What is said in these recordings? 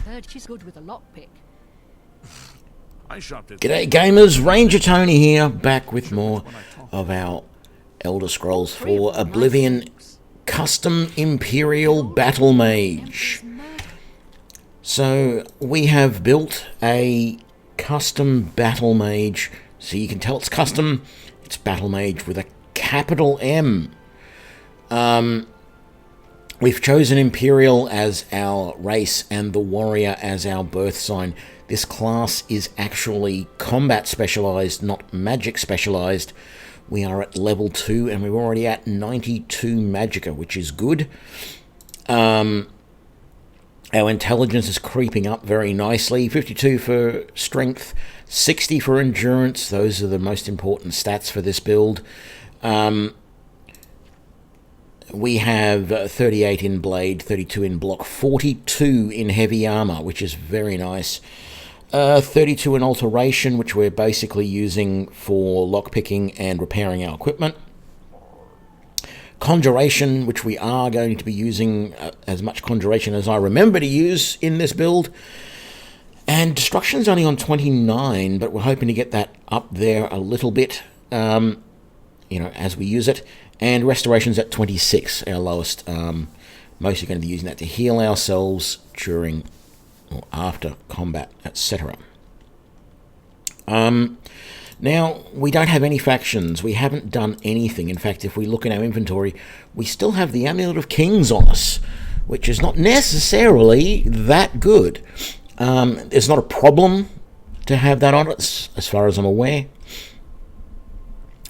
Heard she's good with a lockpick. G'day gamers, Ranger Tony here, back with more of our Elder Scrolls 4 Oblivion Custom Imperial Battlemage. So we have built a custom Battlemage, so you can tell it's custom. It's Battlemage with a capital M. We've chosen Imperial as our race and the warrior as our birth sign. This class is actually combat specialized, not magic specialized. We are at level 2 and we're already at 92 magicka, which is good. Our intelligence is creeping up very nicely. 52 for strength, 60 for endurance. Those are the most important stats for this build. We have 38 in blade, 32 in block, 42 in heavy armor, which is very nice. 32 in alteration, which we're basically using for lockpicking and repairing our equipment. Conjuration, which we are going to be using as much conjuration as I remember to use in this build. And destruction's only on 29, but we're hoping to get that up there a little bit, as we use it. And restoration's at 26, our lowest. Mostly going to be using that to heal ourselves during or after combat, etc. Now, we don't have any factions. We haven't done anything. In fact, if we look in our inventory, we still have the Amulet of Kings on us, which is not necessarily that good. It's not a problem to have that on us, as far as I'm aware.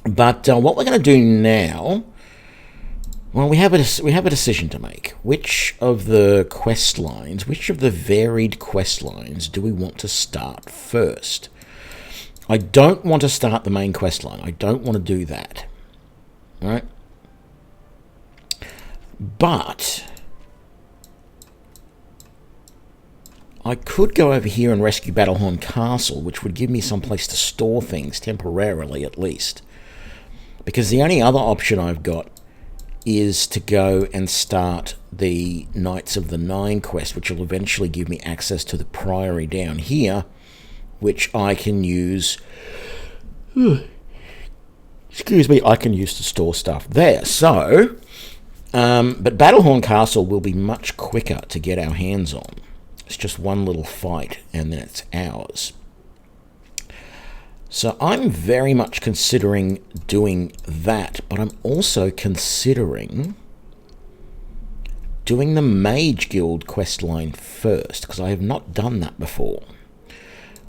But what we're going to do now, well, we have a decision to make. Which of the quest lines, which of the varied quest lines do we want to start first? I don't want to start the main quest line. I don't want to do that. All right? But I could go over here and rescue Battlehorn Castle, which would give me some place to store things, temporarily at least. Because the only other option I've got is to go and start the Knights of the Nine quest, which will eventually give me access to the Priory down here, which I can use... I can use to store stuff there. So, but Battlehorn Castle will be much quicker to get our hands on. It's just one little fight, and then it's ours. So I'm very much considering doing that, but I'm also considering doing the Mage Guild questline first, because I have not done that before.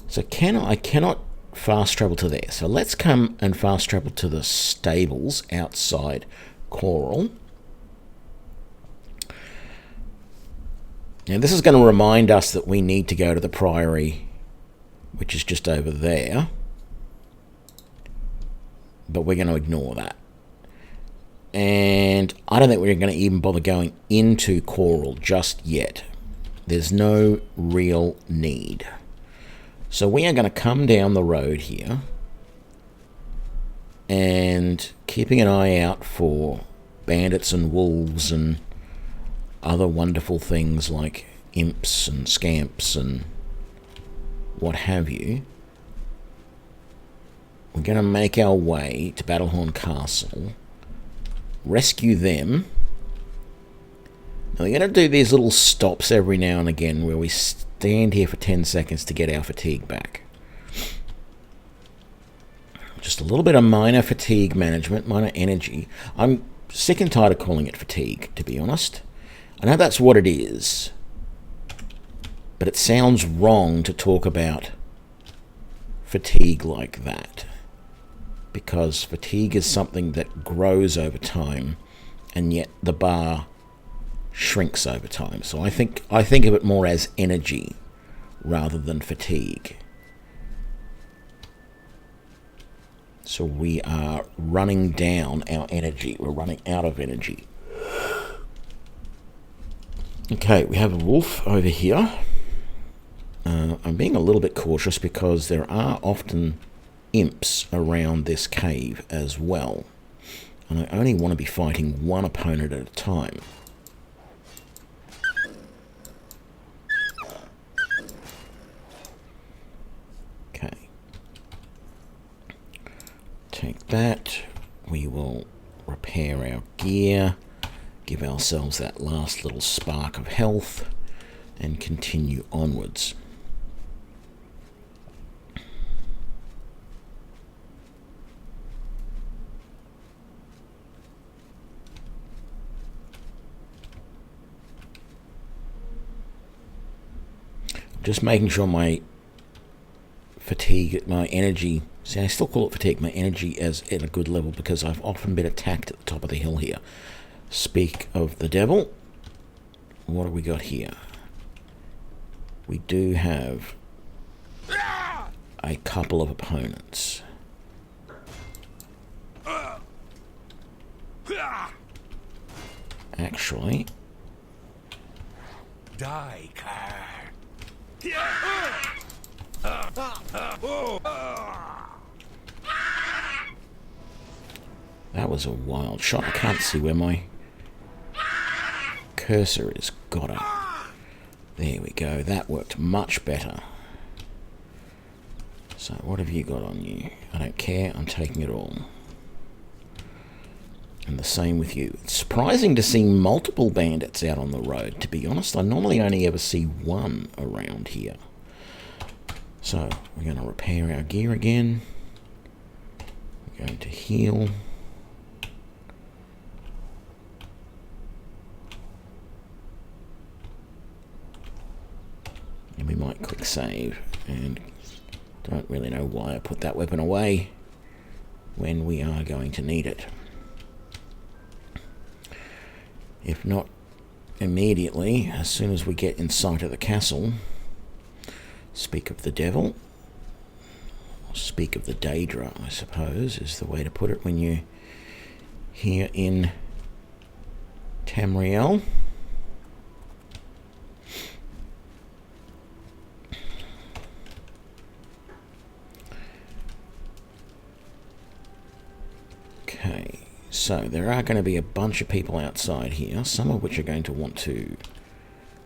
So I cannot fast travel to there. So let's come and fast travel to the stables outside Coral. Now this is going to remind us that we need to go to the Priory, which is just over there. But we're going to ignore that. And I don't think we're going to even bother going into Coral just yet. There's no real need. So we are going to come down the road here and keeping an eye out for bandits and wolves and other wonderful things like imps and scamps and what have you. We're going to make our way to Battlehorn Castle, rescue them. Now we're going to do these little stops every now and again where we stand here for 10 seconds to get our fatigue back. Just a little bit of minor fatigue management, minor energy. I'm sick and tired of calling it fatigue, to be honest. I know that's what it is, but it sounds wrong to talk about fatigue like that. Because fatigue is something that grows over time, and yet the bar shrinks over time. So I think of it more as energy rather than fatigue. So we are running down our energy. We're running out of energy. Okay, we have a wolf over here. I'm being a little bit cautious because there are often imps around this cave as well, and I only want to be fighting one opponent at a time. that, we will repair our gear, give ourselves that last little spark of health, and continue onwards. Just making sure my fatigue, my energy, see, I still call it fatigue, my energy is at a good level because I've often been attacked at the top of the hill here. Speak of the devil, what have we got here? We do have a couple of opponents. Actually, die, car. That was a wild shot. I can't see where my cursor is. Got it. There we go. That worked much better. So what have you got on you? I don't care. I'm taking it all. And the same with you. It's surprising to see multiple bandits out on the road, to be honest. I normally only ever see one around here. So, we're going to repair our gear again. We're going to heal. And we might quick save. And don't really know why I put that weapon away when we are going to need it. If not immediately, as soon as we get in sight of the castle. Speak of the devil, or speak of the Daedra, I suppose, is the way to put it when you're here in Tamriel. Okay, so there are going to be a bunch of people outside here, some of which are going to want to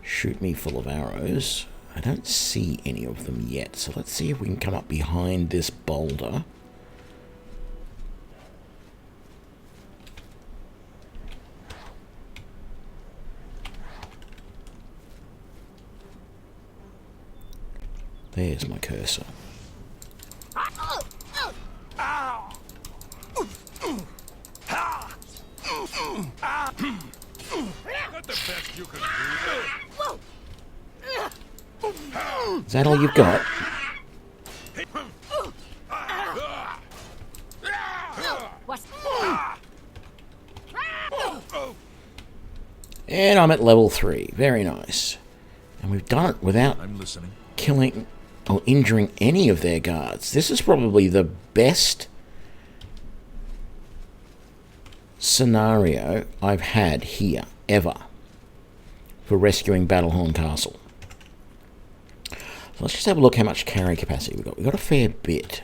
shoot me full of arrows. I don't see any of them yet, so let's see if we can come up behind this boulder. There's my cursor. Not the best you can do. Is that all you've got? And I'm at level 3. Very nice. And we've done it without killing or injuring any of their guards. This is probably the best scenario I've had here, ever, for rescuing Battlehorn Castle. So let's just have a look how much carry capacity we've got. We've got a fair bit.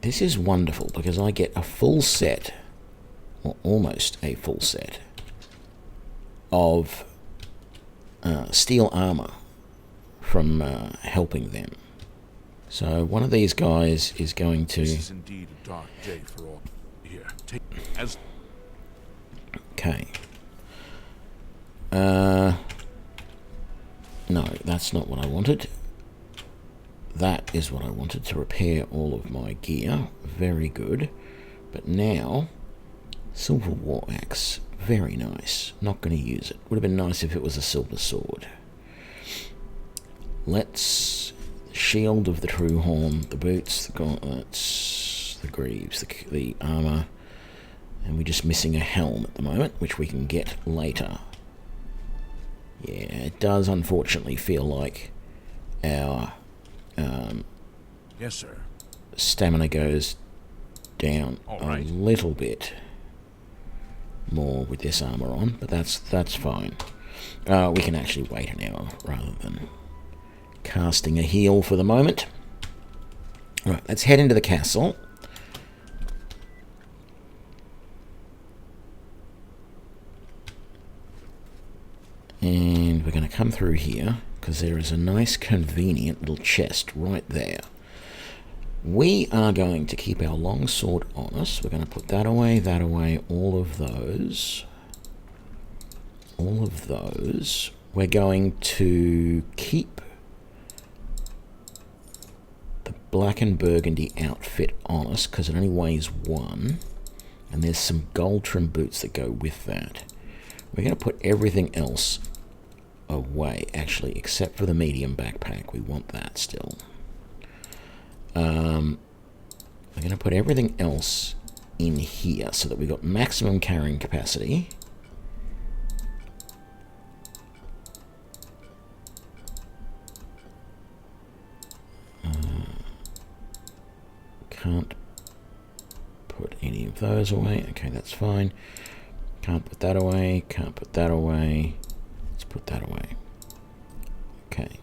This is wonderful because I get a full set, or almost a full set, of steel armor from helping them. So one of these guys is going to... This is indeed a dark day for all. Here, take as... Okay. No, that's not what I wanted. That is what I wanted, to repair all of my gear. Very good. But now, silver war axe. Very nice. Not going to use it. Would have been nice if it was a silver sword. Let's... Shield of the True Horn, the boots, the gauntlets, the greaves, the armor, and we're just missing a helm at the moment, which we can get later. Yeah, it does unfortunately feel like our yes, sir. Stamina goes down a little bit more with this armor on, but that's fine. We can actually wait an hour rather than casting a heal for the moment. Right, let's head into the castle. And we're going to come through here because there is a nice convenient little chest right there. We are going to keep our longsword on us. We're going to put that away, all of those. All of those. We're going to keep the black and burgundy outfit on us because it only weighs 1. And there's some gold trim boots that go with that. We're going to put everything else away, actually, except for the medium backpack. We want that still. We're going to put everything else in here so that we've got maximum carrying capacity. Can't put any of those away. Okay, that's fine. Can't put that away. Can't put that away. Let's put that away. Okay.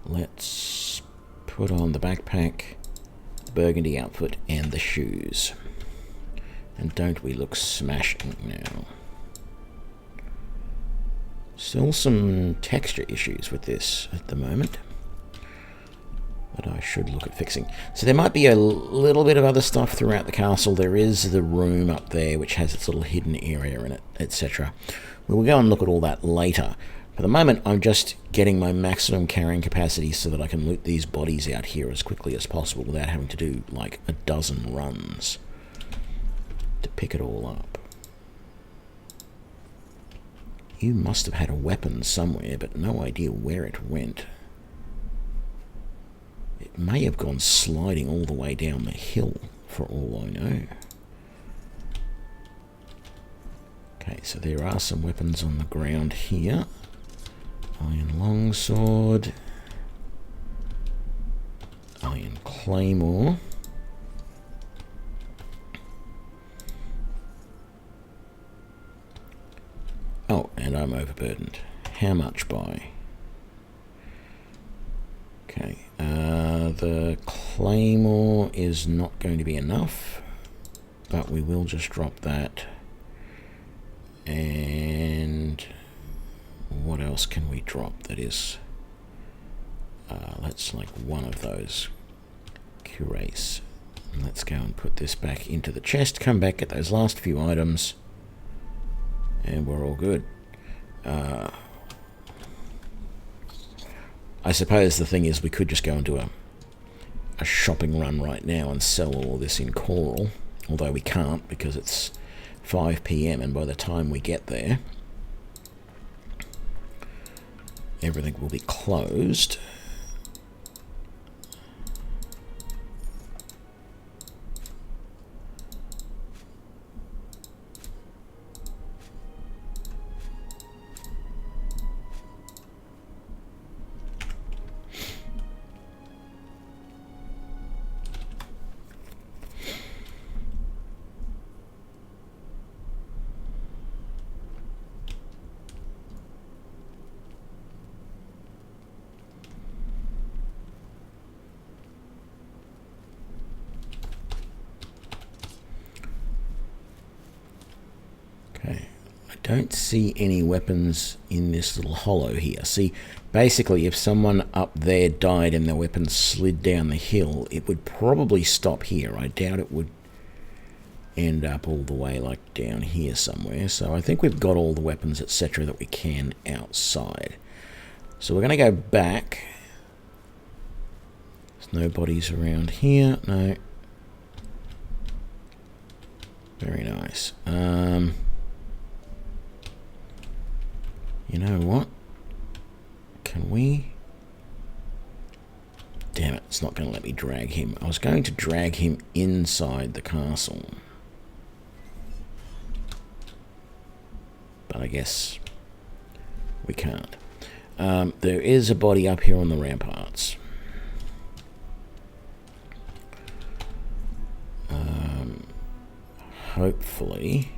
Let's put on the backpack, the burgundy outfit, and the shoes. And don't we look smashing now? Still some texture issues with this at the moment, but I should look at fixing. So there might be a little bit of other stuff throughout the castle. There is the room up there which has its little hidden area in it, etc. We will go and look at all that later. For the moment, I'm just getting my maximum carrying capacity so that I can loot these bodies out here as quickly as possible without having to do like a dozen runs to pick it all up. You must have had a weapon somewhere, but no idea where it went. It may have gone sliding all the way down the hill, for all I know. Okay, so there are some weapons on the ground here. Iron longsword. Iron claymore. Oh, and I'm overburdened. How much by? Okay, the claymore is not going to be enough, but we will just drop that. And what else can we drop that is, let's like one of those cuirass. And let's go and put this back into the chest, come back, get those last few items, and we're all good. I suppose the thing is we could just go and do a shopping run right now and sell all this in Coral, although we can't because it's 5 PM and by the time we get there everything will be closed. Don't see any weapons in this little hollow here. See, basically if someone up there died and their weapon slid down the hill, it would probably stop here. I doubt it would end up all the way like down here somewhere. So I think we've got all the weapons, etc. that we can outside. So we're going to go back. There's no bodies around here. No. Very nice. You know what? Can we? Damn it, it's not going to let me drag him. I was going to drag him inside the castle. But I guess we can't. There is a body up here on the ramparts. Hopefully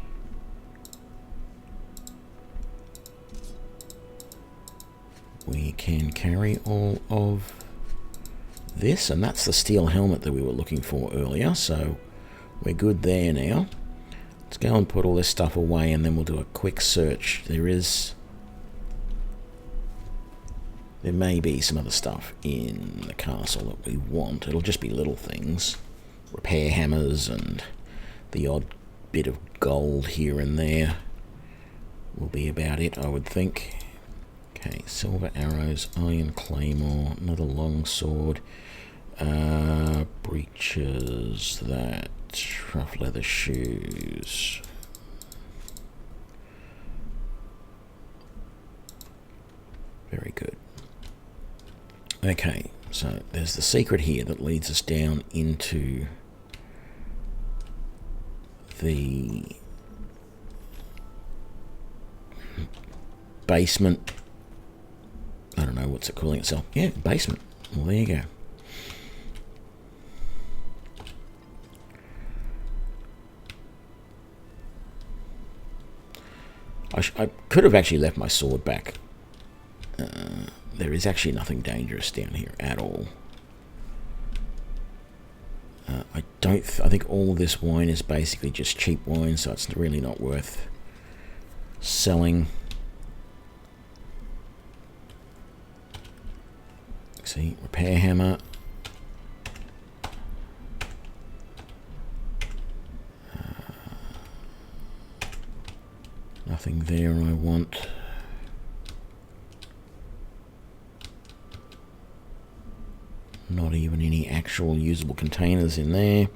we can carry all of this, and that's the steel helmet that we were looking for earlier, so we're good there now. Let's go and put all this stuff away and then we'll do a quick search. There is There may be some other stuff in the castle that we want. It'll just be little things. Repair hammers and the odd bit of gold here and there will be about it, I would think. Okay, silver arrows, iron claymore, another long sword, breeches, that, rough leather shoes. Very good. Okay, so there's the secret here that leads us down into the basement. I don't know, what's it calling itself? Yeah, basement. Well, there you go. I could have actually left my sword back. There is actually nothing dangerous down here at all. I think all of this wine is basically just cheap wine, so it's really not worth selling. See, repair hammer. Nothing there I want. Not even any actual usable containers in there.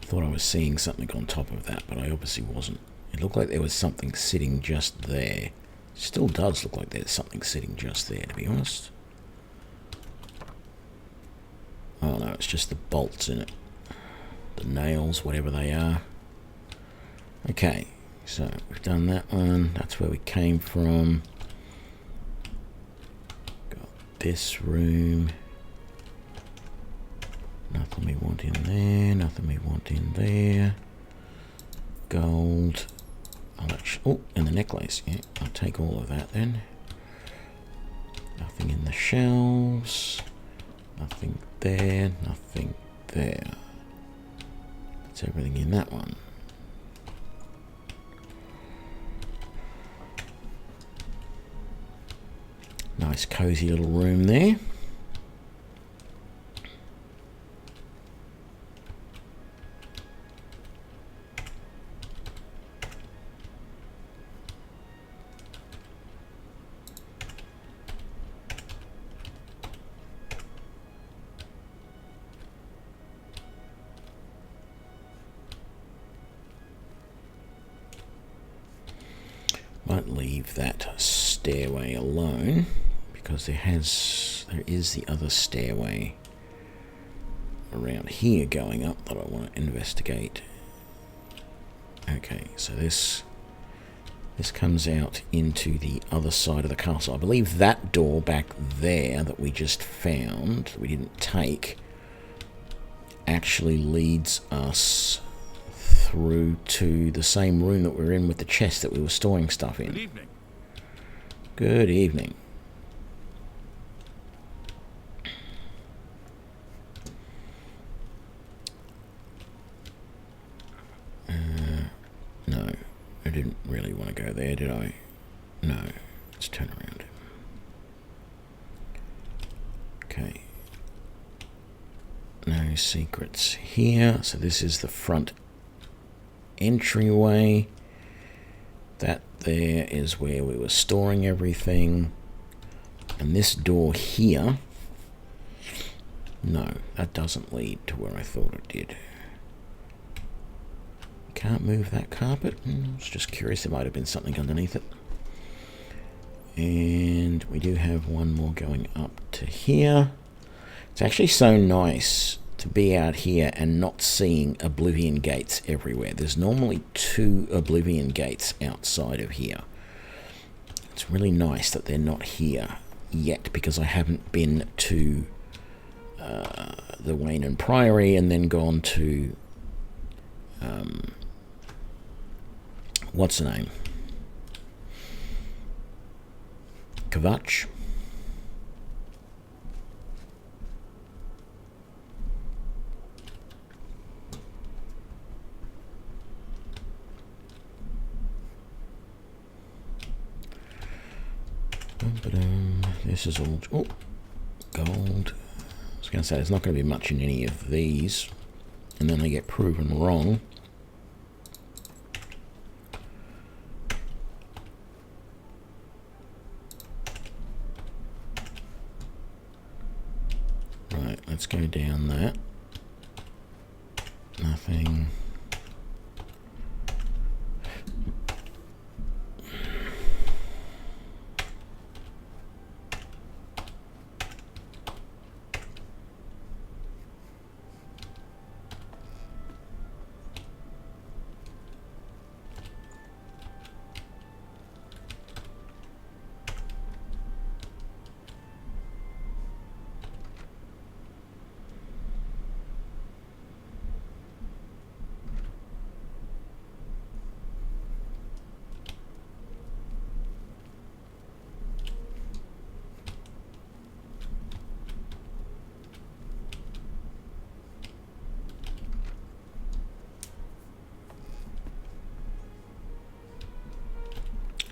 Thought I was seeing something on top of that, but I obviously wasn't. It looked like there was something sitting just there. Still does look like there's something sitting just there, to be honest. Oh no, it's just the bolts in it. The nails, whatever they are. Okay, so we've done that one. That's where we came from. Got this room. Nothing we want in there, nothing we want in there. Gold. Oh, and the necklace. Yeah, I'll take all of that then. Nothing in the shelves. Nothing there, nothing there. That's everything in that one. Nice cozy little room there. Might leave that stairway alone because there is the other stairway around here going up that I want to investigate. Okay, so this comes out into the other side of the castle. I believe that door back there that we just found, that we didn't take, actually leads us through to the same room that we were in with the chest that we were storing stuff in. Good evening. Good evening. No, I didn't really want to go there, did I? No, let's turn around. Okay. No secrets here. So this is the front entryway. That there is where we were storing everything. And this door here, no, that doesn't lead to where I thought it did. Can't move that carpet. I was just curious, there might have been something underneath it. And we do have one more going up to here. It's actually so nice to be out here and not seeing Oblivion gates everywhere. There's normally 2 Oblivion gates outside of here. It's really nice that they're not here yet because I haven't been to the Wayne and Priory, and then gone to what's the name? Kvatch. This is all gold. I was going to say there's not going to be much in any of these, and then they get proven wrong. Right, let's go down that. Nothing.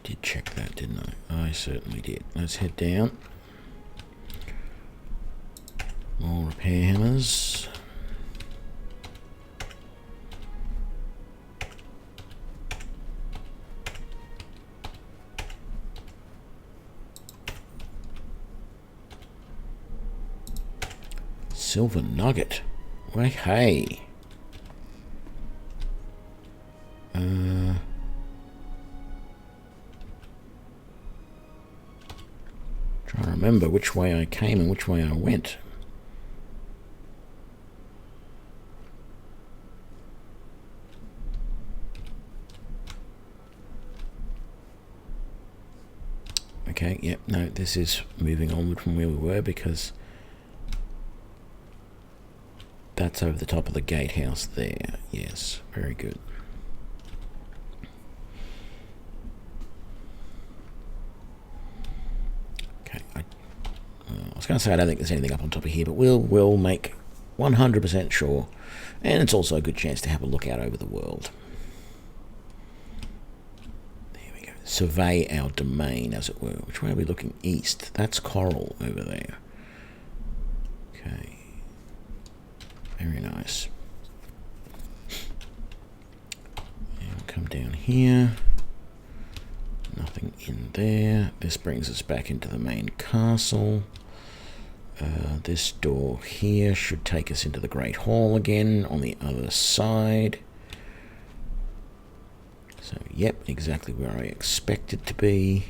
Did check that, didn't I? I certainly did. Let's head down. More repair hammers. Silver nugget. Why, hey. Trying to remember which way I came and which way I went. Okay, yep, no, this is moving onward from where we were because that's over the top of the gatehouse there. Yes, very good. Okay, I was going to say I don't think there's anything up on top of here, but we'll make 100% sure, and it's also a good chance to have a look out over the world. There we go. Survey our domain, as it were. Which way are we looking? East. That's coral over there. Okay. Very nice. And we'll come down here. Nothing in there. This brings us back into the main castle. This door here should take us into the Great Hall again on the other side. So, yep, exactly where I expect it to be.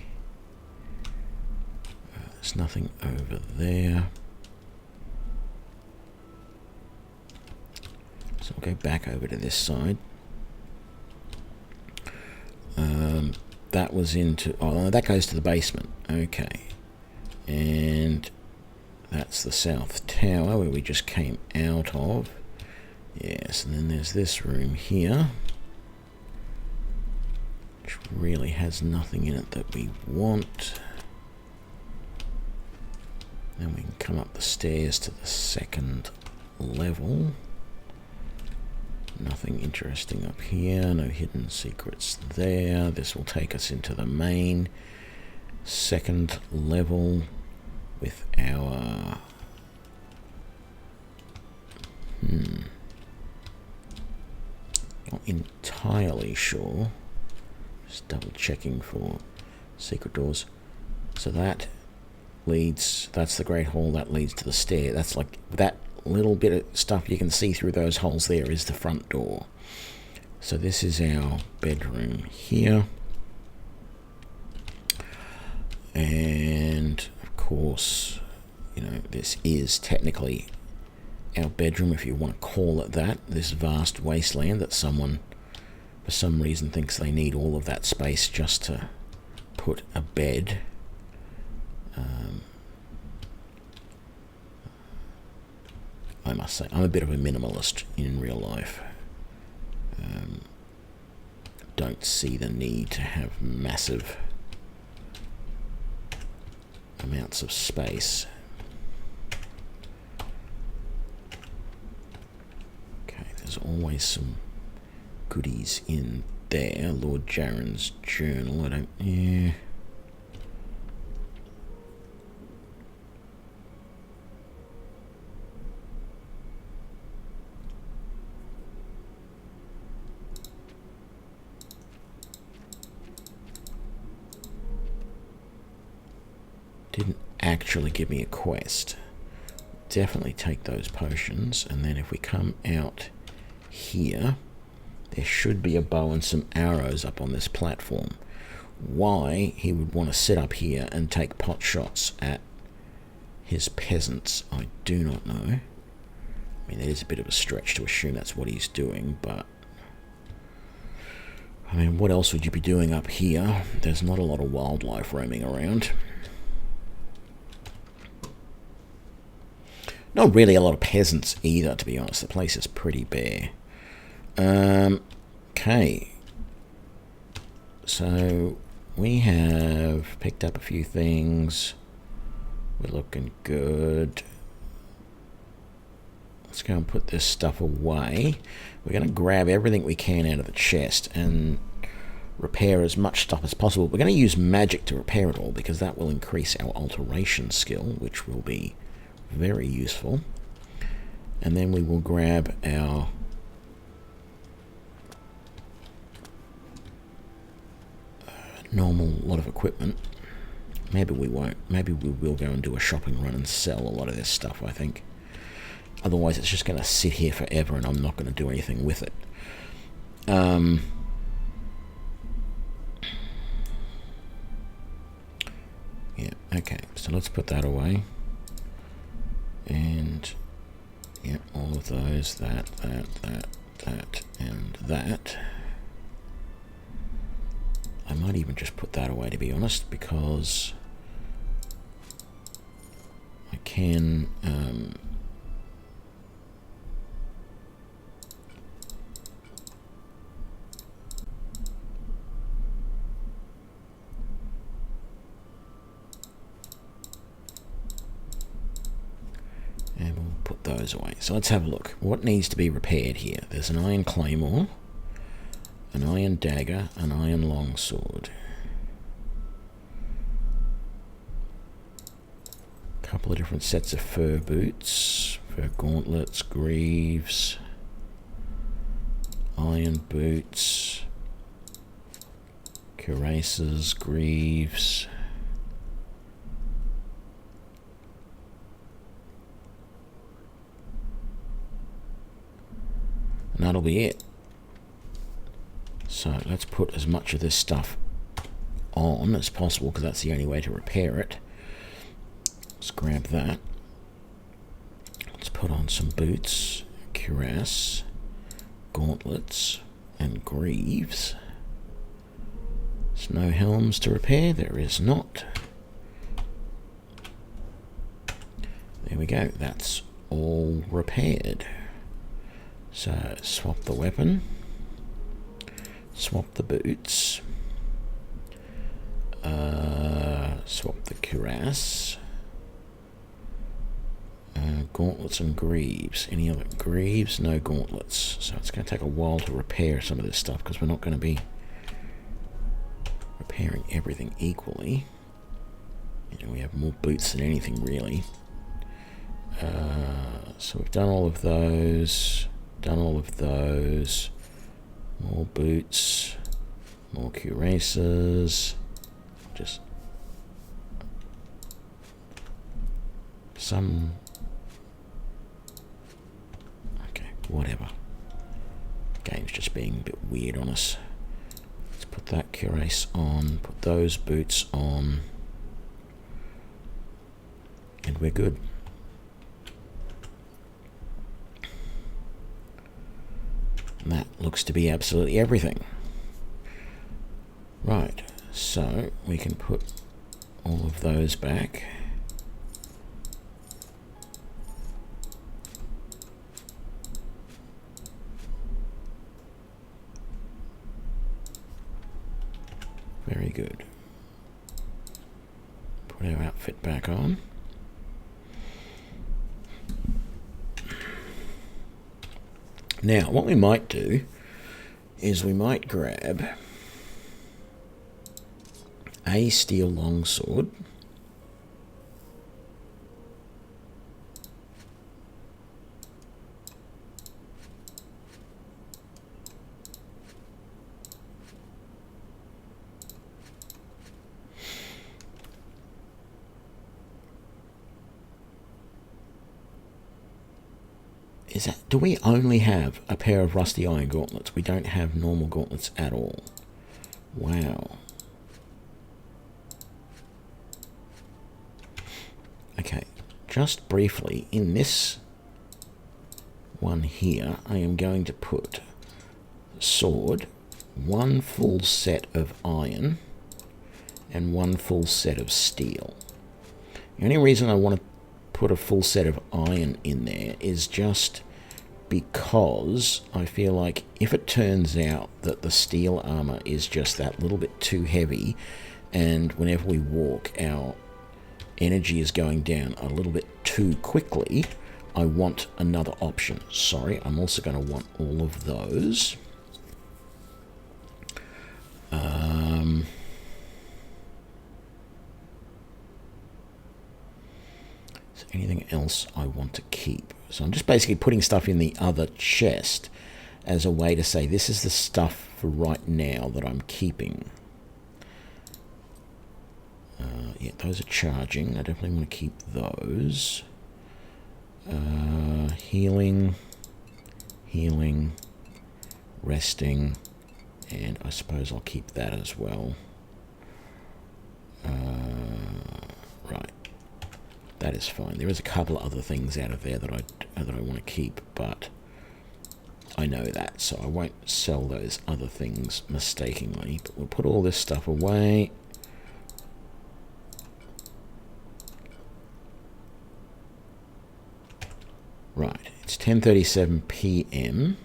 There's nothing over there. So we'll go back over to this side. That was into... Oh, that goes to the basement. Okay. And that's the South Tower where we just came out of. Yes, and then there's this room here, which really has nothing in it that we want. Then we can come up the stairs to the second level. Nothing interesting up here, no hidden secrets there. This will take us into the main second level with our... Not entirely sure. Just double checking for secret doors. So that leads, that's the Great Hall, that leads to the stair. That's like that little bit of stuff you can see through those holes there is the front door. So this is our bedroom here. And of course, you know, this is technically our bedroom, if you want to call it that, this vast wasteland that someone for some reason thinks they need all of that space just to put a bed. I must say. I'm a bit of a minimalist in real life. Don't see the need to have massive amounts of space. Okay, there's always some goodies in there. Lord Jaren's journal. I don't. Yeah. Didn't actually give me a quest. Definitely take those potions, and then if we come out here, there should be a bow and some arrows up on this platform. Why he would want to sit up here and take pot shots at his peasants, I do not know. I mean, it is a bit of a stretch to assume that's what he's doing, but I mean, what else would you be doing up here? There's not a lot of wildlife roaming around. Not really a lot of peasants either, to be honest. The place is pretty bare. Okay. So, we have picked up a few things. We're looking good. Let's go and put this stuff away. We're going to grab everything we can out of the chest and repair as much stuff as possible. We're going to use magic to repair it all, because that will increase our alteration skill, which will be very useful. And then we will grab our normal lot of equipment. Maybe we won't. Maybe we will go and do a shopping run and sell a lot of this stuff, I think. Otherwise it's just going to sit here forever and I'm not going to do anything with it. Yeah, okay. So let's put that away. And yeah, all of those, that, and that. I might even just put that away, to be honest, because I can and we'll put those away. So let's have a look. What needs to be repaired here? There's an iron claymore, an iron dagger, an iron longsword. A couple of different sets of fur boots, fur gauntlets, greaves, iron boots, cuirasses, greaves. And that'll be it. So let's put as much of this stuff on as possible, because that's the only way to repair it. Let's grab that. Let's put on some boots, cuirass, gauntlets, and greaves. There's no helms to repair. There is not. There we go. That's all repaired. So swap the weapon. Swap the boots. Swap the cuirass. Gauntlets and greaves. Any other greaves? No gauntlets. So it's going to take a while to repair some of this stuff, because we're not going to be repairing everything equally. You know, we have more boots than anything, really. So we've done all of those. Done all of those. More boots, more cuirasses, just some, okay, whatever. Game's just being a bit weird on us. Let's put that cuirass on, put those boots on, and we're good. And that looks to be absolutely everything. Right, so we can put all of those back. Very good. Put our outfit back on. Now, what we might do is we might grab a steel longsword. Do we only have a pair of rusty iron gauntlets? We don't have normal gauntlets at all. Wow. Okay, just briefly, in this one here, I am going to put sword, one full set of iron, and one full set of steel. The only reason I want to put a full set of iron in there is just because I feel like if it turns out that the steel armor is just that little bit too heavy, and whenever we walk our energy is going down a little bit too quickly, I want another option. Sorry, I'm also going to want all of those. Is there anything else I want to keep? So I'm just basically putting stuff in the other chest as a way to say this is the stuff for right now that I'm keeping. Yeah, those are charging. I definitely want to keep those. Healing, resting, and I suppose I'll keep that as well. Right, that is fine. There is a couple of other things out of there that I want to keep, but I know that, so I won't sell those other things mistakenly. But we'll put all this stuff away. Right, it's 10:37 p.m.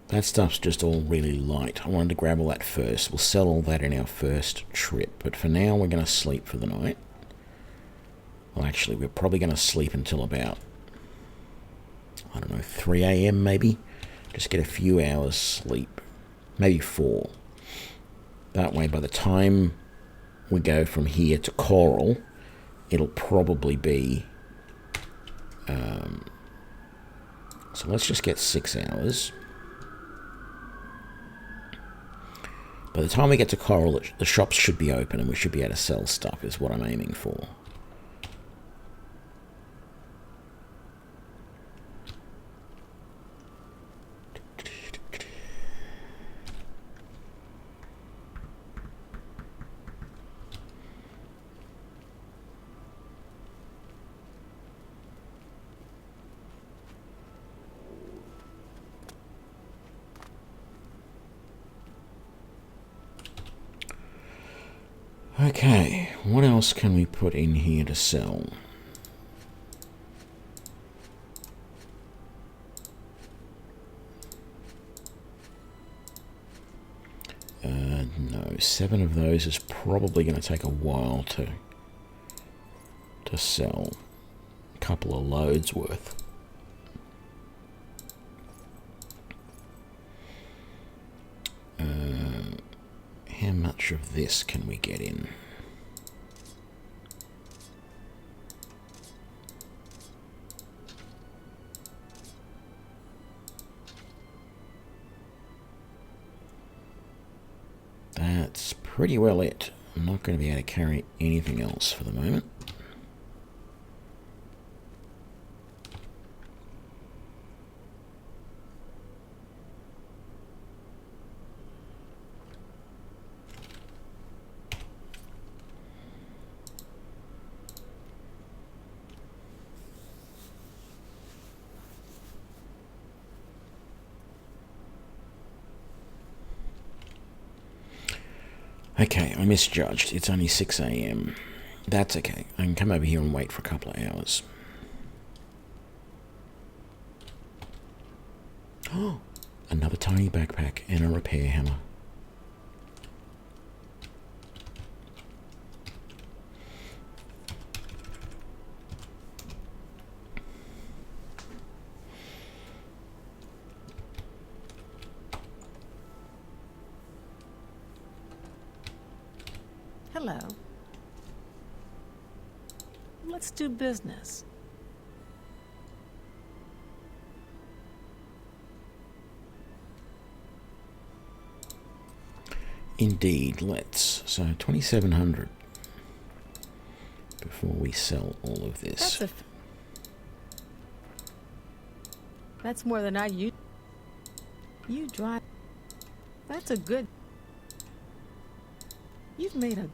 That stuff's just all really light. I wanted to grab all that first. We'll sell all that in our first trip. But for now, we're going to sleep for the night. Well, actually, we're probably going to sleep until about, I don't know, 3 a.m. maybe. Just get a few hours sleep. Maybe 4. That way, by the time we go from here to Coral, it'll probably be... so let's just get 6 hours. By the time we get to Coral, the shops should be open and we should be able to sell stuff, is what I'm aiming for. Okay, what else can we put in here to sell? No, 7 of those is probably going to take a while to sell. A couple of loads worth. How much of this can we get in? That's pretty well it. I'm not going to be able to carry anything else for the moment. Okay, I misjudged. It's only 6 AM. That's okay. I can come over here and wait for a couple of hours. Oh, another tiny backpack and a repair hammer. Hello. Let's do business. Indeed, let's. So 2,700 before we sell all of this. That's more than you drive. That's a good. You've made a.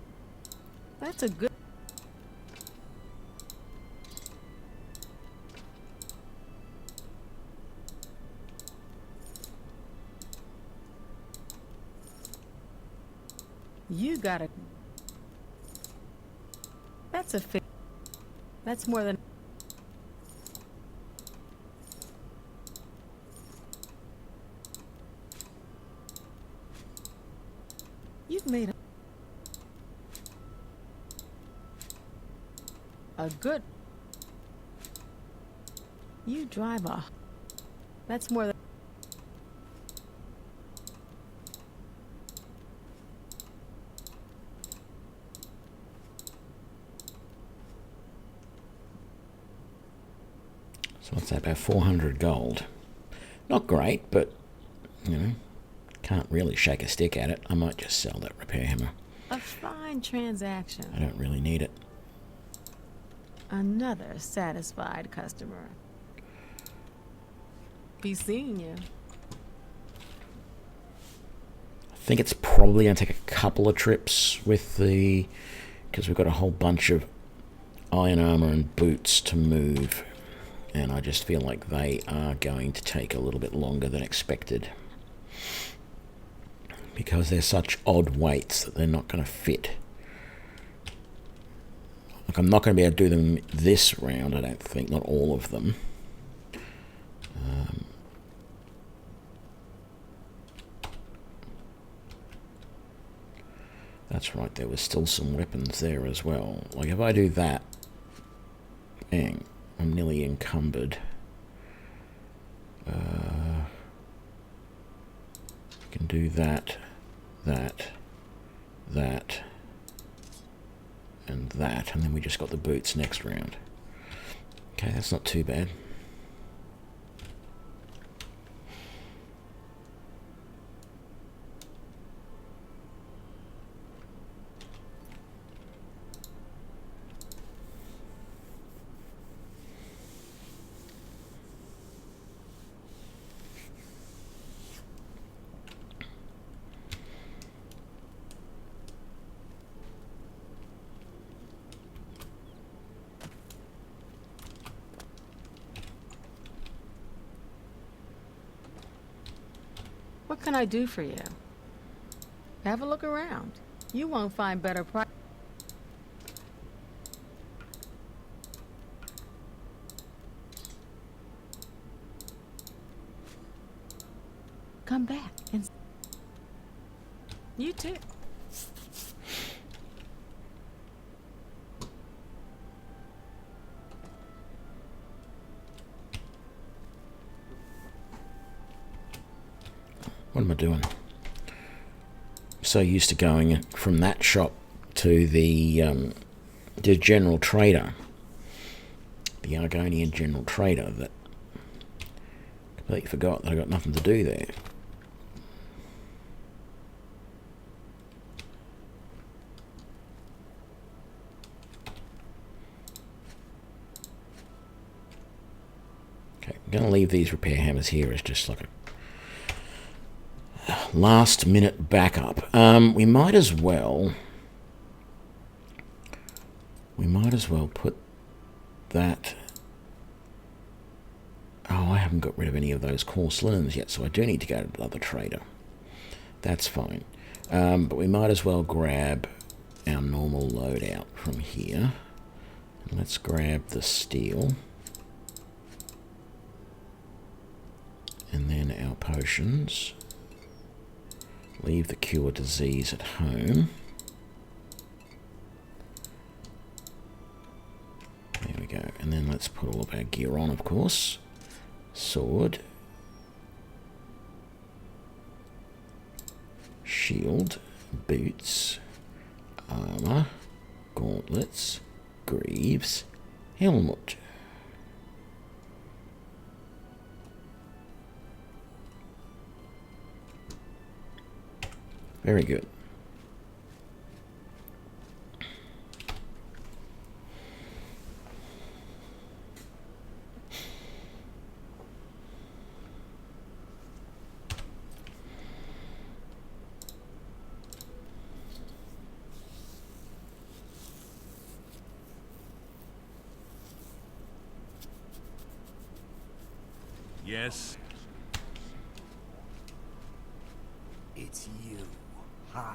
That's a good. You got it. That's a fit. That's more than. You've made a good. You drive a. That's more than. So what's that, about 400 gold? Not great, but, you know, can't really shake a stick at it. I might just sell that repair hammer. A fine transaction. I don't really need it. Another satisfied customer. Be seeing you. I think it's probably going to take a couple of trips with the... because we've got a whole bunch of iron armor and boots to move. And I just feel like they are going to take a little bit longer than expected. Because they're such odd weights that they're not going to fit. Like, I'm not going to be able to do them this round, I don't think. Not all of them. That's right, there was still some weapons there as well. Like, if I do that... bang. I'm nearly encumbered. I can do that, that, and that, and then we just got the boots next round. Okay, that's not too bad. What can I do for you? Have a look around. You won't find better price. Come back and... You too. What am I doing? So used to going from that shop to the general trader, the Argonian general trader, that completely forgot that I got nothing to do there. I'm going to leave these repair hammers here as just like a last minute backup. We might as well put that. Oh, I haven't got rid of any of those coarse linens yet, so I do need to go to another trader. That's fine. But we might as well grab our normal loadout from here. Let's grab the steel. And then our potions. Leave the cure disease at home. There we go. And then let's put all of our gear on, of course. Sword. Shield. Boots. Armor. Gauntlets. Greaves. Helmet. Very good. Yes. It's you. Hi.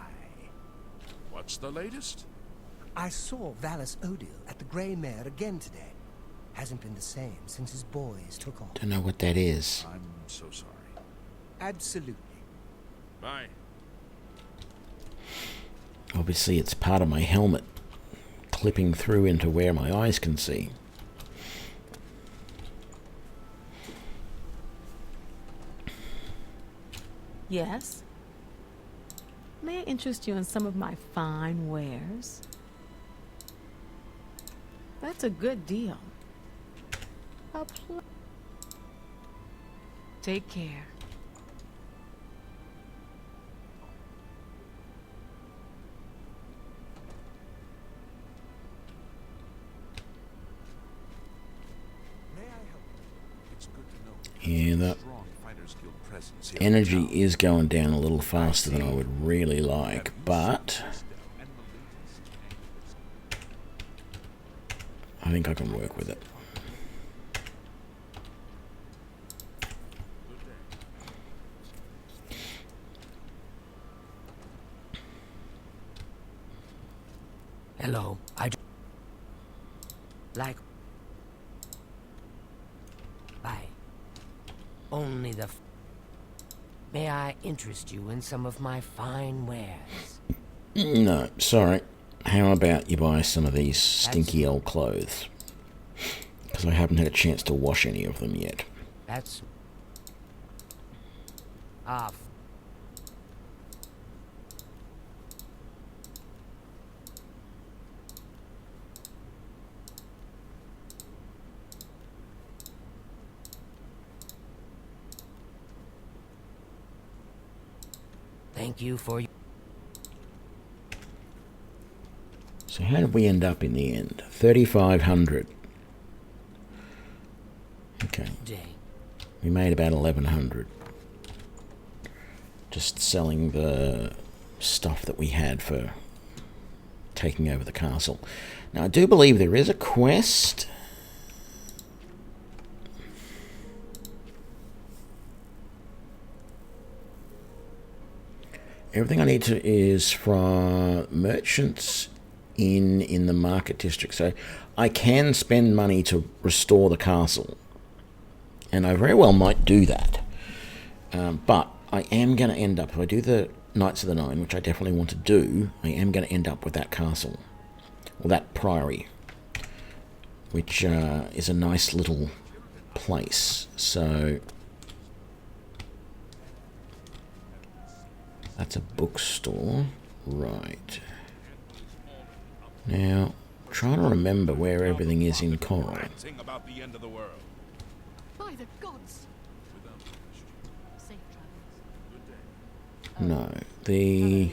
What's the latest? I saw Valus Odil at the Grey Mare again today. Hasn't been the same since his boys took off. Don't know what that is. I'm so sorry. Absolutely. Bye. Obviously, it's part of my helmet clipping through into where my eyes can see. Yes? May I interest you in some of my fine wares? That's a good deal. Take care. May I help you? It's good to know. Yeah, that Strong Fighters Guild presence here. energy is going down a little faster than I would really like, but I think I can work with it. Hello. Like... Bye. Only the... May I interest you in some of my fine wares? No, sorry. How about you buy some of these stinky old clothes? Because I haven't had a chance to wash any of them yet. That's... Thank you for your... So how did we end up in the end? 3,500. Okay. day. We made about 1,100. Just selling the stuff that we had for taking over the castle. Now I do believe there is a quest. Everything I need to is from merchants in the market district. So I can spend money to restore the castle. And I very well might do that. But I am going to end up, if I do the Knights of the Nine, which I definitely want to do, I am going to end up with that castle. Or that priory. Which is a nice little place. So... that's a bookstore. Right. Now, trying to remember where everything is in Coral. Ranting about the end of the world. By the gods! Without question. Safe travels. No, the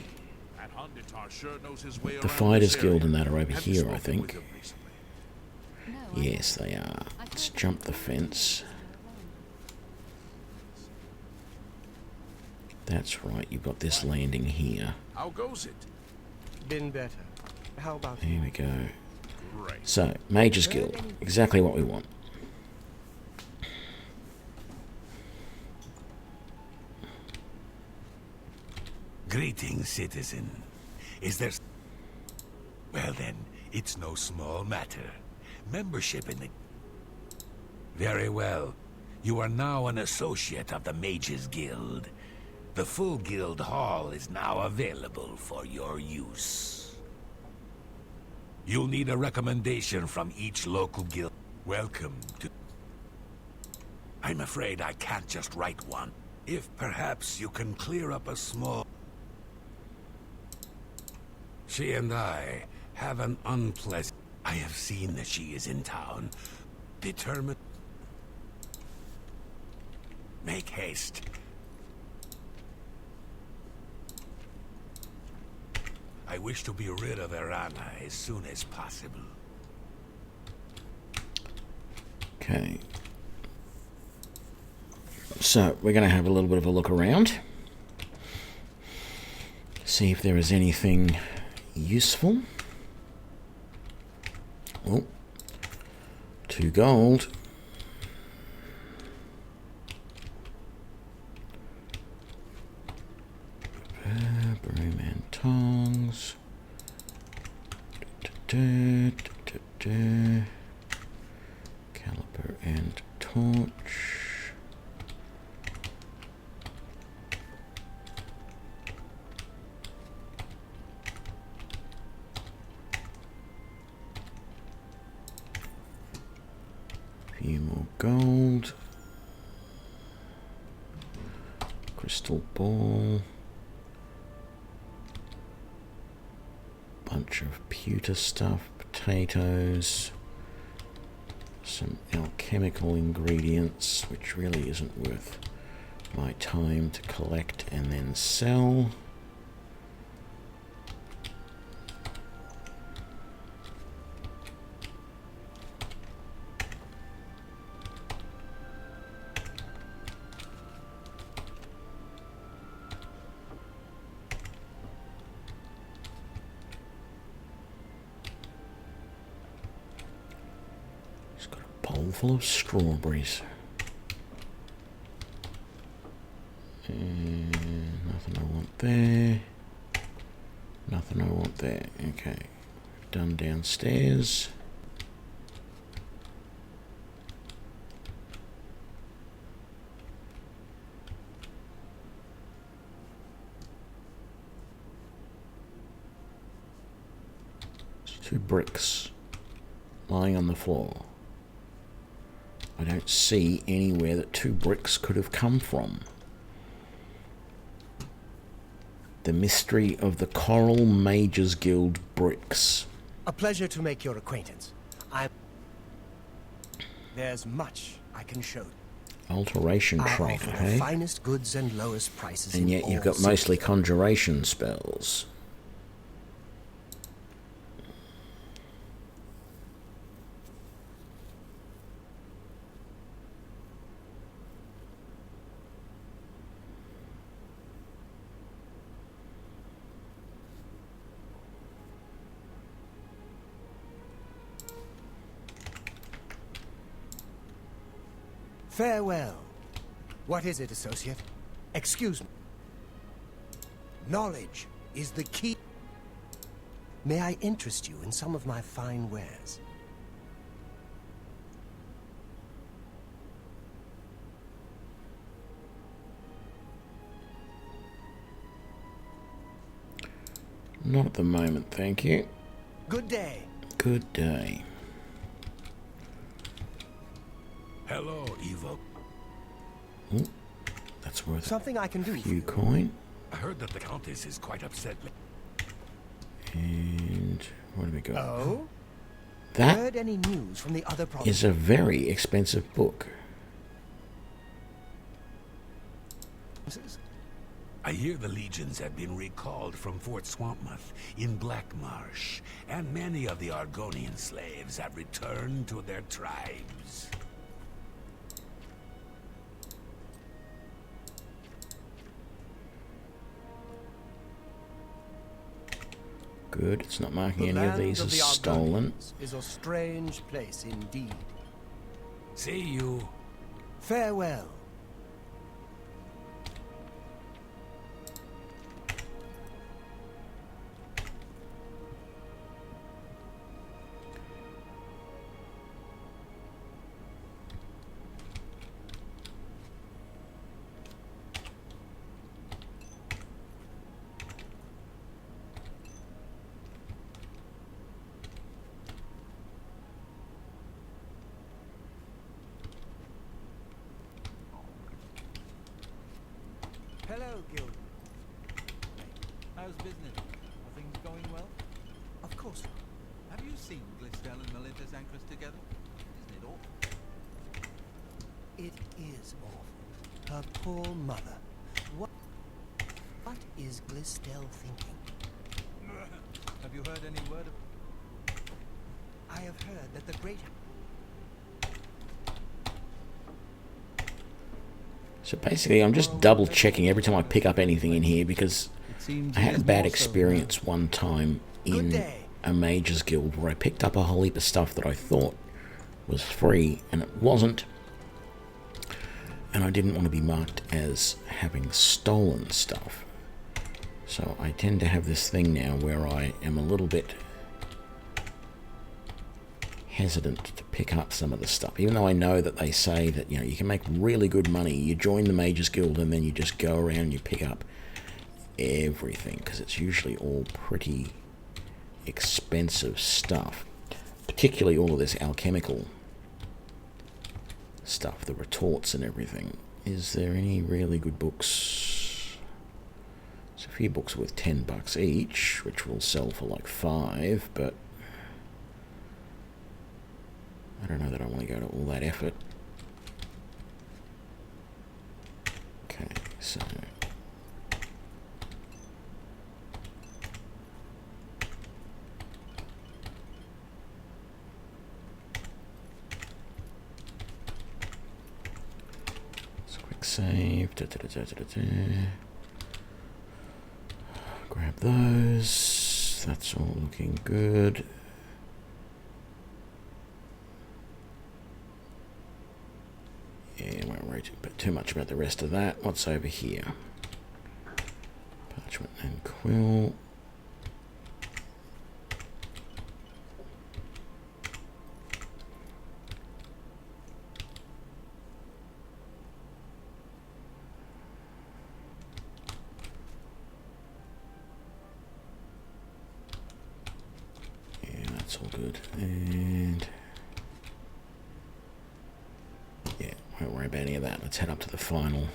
That Honditar sure knows his way the around Fighters this area. Guild and that are over Have you here, I spoken with think. him recently? Yes, they are. Let's jump the fence. That's right, you've got this landing here. How goes it? Been better. How about Here we go. Great. So, Mage's Guild. Exactly what we want. Greetings, citizen. Is there... Well then, it's no small matter. Membership in the... Very well. You are now an associate of the Mages Guild. The full guild hall is now available for your use. You'll need a recommendation from each local guild. Welcome to... I'm afraid I can't just write one. If perhaps you can clear up a small... She and I have an unpleasant... I have seen that she is in town. Determined... Make haste. I wish to be rid of Erana as soon as possible. Okay. So, we're going to have a little bit of a look around. See if there is anything useful. Oh. 2 gold. Broom and tongs. Caliper and torch. Few more gold. Crystal ball. Bunch of pewter stuff, potatoes, some alchemical ingredients, which really isn't worth my time to collect and then sell. Full of strawberries. And nothing I want there. Nothing I want there. Okay. Done downstairs. There's 2 bricks lying on the floor. I don't see anywhere that 2 bricks could have come from. The mystery of the Coral Mages Guild bricks. A pleasure to make your acquaintance. There's much I can show. Alteration I trainer, offer the hey? finest goods and lowest prices. And yet you've got mostly conjuration spells. Farewell. What is it, associate? Excuse me. Knowledge is the key. May I interest you in some of my fine wares? Not at the moment, thank you. Good day. Good day. Hello, Evo. Ooh, that's worth Something I can do a for few you. coin. I heard that the Countess is quite upset. And what do we got? Oh? That Heard any news from the other provinces? is a very expensive book. I hear the legions have been recalled from Fort Swampmouth in Black Marsh, and many of the Argonian slaves have returned to their tribes. Good, it's not marking The any of land these of as the stolen. Argonians is a strange place indeed. See you. Farewell. Hello, Guild. How's business? Are things going well? Of course. Have you seen Glistel and Melinda's anchors together? Isn't it awful? It is awful. Her poor mother. What is Glistel thinking? Have you heard any word of... I have heard that the great... So basically, I'm just double checking every time I pick up anything in here because It seems I had a bad more so experience one time in a Mages Guild where I picked up a whole heap of stuff that I thought was free and it wasn't. And I didn't want to be marked as having stolen stuff. So I tend to have this thing now where I am a little bit hesitant to pick up some of the stuff, even though I know that they say that, you know, you can make really good money. You join the Mages Guild and then you just go around and you pick up everything, because it's usually all pretty expensive stuff, particularly all of this alchemical stuff, the retorts and everything. Is there any really good books? There's a few books worth $10 each, which will sell for like $5, but I don't know that I want to go to all that effort. Okay, so let's quick save. Grab those. That's all looking good. Yeah, won't worry too much about the rest of that. What's over here? Parchment and quill. Yeah, that's all good. And yeah, won't worry about any of that. Let's head up to the final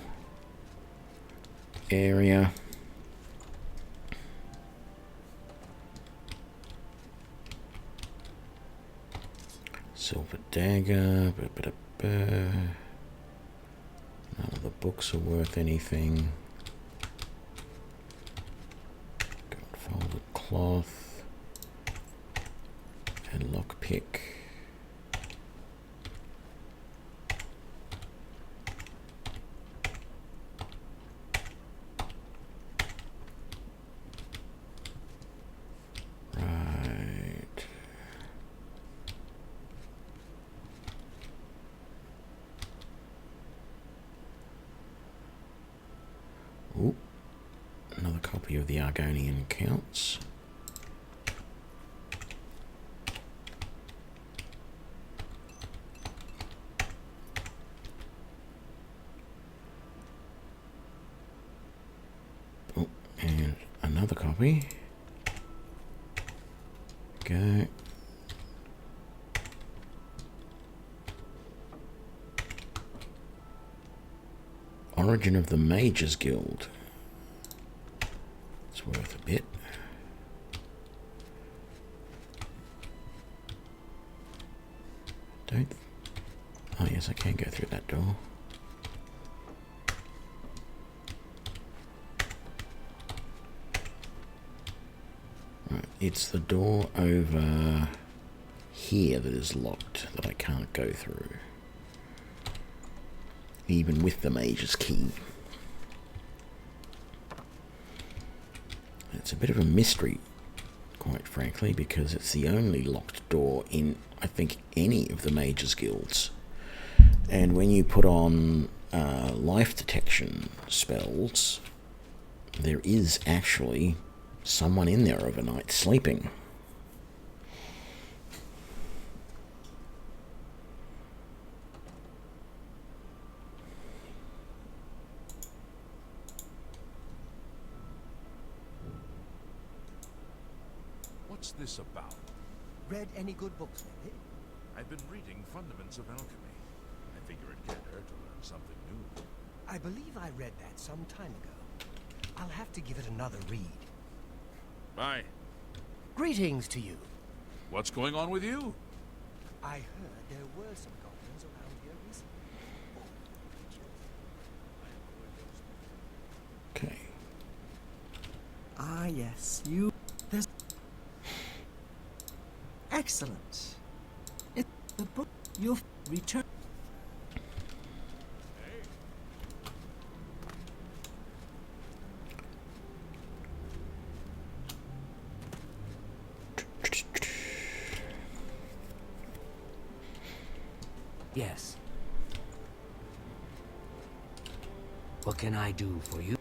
area. Silver dagger. None of the books are worth anything. Gold folded cloth. And lockpick. Ooh, another copy of the Argonian Accounts. Oh, and another copy. Go. Origin of the Mages Guild. It's worth a bit. Don't. Oh yes, I can go through that door. Right, it's the door over here that is locked that I can't go through. Even with the Mage's Key. It's a bit of a mystery, quite frankly, because it's the only locked door in, I think, any of the Mage's guilds. And when you put on life detection spells, there is actually someone in there overnight sleeping. What's this about? Read any good books lately? I've been reading Fundaments of Alchemy. I figure it can't hurt to learn something new. I believe I read that some time ago. I'll have to give it another read. Bye. Greetings to you. What's going on with you? I heard there were some goblins around here recently. Okay. Ah, yes, you. There's. Excellent. It's the book. You'll return. Yes. What can I do for you?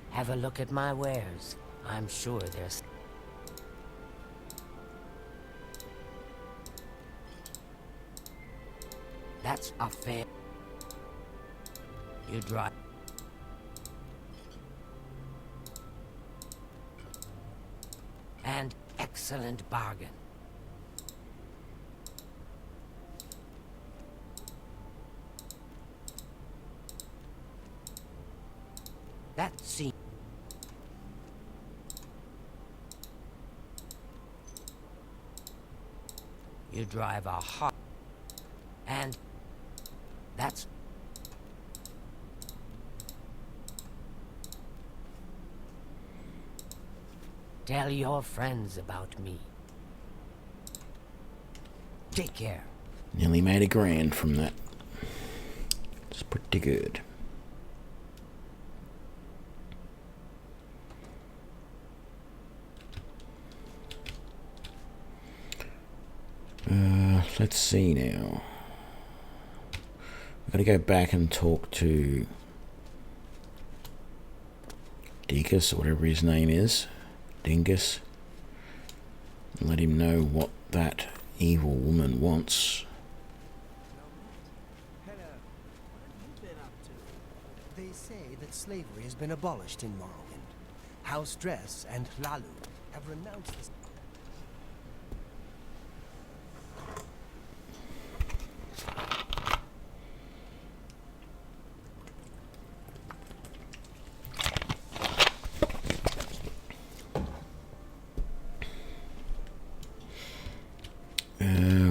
Have a look at my wares. I'm sure there's... That's a fair... You drive... And excellent bargain. That seems... You drive a hot... And... That's... Tell your friends about me. Take care. Nearly made $1,000 from that. It's pretty good. Let's see now. I'm going to go back and talk to Dingus, or whatever his name is. Dingus. And let him know what that evil woman wants. Hello. What have you been up to? They say that slavery has been abolished in Morrowind. House Dress and Lalu have renounced this.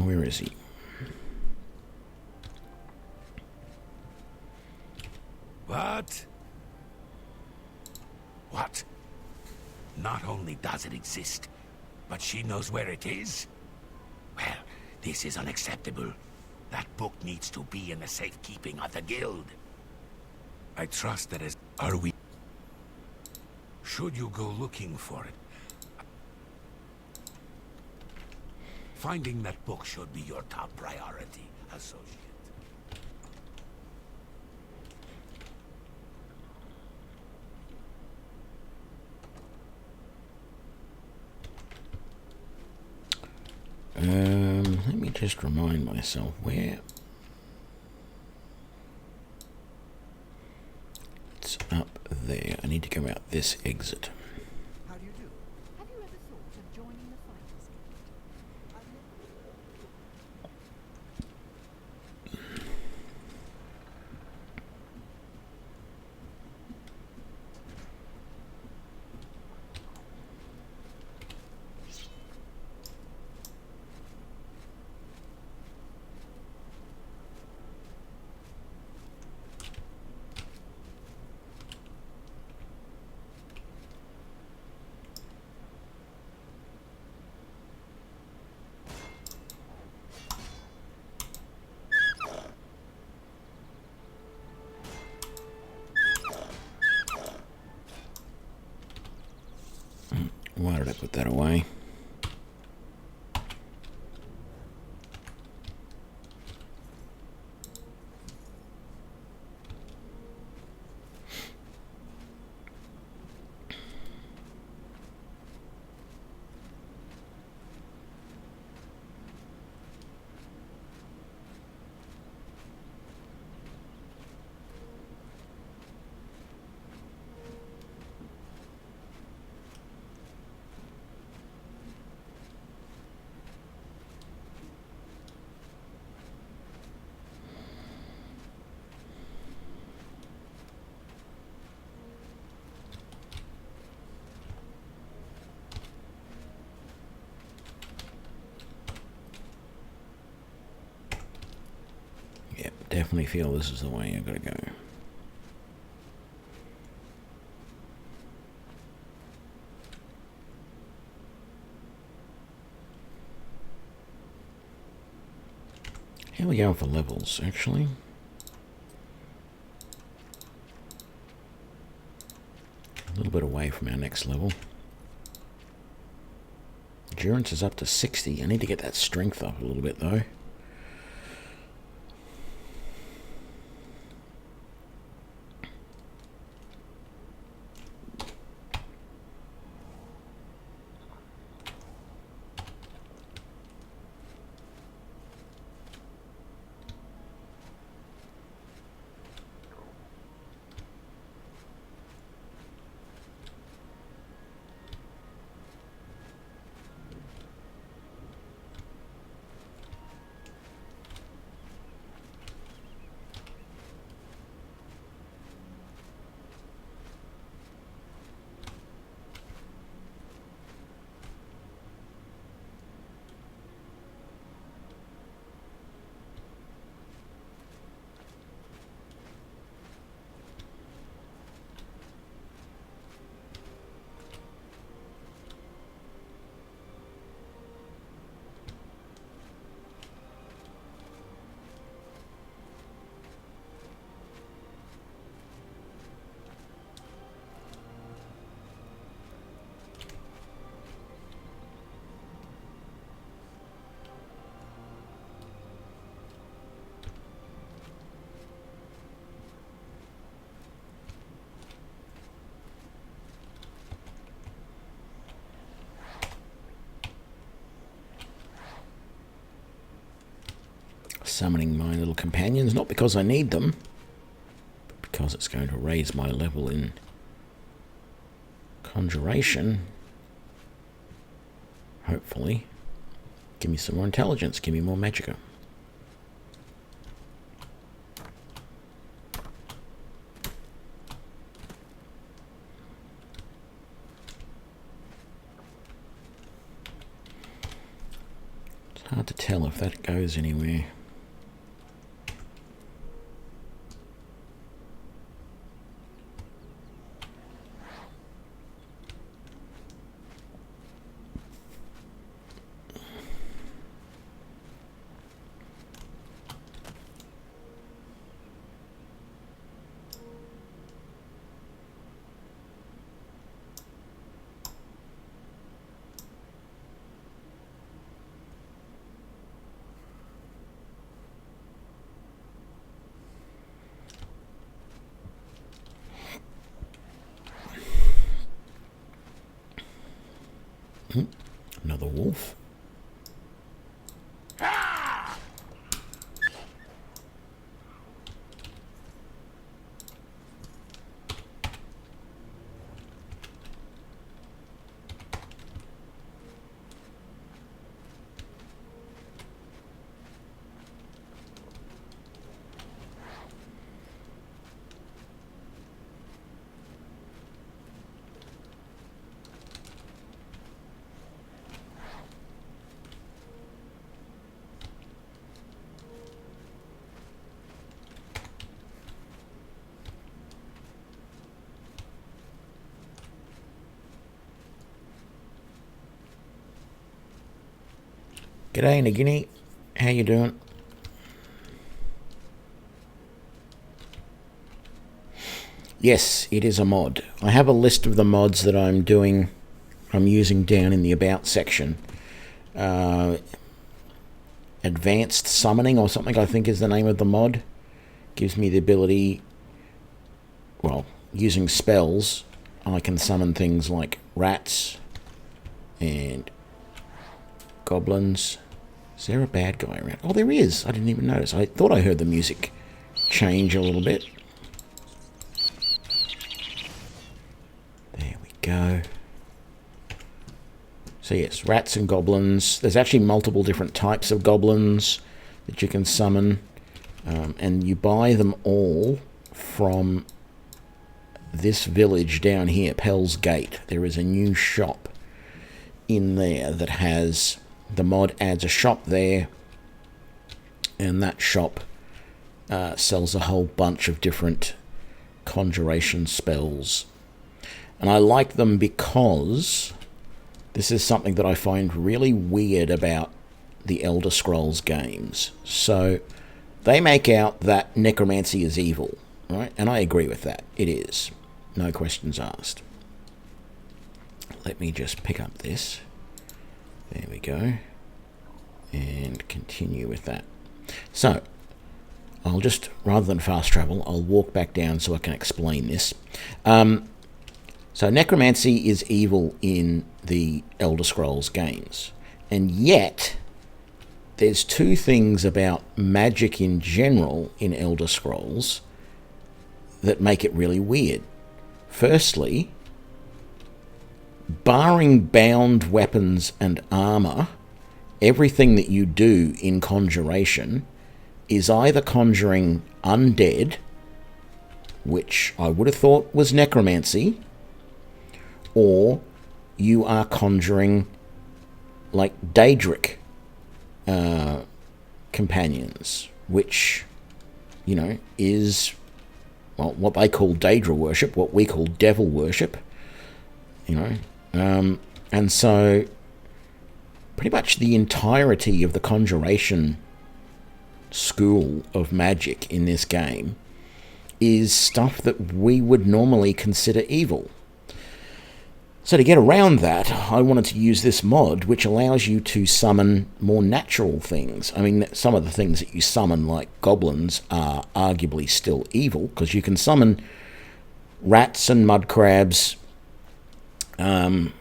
Where is he? What? What? Not only does it exist, but she knows where it is? Well, this is unacceptable. That book needs to be in the safekeeping of the guild. I trust that as... Are we... Should you go looking for it? Finding that book should be your top priority, associate. Let me just remind myself where. It's up there. I need to go out this exit. How do you do? Have you ever thought of joining the Fighters Guild? I've never... Why did I put that away? Yep, definitely feel this is the way I've got to go. Here we go for levels, actually. A little bit away from our next level. Endurance is up to 60. I need to get that strength up a little bit, though. Summoning my little companions, not because I need them, but because it's going to raise my level in Conjuration. Hopefully. Give me some more intelligence, give me more magicka. It's hard to tell if that goes anywhere. Another wolf. G'day, Nagini. How you doing? Yes, it is a mod. I have a list of the mods that I'm doing I'm using down in the About section. Advanced Summoning or something, I think is the name of the mod. Gives me the ability, well, using spells, I can summon things like rats and goblins. Is there a bad guy around? Oh, there is. I didn't even notice. I thought I heard the music change a little bit. There we go. So yes, rats and goblins. There's actually multiple different types of goblins that you can summon. And you buy them all from this village down here, Pell's Gate. There is a new shop in there that has... The mod adds a shop there. And that shop sells a whole bunch of different conjuration spells. And I like them because... This is something that I find really weird about the Elder Scrolls games. So, they make out that necromancy is evil, right? And I agree with that. It is. No questions asked. Let me just pick up this. There we go. And continue with that. So, I'll just, rather than fast travel, I'll walk back down so I can explain this. So necromancy is evil in the Elder Scrolls games. And yet, there's two things about magic in general in Elder Scrolls that make it really weird. Firstly, barring bound weapons and armor, everything that you do in Conjuration is either conjuring undead, which I would have thought was necromancy, or you are conjuring like Daedric companions, which, you know, is, well, what they call Daedra worship, what we call devil worship, you know. And so pretty much the entirety of the Conjuration school of magic in this game is stuff that we would normally consider evil. So to get around that, I wanted to use this mod, which allows you to summon more natural things. I mean, some of the things that you summon, like goblins, are arguably still evil, because you can summon rats and mud crabs, and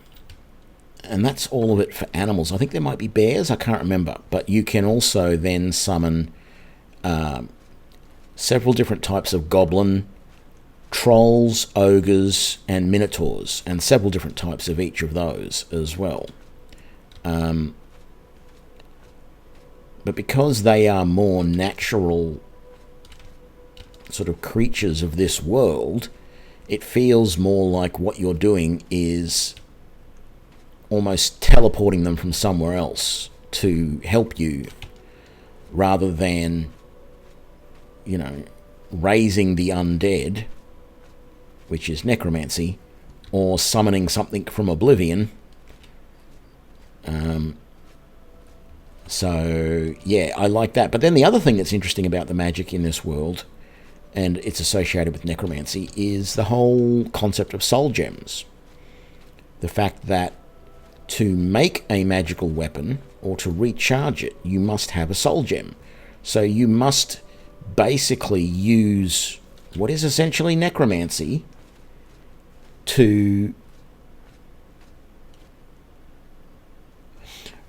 that's all of it for animals. I think there might be bears, I can't remember, but you can also then summon several different types of goblin, trolls, ogres, and minotaurs, and several different types of each of those as well. But because they are more natural sort of creatures of this world, it feels more like what you're doing is almost teleporting them from somewhere else to help you, rather than, you know, raising the undead, which is necromancy, or summoning something from Oblivion. So, yeah, I like that. But then the other thing that's interesting about the magic in this world, and it's associated with necromancy, is the whole concept of soul gems. The fact that to make a magical weapon, or to recharge it, you must have a soul gem. So you must basically use what is essentially necromancy to...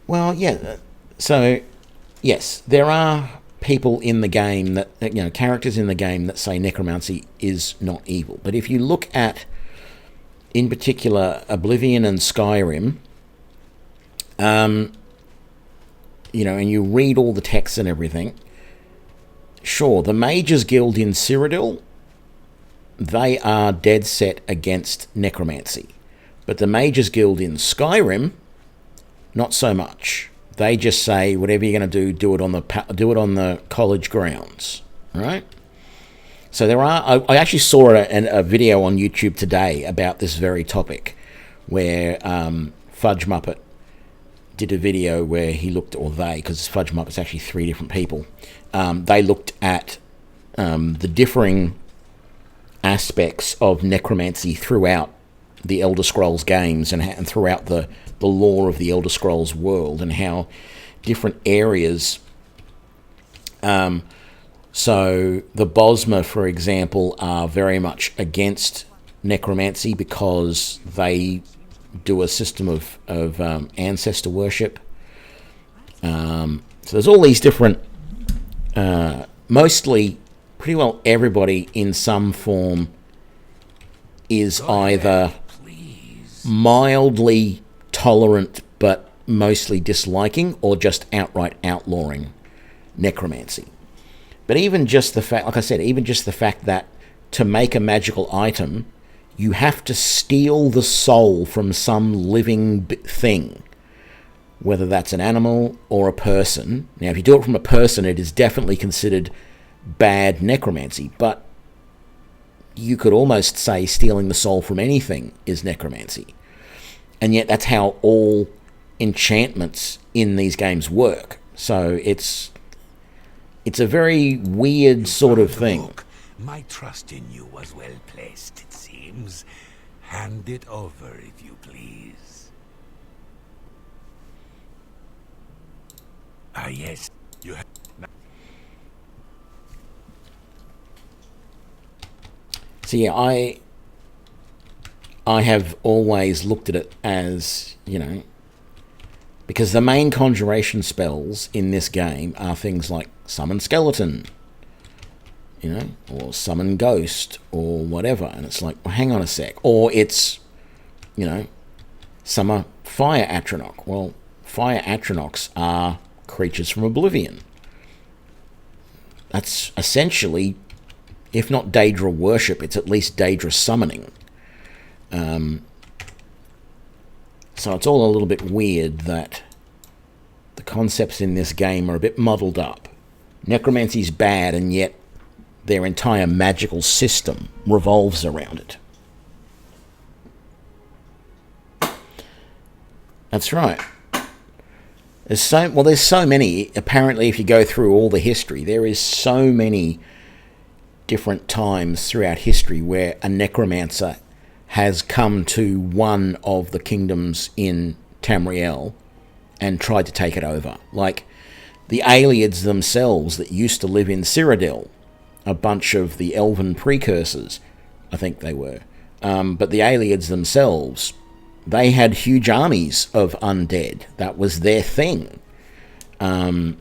Well, yeah, so, yes, there are people in the game that, you know, characters in the game that say necromancy is not evil. But if you look at, in particular, Oblivion and Skyrim, you know, and you read all the texts and everything, sure, the Mages Guild in Cyrodiil, they are dead set against necromancy. But the Mages Guild in Skyrim, not so much. They just say, whatever you're going to do, do it on the college grounds, right? So there are... I actually saw a video on YouTube today about this very topic, where Fudge Muppet did a video where he looked, or they, because Fudge Muppet's actually 3 different people, they looked at the differing aspects of necromancy throughout the Elder Scrolls games and throughout the lore of the Elder Scrolls world, and how different areas. So the Bosma, for example, are very much against necromancy because they do a system of ancestor worship. So there's all these different, mostly, pretty well everybody in some form is either mildly tolerant but mostly disliking, or just outright outlawing necromancy. But even just the fact, like I said, even just the fact that to make a magical item, you have to steal the soul from some living thing, whether that's an animal or a person. Now, if you do it from a person, it is definitely considered bad necromancy, but you could almost say stealing the soul from anything is necromancy. And yet that's how all enchantments in these games work. So it's a very weird sort of thing. Look, my trust in you was well placed, it seems. Hand it over, if you please. Ah, yes. You have... So yeah, I have always looked at it as, because the main conjuration spells in this game are things like summon skeleton, or summon ghost, or whatever. And it's like, well, hang on a sec. Or it's, summon fire Atronach. Well, fire Atronachs are creatures from Oblivion. That's essentially, if not Daedra worship, it's at least Daedra summoning. So it's all a little bit weird that the concepts in this game are a bit muddled up. Necromancy's bad, and yet their entire magical system revolves around it. That's right. There's so many. Apparently, if you go through all the history, there is so many different times throughout history where a necromancer has come to one of the kingdoms in Tamriel and tried to take it over. Like the Aelids themselves that used to live in Cyrodiil, a bunch of the elven precursors, I think they were. But the Aelids themselves, they had huge armies of undead. That was their thing. And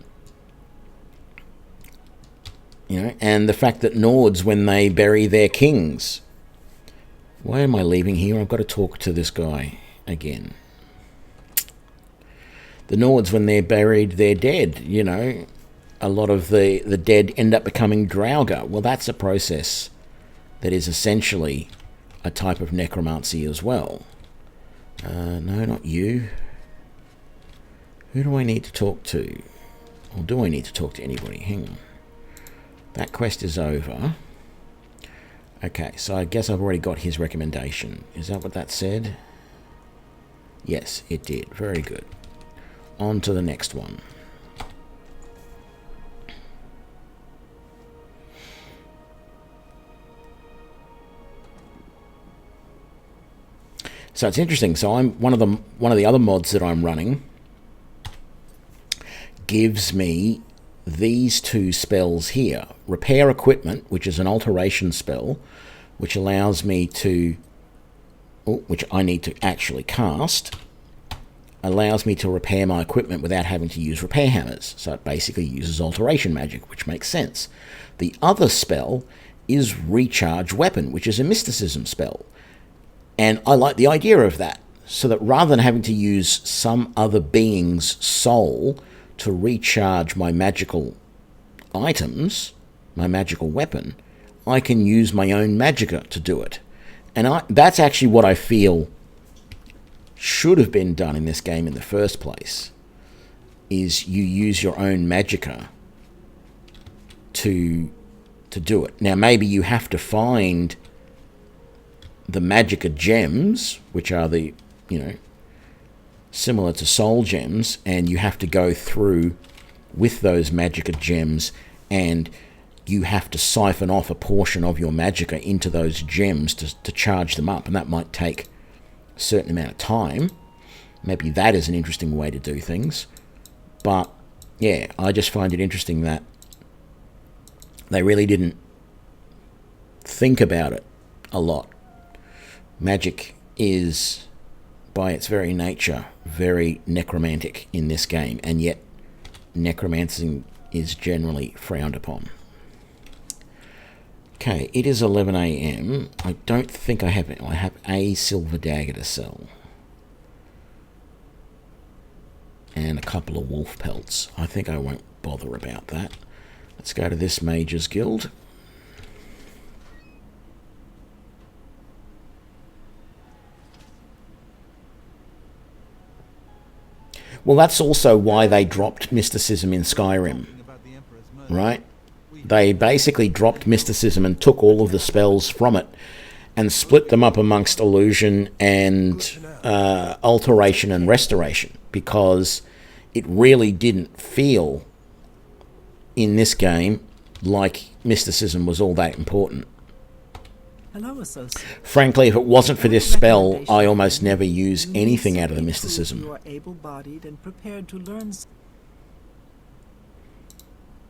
the fact that Nords, when they bury their kings... Why am I leaving here? I've got to talk to this guy again. The Nords, when they're buried their dead, a lot of the dead end up becoming Draugr. Well, that's a process that is essentially a type of necromancy as well. No, not you. Who do I need to talk to? Or do I need to talk to anybody? Hang on. That quest is over. Okay, so I guess I've already got his recommendation. Is that what that said? Yes, it did. Very good. On to the next one. So it's interesting. So I'm one of the other mods that I'm running gives me these two spells here. Repair Equipment, which is an alteration spell, which allows me to, which I need to actually cast, allows me to repair my equipment without having to use repair hammers. So it basically uses alteration magic, which makes sense. The other spell is Recharge Weapon, which is a mysticism spell. And I like the idea of that, so that rather than having to use some other being's soul to recharge my magical items, my magical weapon, I can use my own magicka to do it. And that's actually what I feel should have been done in this game in the first place, is you use your own magicka to do it. Now, maybe you have to find the magicka gems, which are the, similar to soul gems, and you have to go through with those magicka gems, and you have to siphon off a portion of your magicka into those gems to charge them up, and that might take a certain amount of time. Maybe that is an interesting way to do things. But, yeah, I just find it interesting that they really didn't think about it a lot. Magic is, by its very nature, very necromantic in this game, and yet necromancing is generally frowned upon. Okay, it is 11 AM. I don't think I have it. I have a silver dagger to sell. And a couple of wolf pelts. I think I won't bother about that. Let's go to this Mage's Guild. Well, that's also why they dropped mysticism in Skyrim, right? They basically dropped mysticism and took all of the spells from it and split them up amongst illusion and alteration and restoration, because it really didn't feel in this game like mysticism was all that important. Hello, associate. Frankly, if it wasn't for this spell, I almost never use anything out of the mysticism. You are able-bodied and prepared to learn.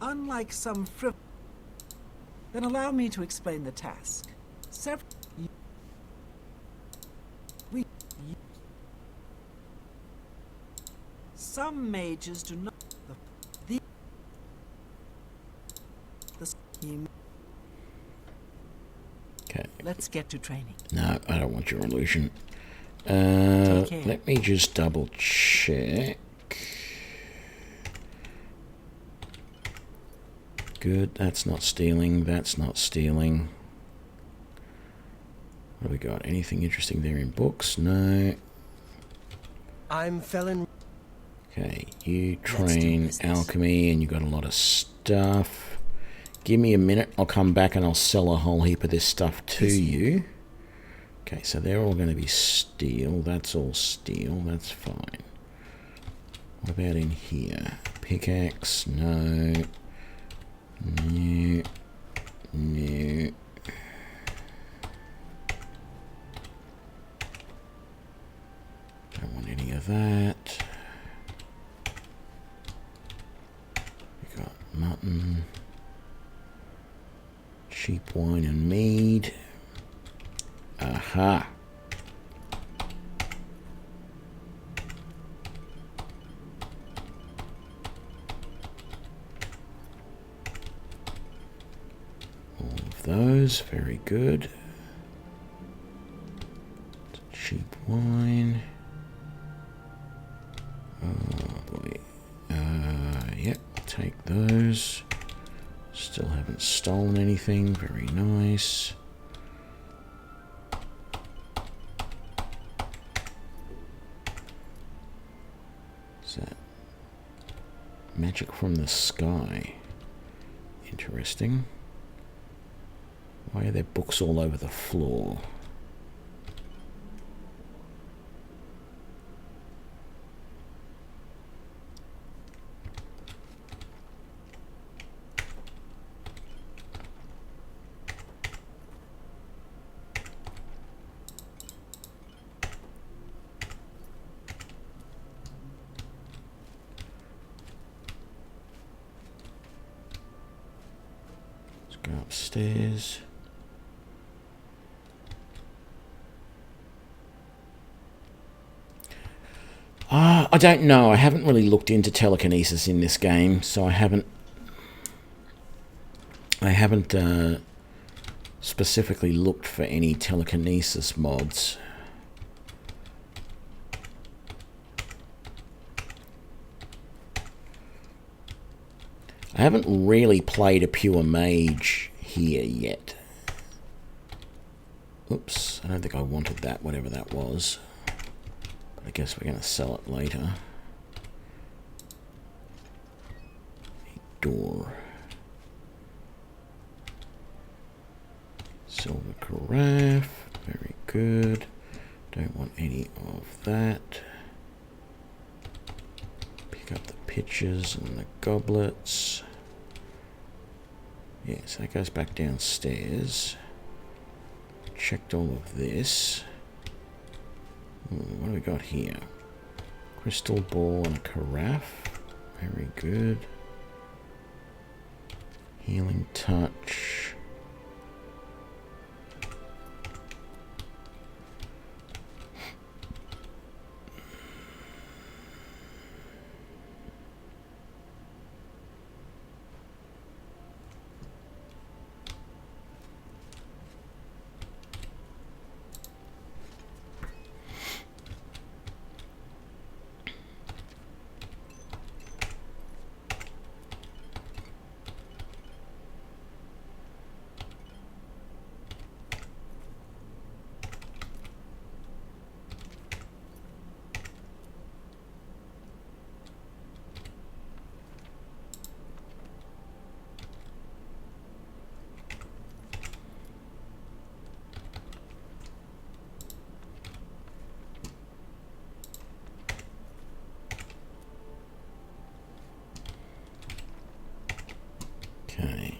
Unlike some then allow me to explain the task. Some mages do not. Okay. Let's get to training. No, I don't want your illusion. Let me just double check. Good, that's not stealing, that's not stealing. What have we got? Anything interesting there in books? No. I'm felon. Okay, you train alchemy and you got a lot of stuff. Give me a minute, I'll come back and I'll sell a whole heap of this stuff to you. Okay, so they're all going to be steel. That's all steel, that's fine. What about in here? Pickaxe, no. No. No. Don't want any of that. We got mutton. Cheap wine and mead. Aha. All of those, very good. Cheap wine. Oh boy. Yep, take those. Still haven't stolen anything. Very nice. What's that? Magic from the sky. Interesting. Why are there books all over the floor? Go upstairs. I don't know. I haven't really looked into telekinesis in this game, so I haven't specifically looked for any telekinesis mods. I haven't really played a pure mage here yet. Oops, I don't think I wanted that, whatever that was. But I guess we're going to sell it later. A door. Silver carafe, very good. Don't want any of that. Pick up the pitchers and the goblets. Yes, that goes back downstairs. Checked all of this. What do we got here? Crystal ball and a carafe. Very good. Healing touch. Okay.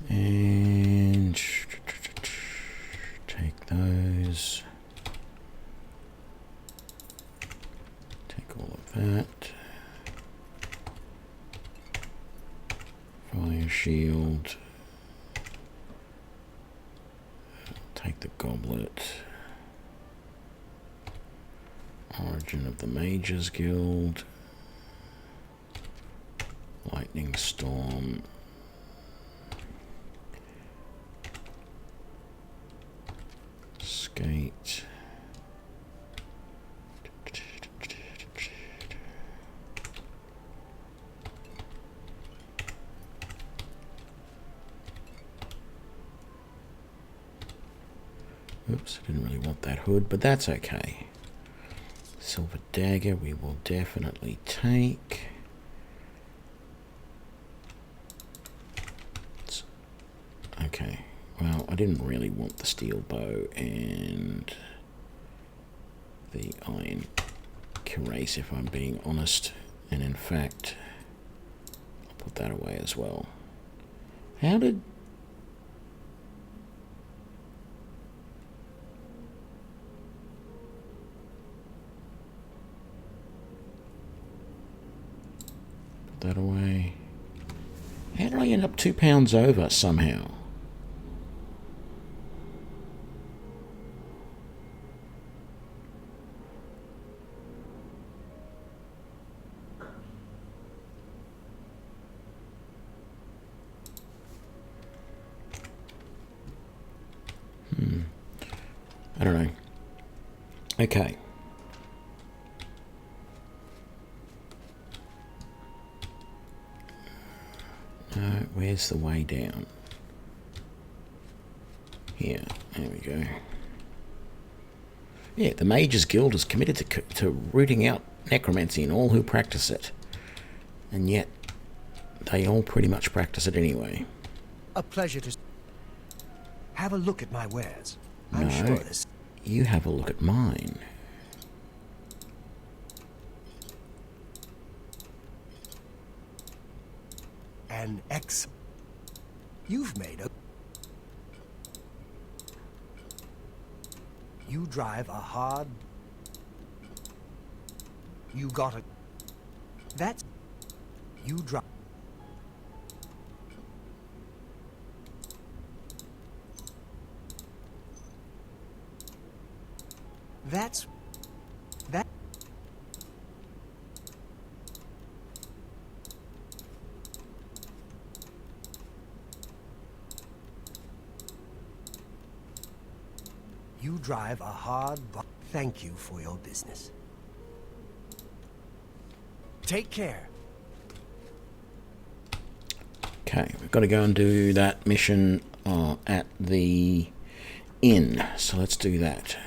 And take those. Take all of that. Fire shield. Take the goblet. Origin of the Mages Guild. Lightning Storm. Skate. Oops, I didn't really want that hood, but that's okay. Silver dagger we will definitely take. Okay, well, I didn't really want the steel bow and the iron cuirass, if I'm being honest. And in fact, I'll put that away as well. How did... that away. How did I end up £2 over somehow? I don't know. Okay. Where's the way down? Here. There we go. Yeah, the Mages Guild is committed to rooting out necromancy and all who practice it. And yet, they all pretty much practice it anyway. A pleasure to have a look at my wares. I'm No, sure this. you have a look at mine. An ex. You've made a. You drive a hard. You got a. That's. You drive. That's. That. You drive a hard. Thank you for your business. Take care. Okay, we've got to go and do that mission at the inn. So let's do that.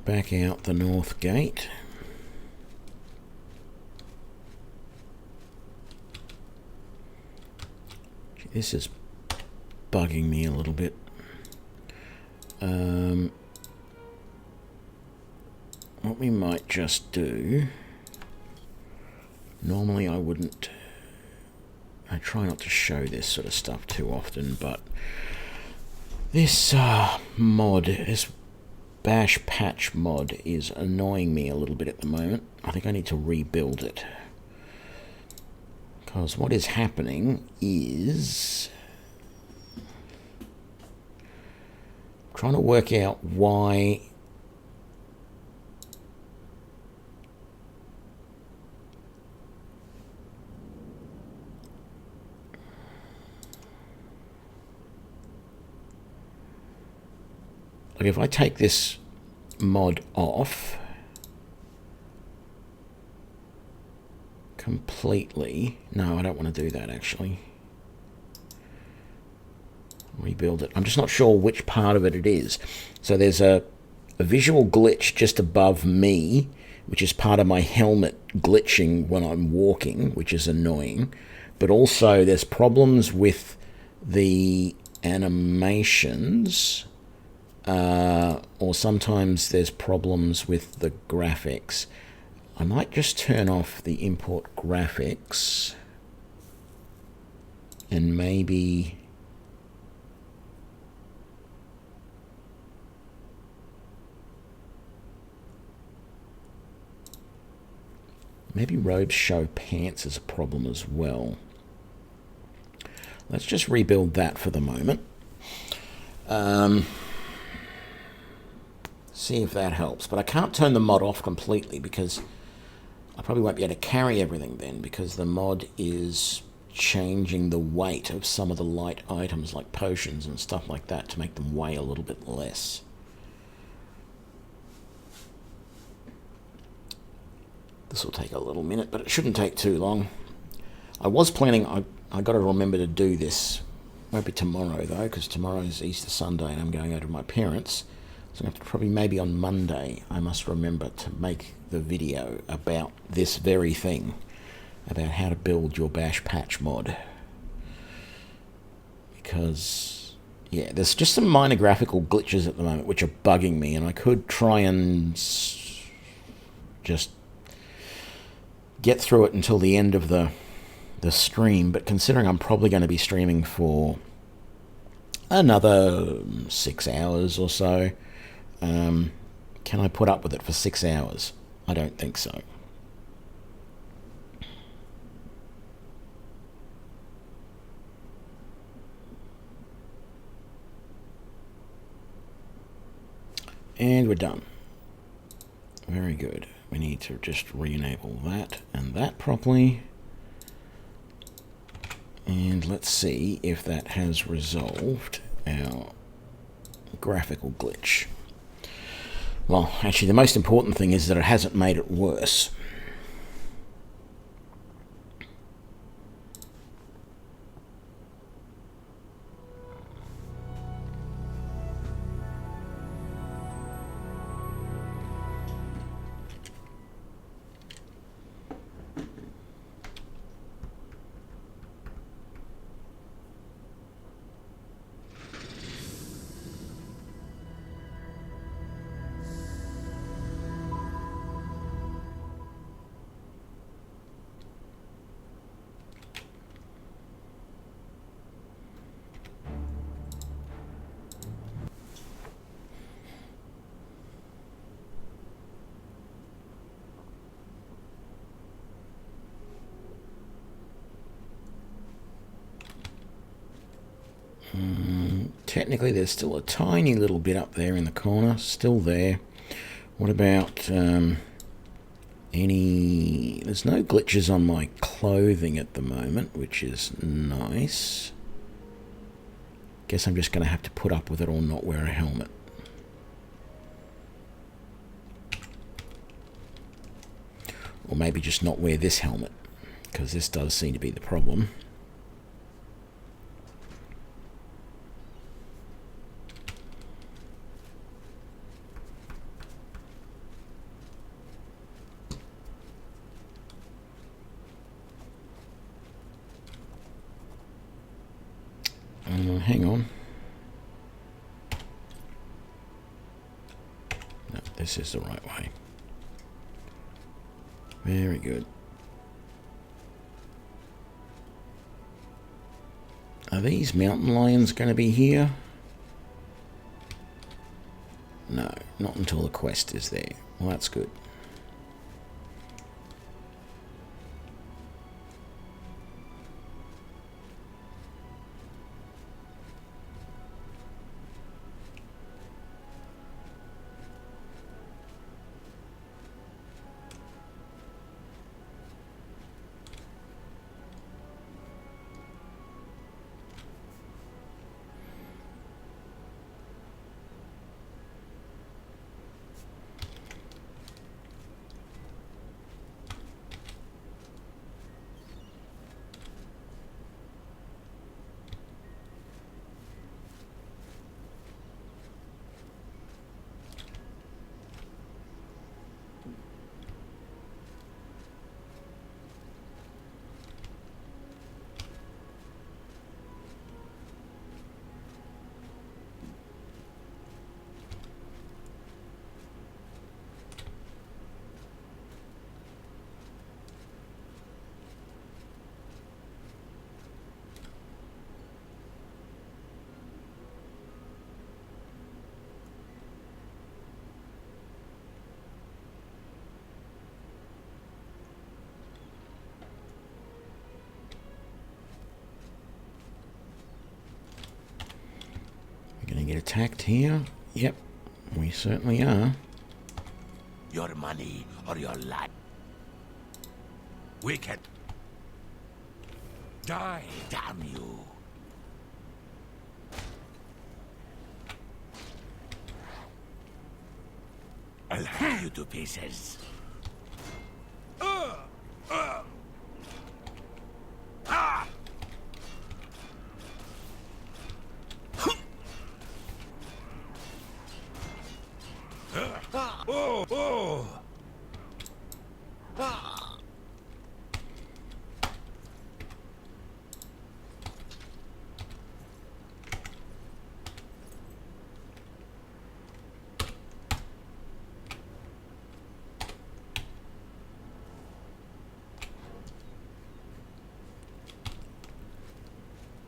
Back out the north gate. Gee, this is bugging me a little bit. what we might just do... Normally I wouldn't... I try not to show this sort of stuff too often, but... This mod, this bash patch mod is annoying me a little bit at the moment. I think I need to rebuild it. Because what is happening is... I'm trying to work out why... Like if I take this mod off completely, no, I don't want to do that actually. Rebuild it. I'm just not sure which part of it is. So there's a visual glitch just above me, which is part of my helmet glitching when I'm walking, which is annoying. But also there's problems with the animations. Or sometimes there's problems with the graphics. I might just turn off the import graphics and maybe robes show pants is a problem as well. Let's just rebuild that for the moment. See if that helps. But I can't turn the mod off completely because I probably won't be able to carry everything then, because the mod is changing the weight of some of the light items like potions and stuff like that to make them weigh a little bit less. This will take a little minute, but it shouldn't take too long. I was planning, I got to remember to do this. Won't be tomorrow though, because tomorrow is Easter Sunday and I'm going over to my parents'. So I have to probably maybe on Monday I must remember to make the video about this very thing, about how to build your bash patch mod. Because yeah, there's just some minor graphical glitches at the moment which are bugging me, and I could try and just get through it until the end of the stream, but considering I'm probably going to be streaming for another 6 hours or so, can I put up with it for 6 hours? I don't think so. And we're done. Very good. We need to just re-enable that and that properly. And let's see if that has resolved our graphical glitch. Well, actually the most important thing is that it hasn't made it worse. Technically there's still a tiny little bit up there in the corner, still there. What about any... There's no glitches on my clothing at the moment, which is nice. Guess I'm just going to have to put up with it or not wear a helmet. Or maybe just not wear this helmet, because this does seem to be the problem. Hang on. No, this is the right way. Very good. Are these mountain lions going to be here? No, not until the quest is there. Well, that's good. Get attacked here? Yep, we certainly are. Your money or your life. We can die, damn you. I'll hack you to pieces.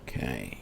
Okay.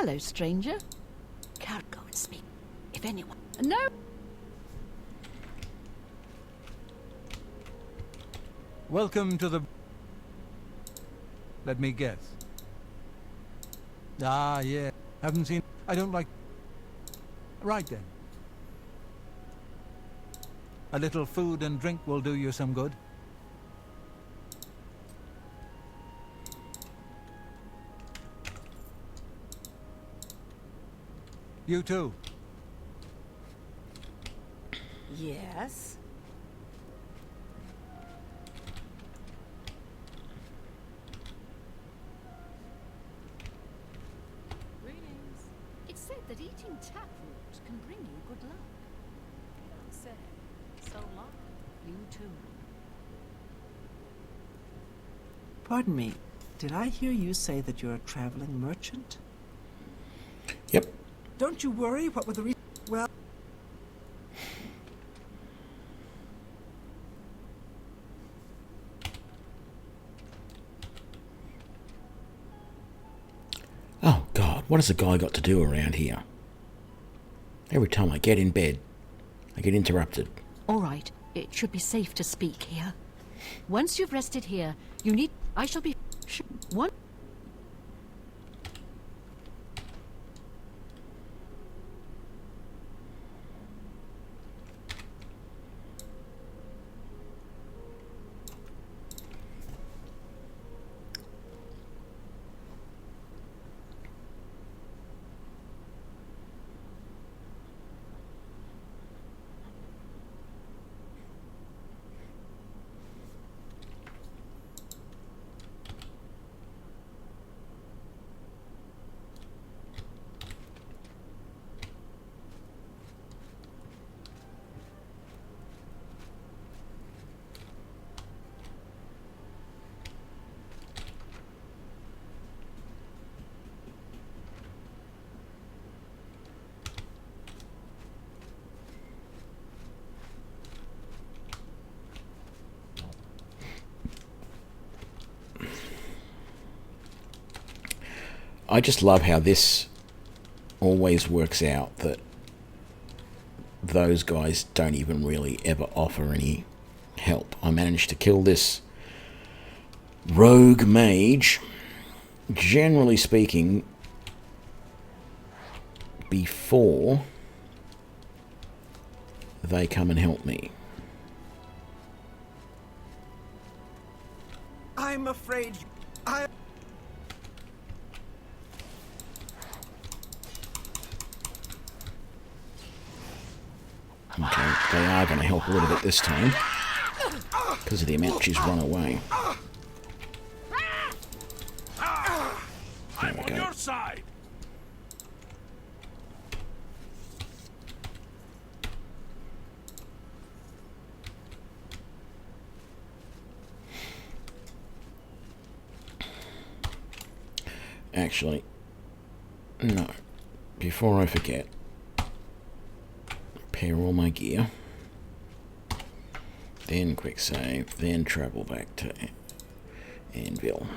Hello, stranger. Can't go and speak. If anyone... No. Welcome to the... Let me guess. Ah, yeah. Haven't seen... I don't like... Right then. A little food and drink will do you some good. You too. Yes? Good luck. You don't say. So long. You too. Pardon me, did I hear you say that you're a traveling merchant? Yep. Don't you worry, what were the reasons? Well, Oh, God, what has a guy got to do around here? Every time I get in bed, I get interrupted. All right, it should be safe to speak here. Once you've rested here, you need... I shall be... One... I just love how this always works out that those guys don't even really ever offer any help. I managed to kill this rogue mage, generally speaking, before they come and help me. I'm afraid I... Okay, they are going to help a little bit this time, because of the amount she's run away. There I'm we on go. your side. Actually, no. Before I forget, repair all my gear, then quick save, then travel back to Anvil.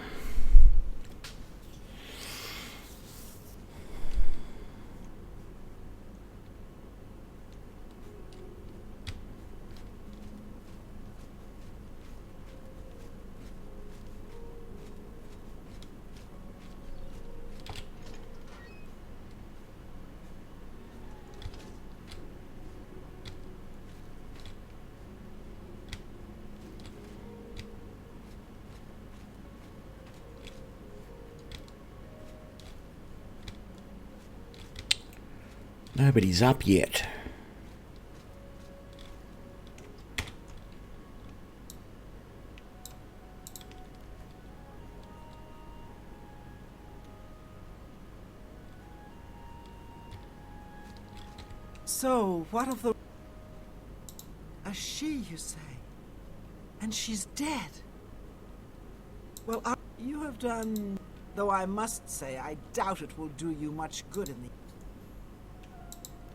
Nobody's up yet. So, what of the... A she, you say? And she's dead? Well, you have done... Though I must say, I doubt it will do you much good in the...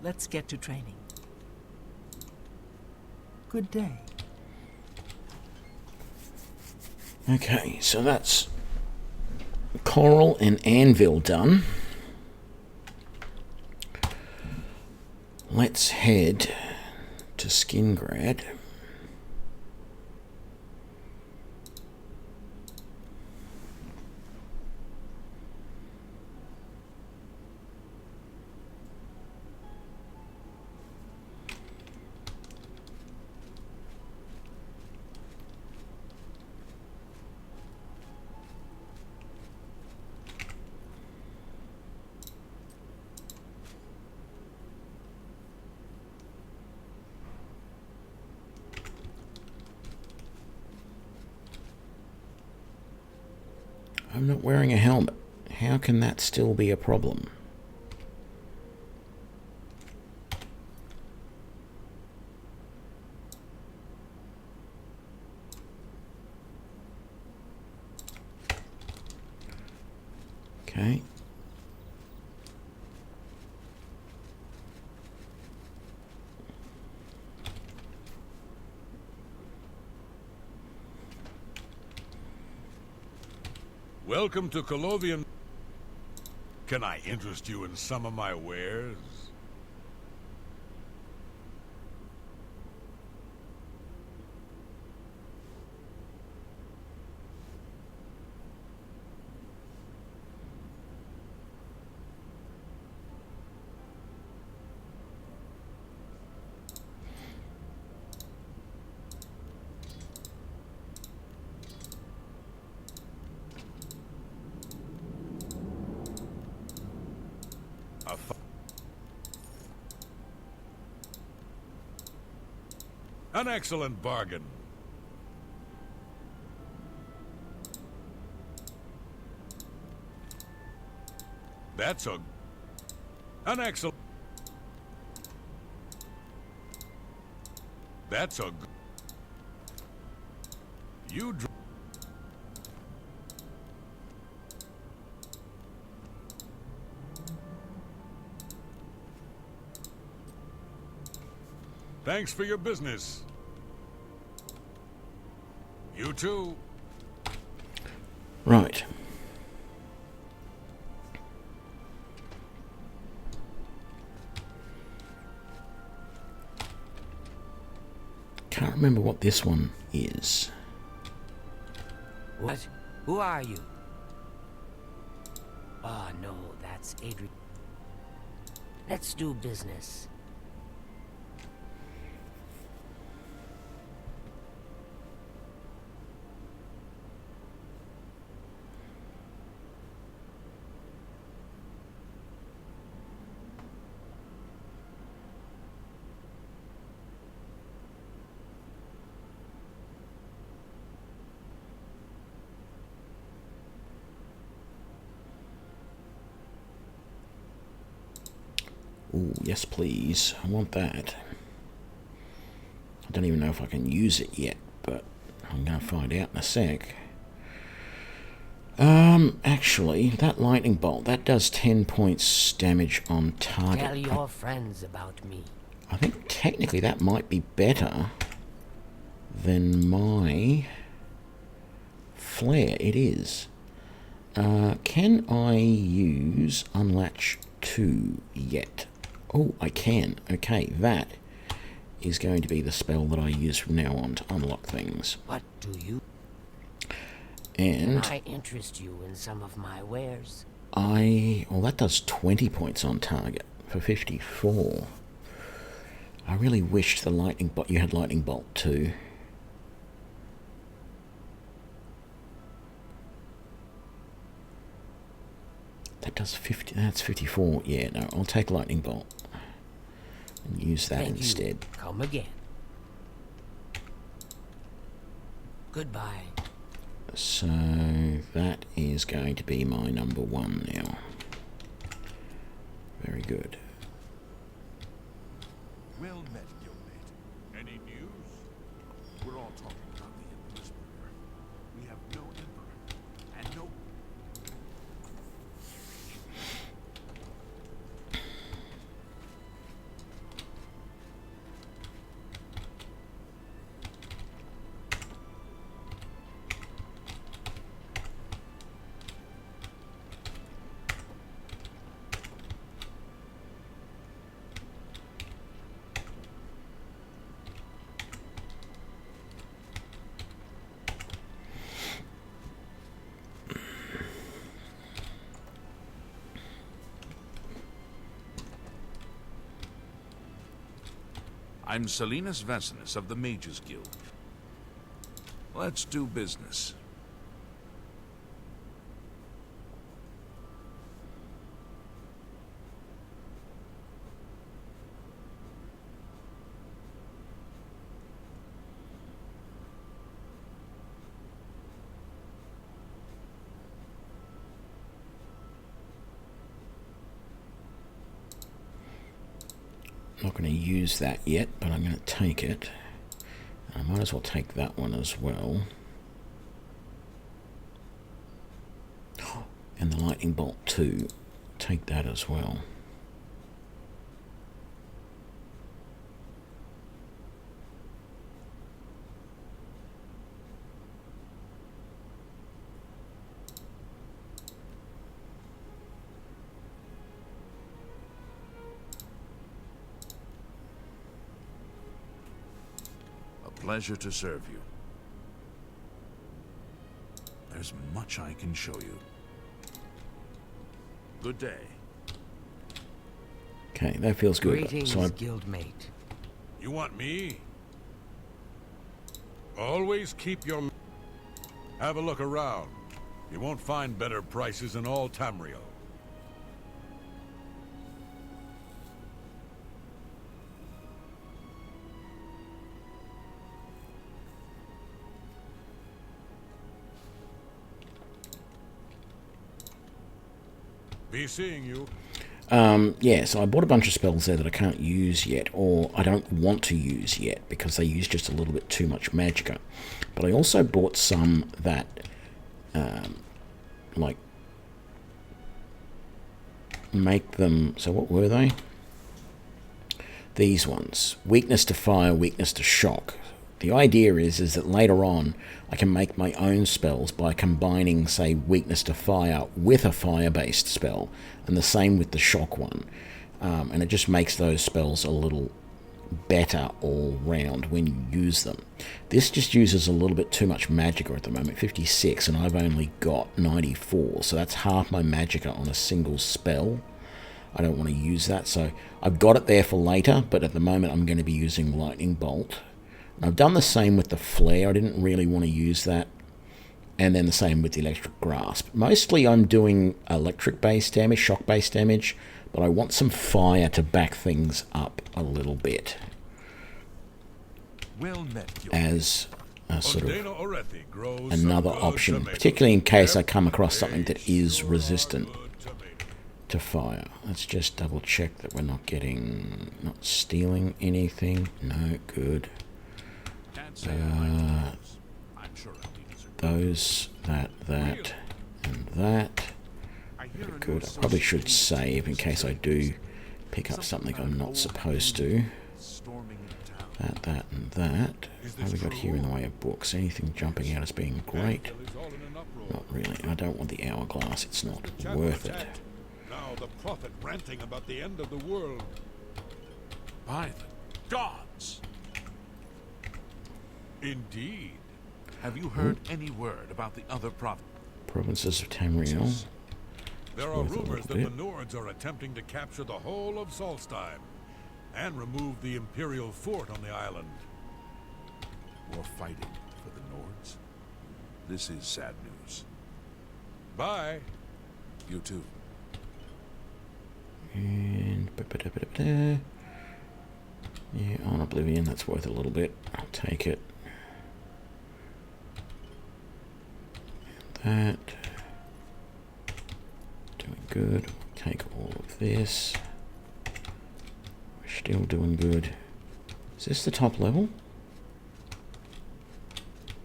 Let's get to training. Good day. Okay, so that's Coral and Anvil done. Let's head to Skingrad. I'm not wearing a helmet. How can that still be a problem? Okay. Welcome to Colovian. Can I interest you in some of my wares? An excellent bargain. That's an excellent. That's a. You. Thanks for your business. You too. Right. Can't remember what this one is. What? Who are you? Oh, no, that's Adrian. Let's do business. Oh, yes please. I want that. I don't even know if I can use it yet, but I'm going to find out in a sec. Actually, that lightning bolt, that does 10 points damage on target. Tell your friends about me. I think technically that might be better than my flare. It is. Can I use Unlatch 2 yet? Oh, I can. Okay, that is going to be the spell that I use from now on to unlock things. What do you... And Can I interest you in some of my wares? well, that does 20 points on target for 54. I really wish the lightning bolt, you had lightning bolt too. That does 50, that's 54. Yeah, no, I'll take lightning bolt and use that Thank instead. You. Come again. Goodbye. So that is going to be my number 1 now. Very good. Well met, guildmate. Any news? We're all talking about the Emperor's murder. We have no Emperor, and no... I'm Salinas Vasinus of the Mages Guild. Let's do business. Not going to use that yet, but I'm going to take it. I might as well take that one as well. And the lightning bolt too. Take that as well. Pleasure to serve you. There's much I can show you. Good day. Okay, that feels good. Greetings, So guildmate. You want me? Always keep your... Have a look around. You won't find better prices in all Tamriel. Be seeing you. yeah, so I bought a bunch of spells there that I can't use yet, or I don't want to use yet, because they use just a little bit too much magicka. But I also bought some that, like, make them... So what were they? These ones. Weakness to fire, weakness to shock. The idea is that later on I can make my own spells by combining, say, weakness to fire with a fire-based spell, and the same with the shock one. And it just makes those spells a little better all round when you use them. This just uses a little bit too much magicka at the moment, 56, and I've only got 94, so that's half my magicka on a single spell. I don't want to use that, so I've got it there for later, but at the moment I'm going to be using Lightning Bolt. I've done the same with the Flare. I didn't really want to use that. And then the same with the Electric Grasp. Mostly I'm doing electric-based damage, shock-based damage, but I want some fire to back things up a little bit. Well met, As a sort of Grows another some good option, tomatoes. particularly in case I come across something that is resistant to fire. Let's just double check that we're not stealing anything. No, good. Those, that, and that. Very good. I probably should save in case I do pick up something I'm not supposed to. That, and that. What have we got here in the way of books? Anything jumping out as being great? Not really. I don't want the hourglass. It's not worth it. Now the prophet ranting about the end of the world. By the gods! Indeed. Have you heard any word about the other Provinces of Tamriel. There are rumors that the Nords are attempting to capture the whole of Solstheim and remove the Imperial fort on the island. More fighting for the Nords? This is sad news. Bye. You too. And... yeah, on Oblivion, that's worth a little bit. I'll take it. And that. Doing good. Take all of this. We're still doing good. Is this the top level?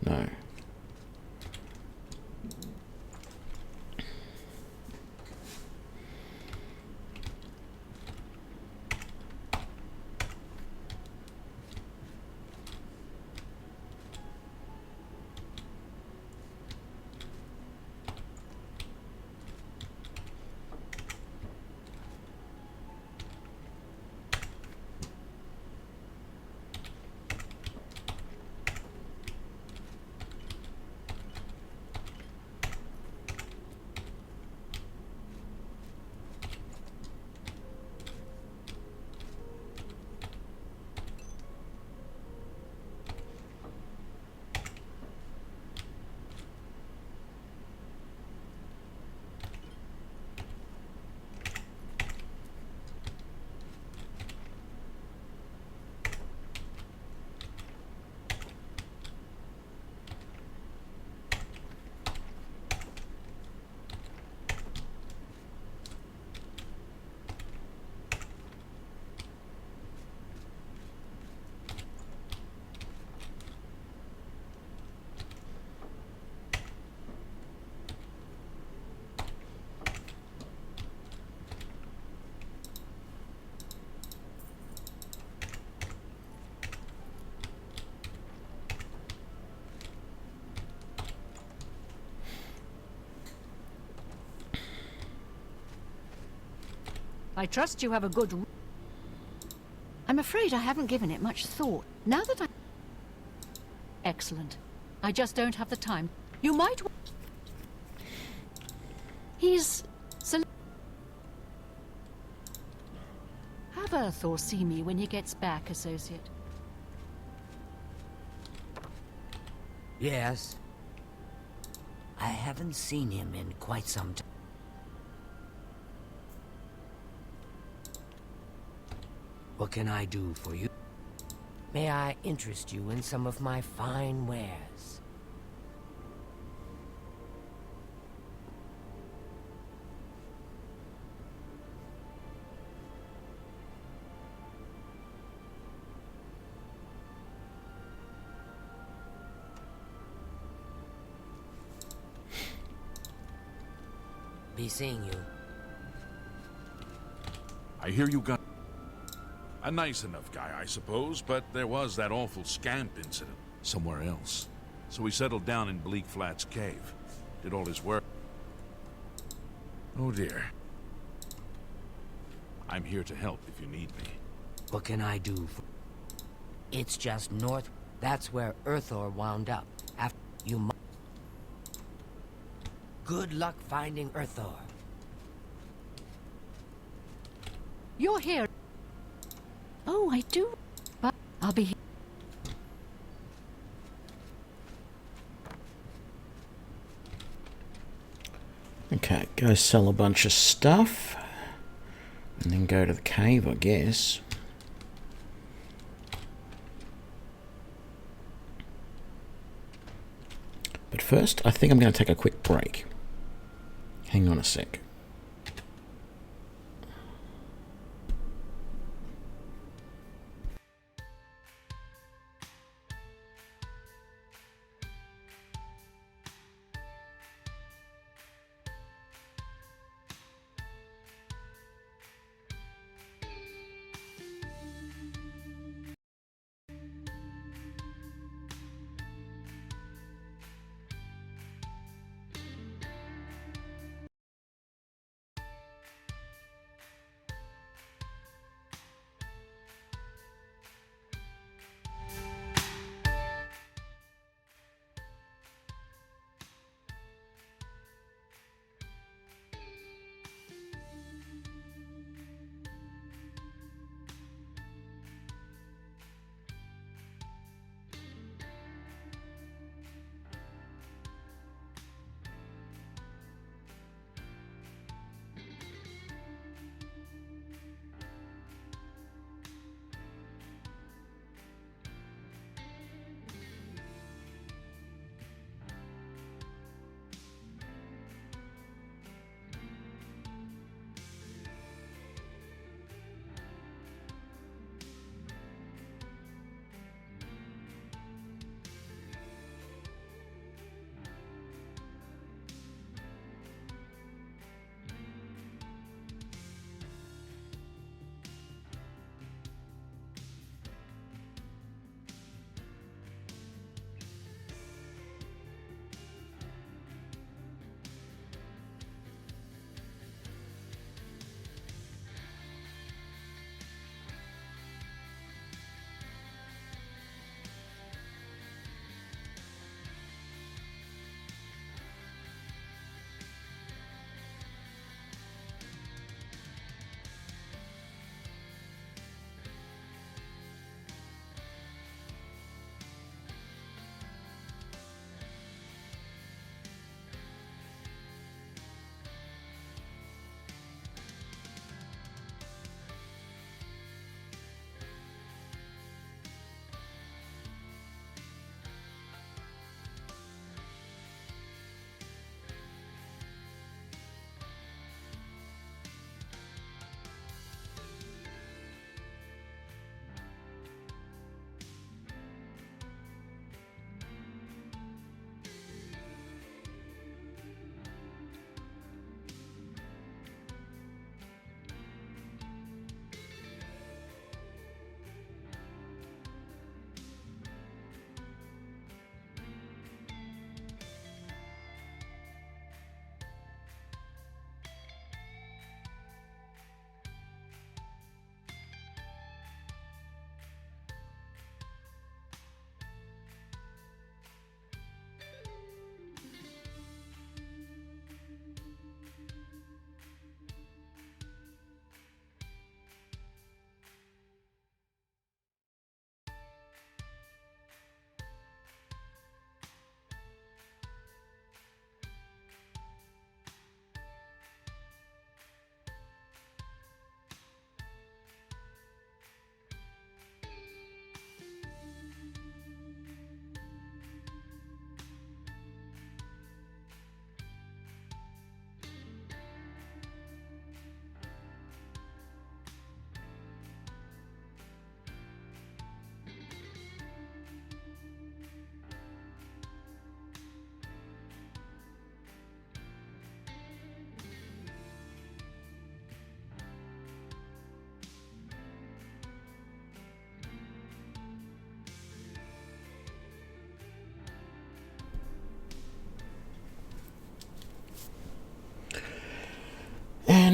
No. I trust you have a good... I'm afraid I haven't given it much thought. Now that I... Excellent. I just don't have the time. You might... He's... Have Earthor see me when he gets back, Associate. Yes. I haven't seen him in quite some time. What can I do for you? May I interest you in some of my fine wares? Be seeing you. I hear you got... A nice enough guy, I suppose, but there was that awful scamp incident somewhere else. So he settled down in Bleak Flats Cave. Did all his work. Oh dear. I'm here to help if you need me. What can I do for... It's just north. That's where Earthor wound up. After you mu... Good luck finding Earthor. You're here. Oh, I do. But I'll be here. Okay, go sell a bunch of stuff. And then go to the cave, I guess. But first, I think I'm going to take a quick break. Hang on a sec.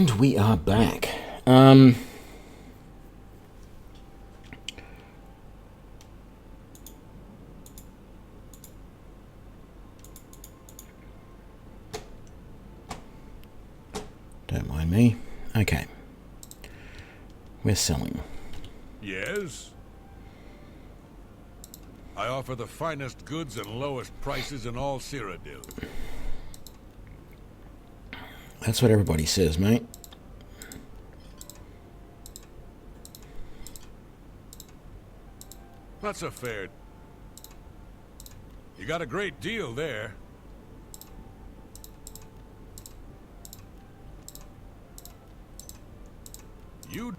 And we are back. Don't mind me. Okay. We're selling. Yes? I offer the finest goods and lowest prices in all Cyrodiil. That's what everybody says, mate. That's a fair... You got a great deal there. You...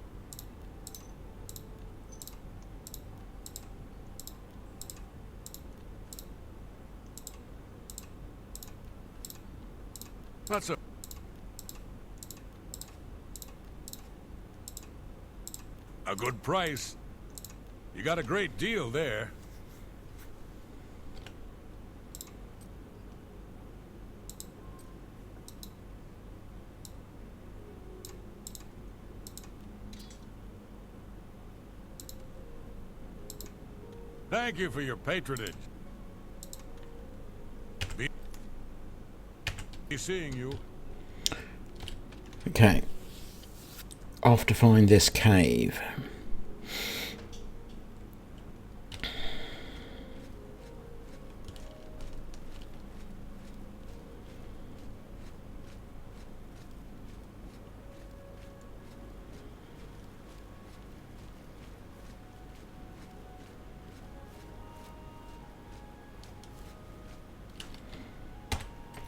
That's a good price. You got a great deal there. Thank you for your patronage. Be seeing you. Okay. Off to find this cave.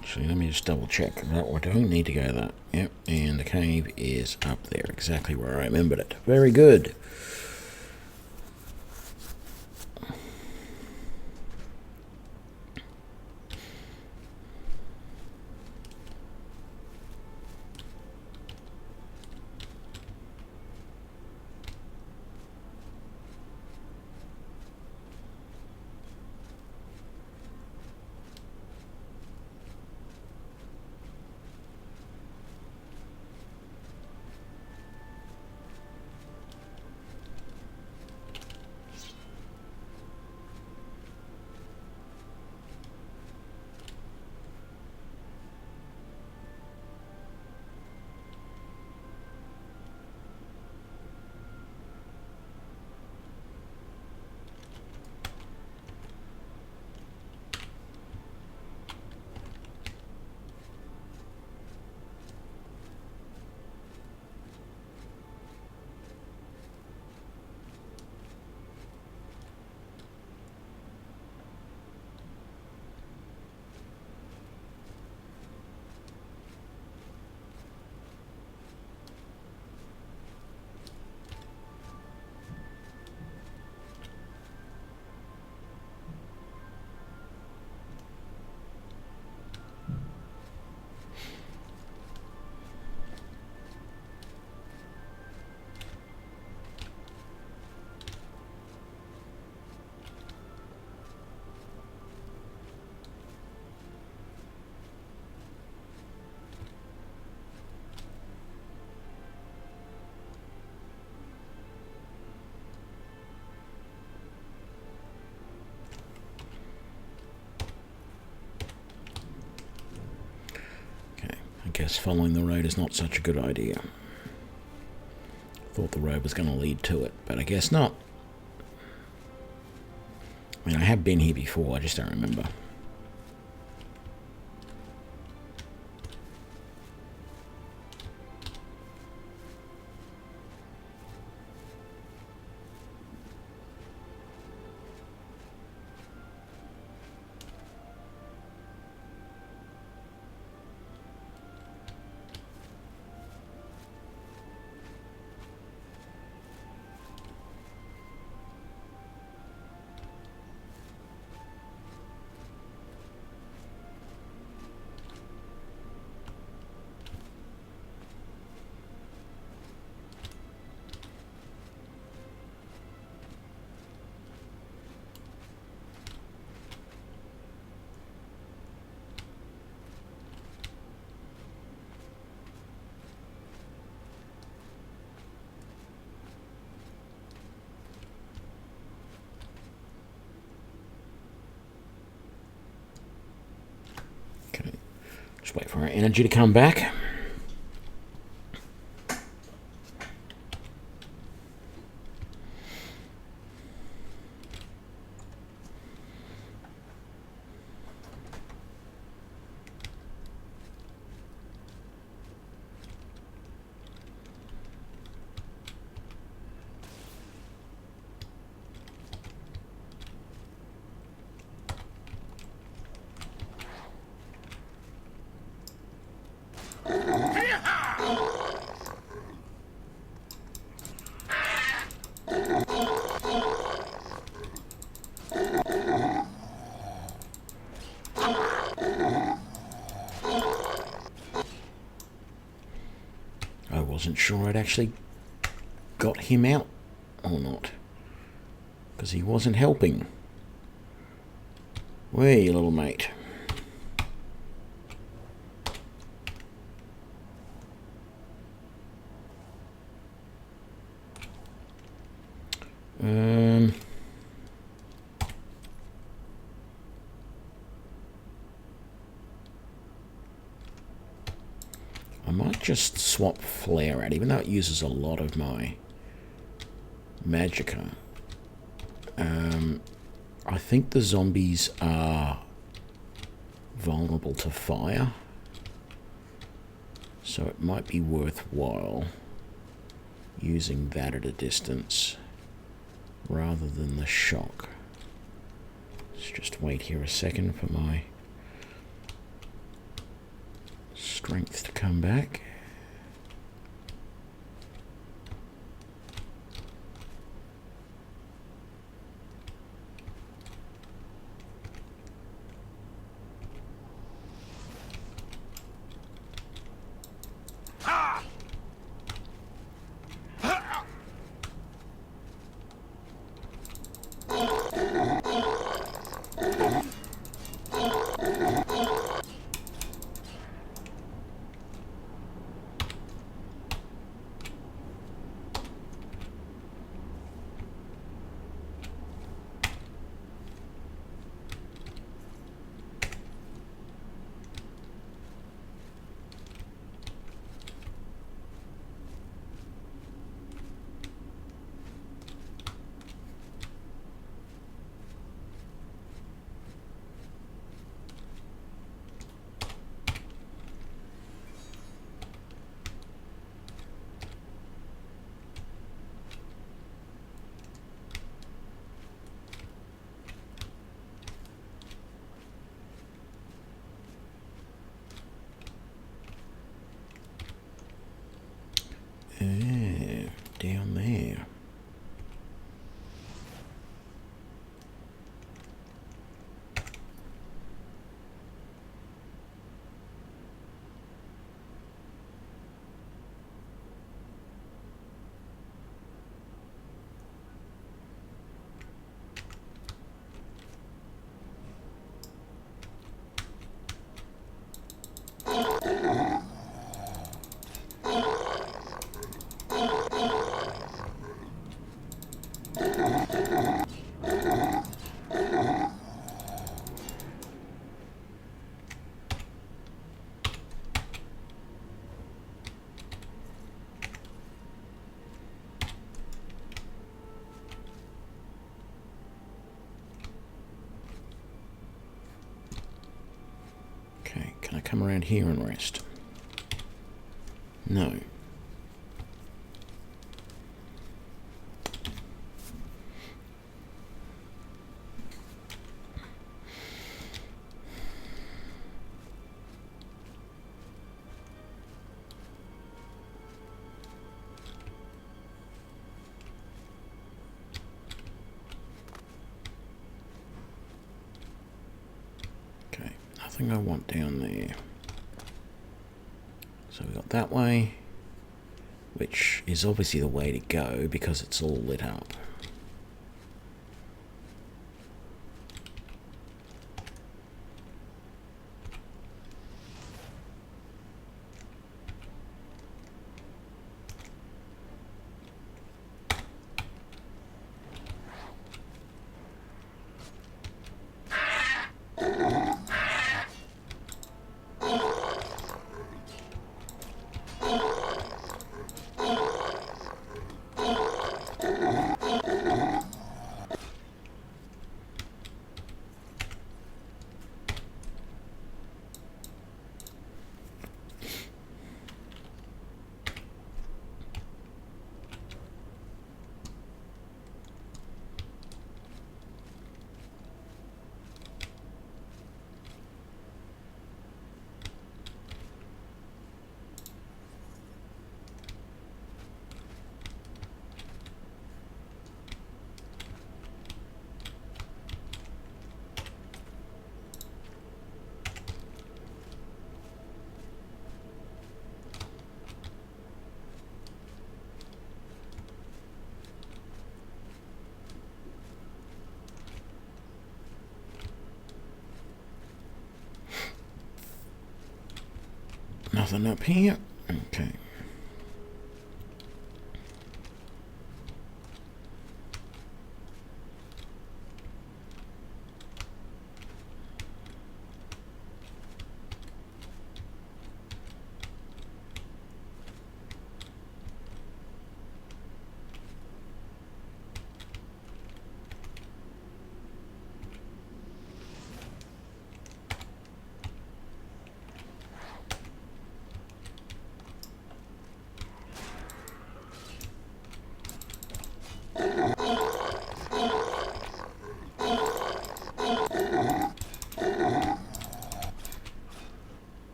Actually, let me just double check that I don't need to go that. Yep, and the cave is up there, exactly where I remembered it. Very good. I guess following the road is not such a good idea. Thought the road was going to lead to it, but I guess not. I mean, I have been here before, I just don't remember. Just wait for our energy to come back. I wasn't sure I'd actually got him out or not, because he wasn't helping. Where you little mate? I might just swap Flare out, even though it uses a lot of my magicka. I think the zombies are vulnerable to fire, so it might be worthwhile using that at a distance rather than the shock. Let's just wait here a second for my strength to come back. Down there. Okay, can I come around here and rest? No. Nothing I want down there. So we got that way, which is obviously the way to go because it's all lit up. Nothing up here. Okay.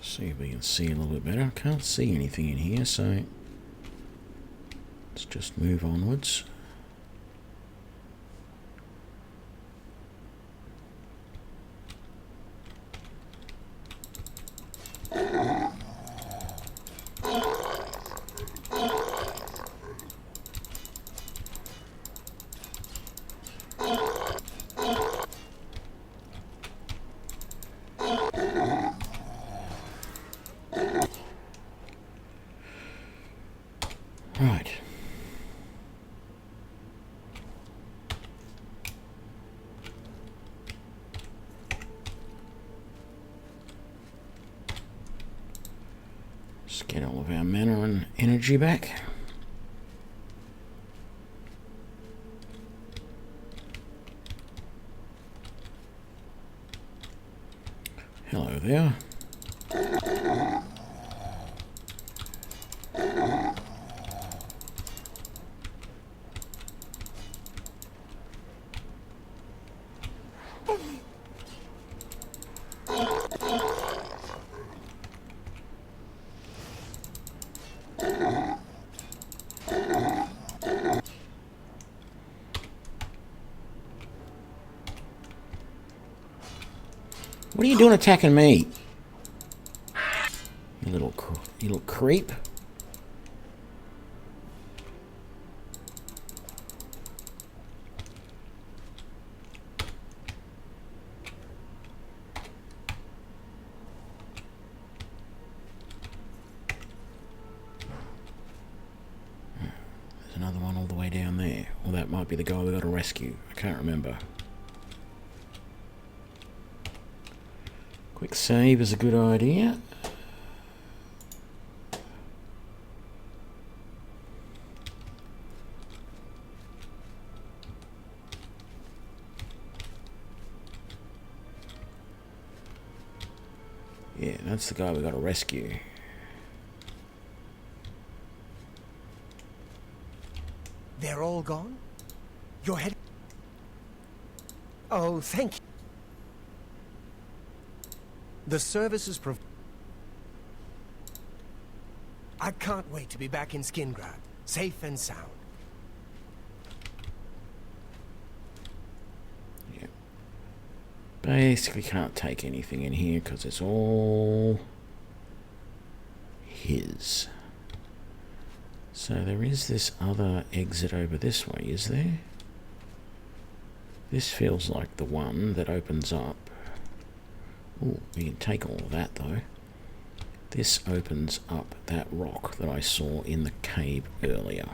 See if we can see a little bit better. I can't see anything in here, so let's just move onwards. Right. Let's get all of our mana and energy back. Hello there. What are you doing attacking me? You little creep. There's another one all the way down there. Well, that might be the guy we got to rescue. I can't remember. Quick save is a good idea. Yeah, that's the guy we got to rescue. They're all gone? Your head... Oh, thank you. The service is I can't wait to be back in Skingrad, safe and sound. Yeah. Basically can't take anything in here because it's all his. So there is this other exit over this way, is there? This feels like the one that opens up. Ooh, we can take all of that though. This opens up that rock that I saw in the cave earlier.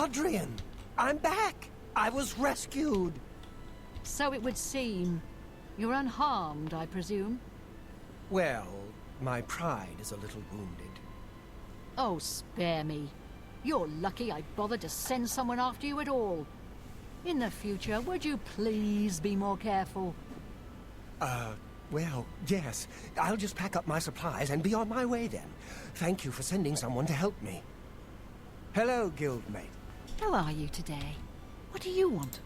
Adrian, I'm back. I was rescued. So it would seem. You're unharmed, I presume? Well, my pride is a little wounded. Oh, spare me. You're lucky I bothered to send someone after you at all. In the future, would you please be more careful? Well, yes. I'll just pack up my supplies and be on my way then. Thank you for sending someone to help me. Hello, guildmate. How are you today? What do you want?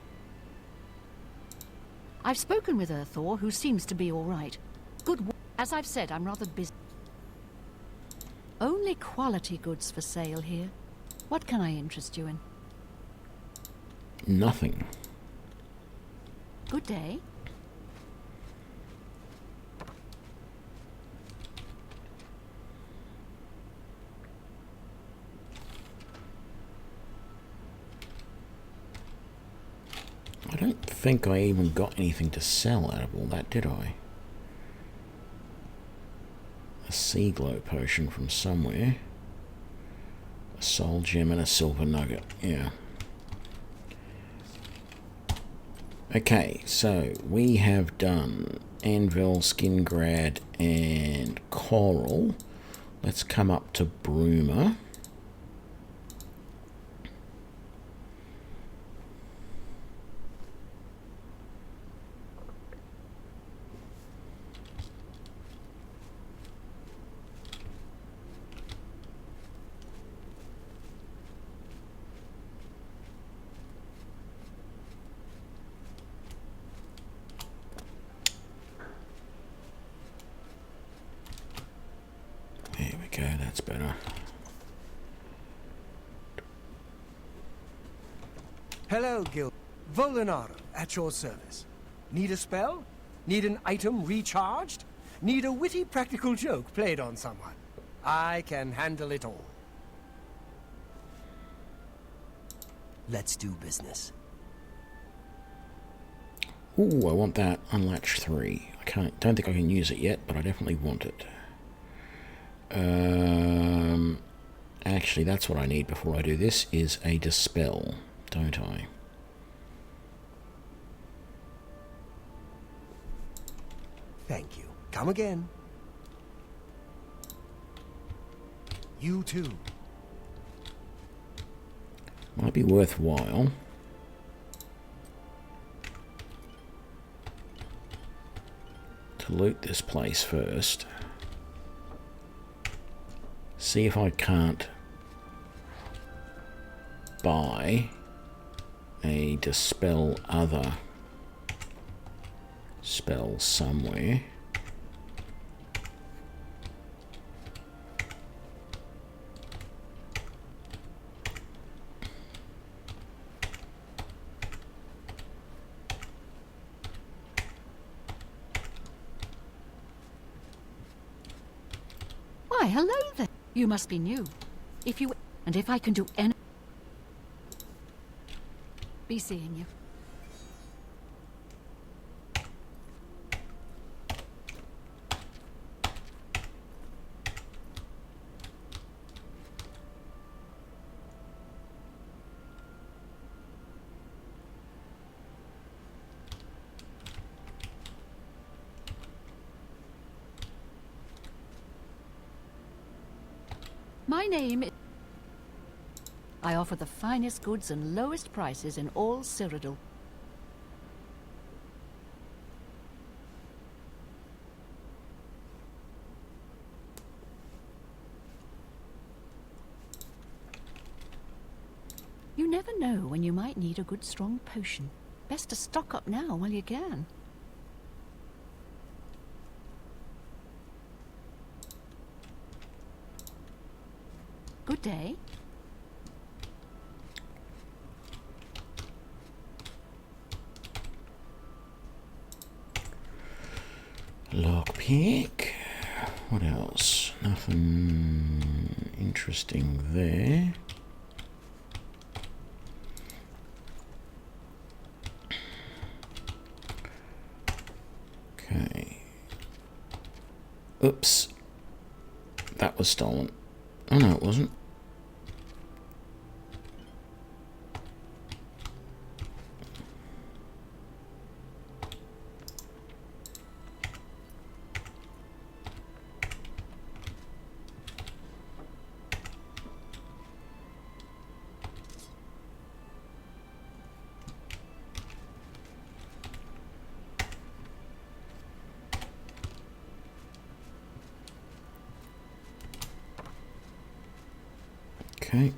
I've spoken with Earthor, who seems to be all right. As I've said, I'm rather busy. Only quality goods for sale here. What can I interest you in? Nothing. Good day. I don't think I even got anything to sell out of all that, did I? A sea glow potion from somewhere. A soul gem and a silver nugget. Yeah. Okay, so we have done Anvil, Skingrad, and Coral. Let's come up to Bruma. There we go, that's better. Hello, Guild. Volinaro, at your service. Need a spell? Need an item recharged? Need a witty practical joke played on someone? I can handle it all. Let's do business. Ooh, I want that unlatched 3. Don't think I can use it yet, but I definitely want it. Actually, that's what I need before I do this, is a dispel, don't I? Thank you. Come again. You too. Might be worthwhile. To loot this place first. See if I can't buy a dispel other spell somewhere. Why, hello there. You must be new. If I can do any... Be seeing you. My name is... I offer the finest goods and lowest prices in all Cyrodiil. You never know when you might need a good strong potion. Best to stock up now while you can. Good day. Lockpick. What else? Nothing interesting there. Okay. Oops. That was stolen. Oh no, it wasn't. Okay.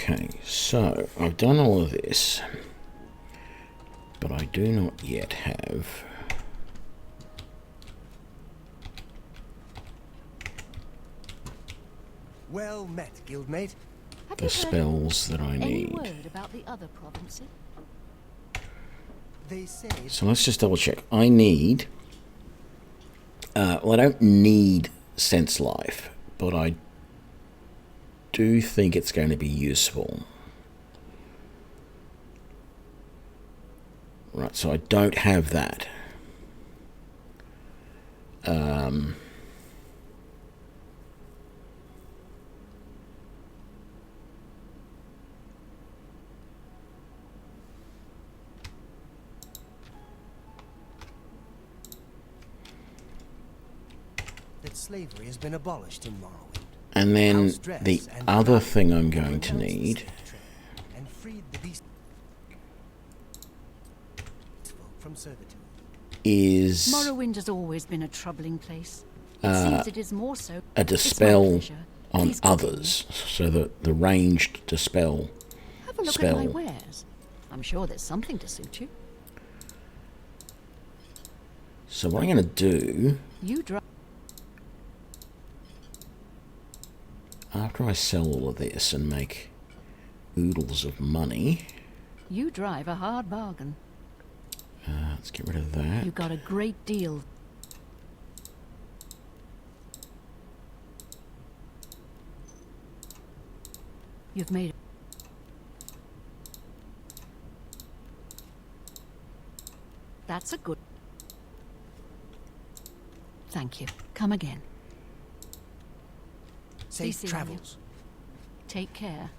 Okay, so I've done all of this, but I do not yet have Well met, guildmate. Have the you heard spells that I any need. word about the other provinces? They say So let's just double check. I need... well, I don't need Sense Life, but I do think it's going to be useful. Right, so I don't have that. that slavery has been abolished in Morrowind. And then House dress the and other craft thing I'm were going to renounced the need slave trade and freed the beast folk from servitude. is Morrowind has always been a troubling place. It seems it is more so. a It's my dispel pleasure. on Please continue. others, so that the ranged dispel Have a look spell. at my wares. I'm sure there's something to suit you. So what I'm going to do, You drive. after I sell all of this and make oodles of money, You drive a hard bargain. let's get rid of that. You got a great deal. You've made it. That's a good. Thank you. Come again. Safe seeing you. travels. Take care.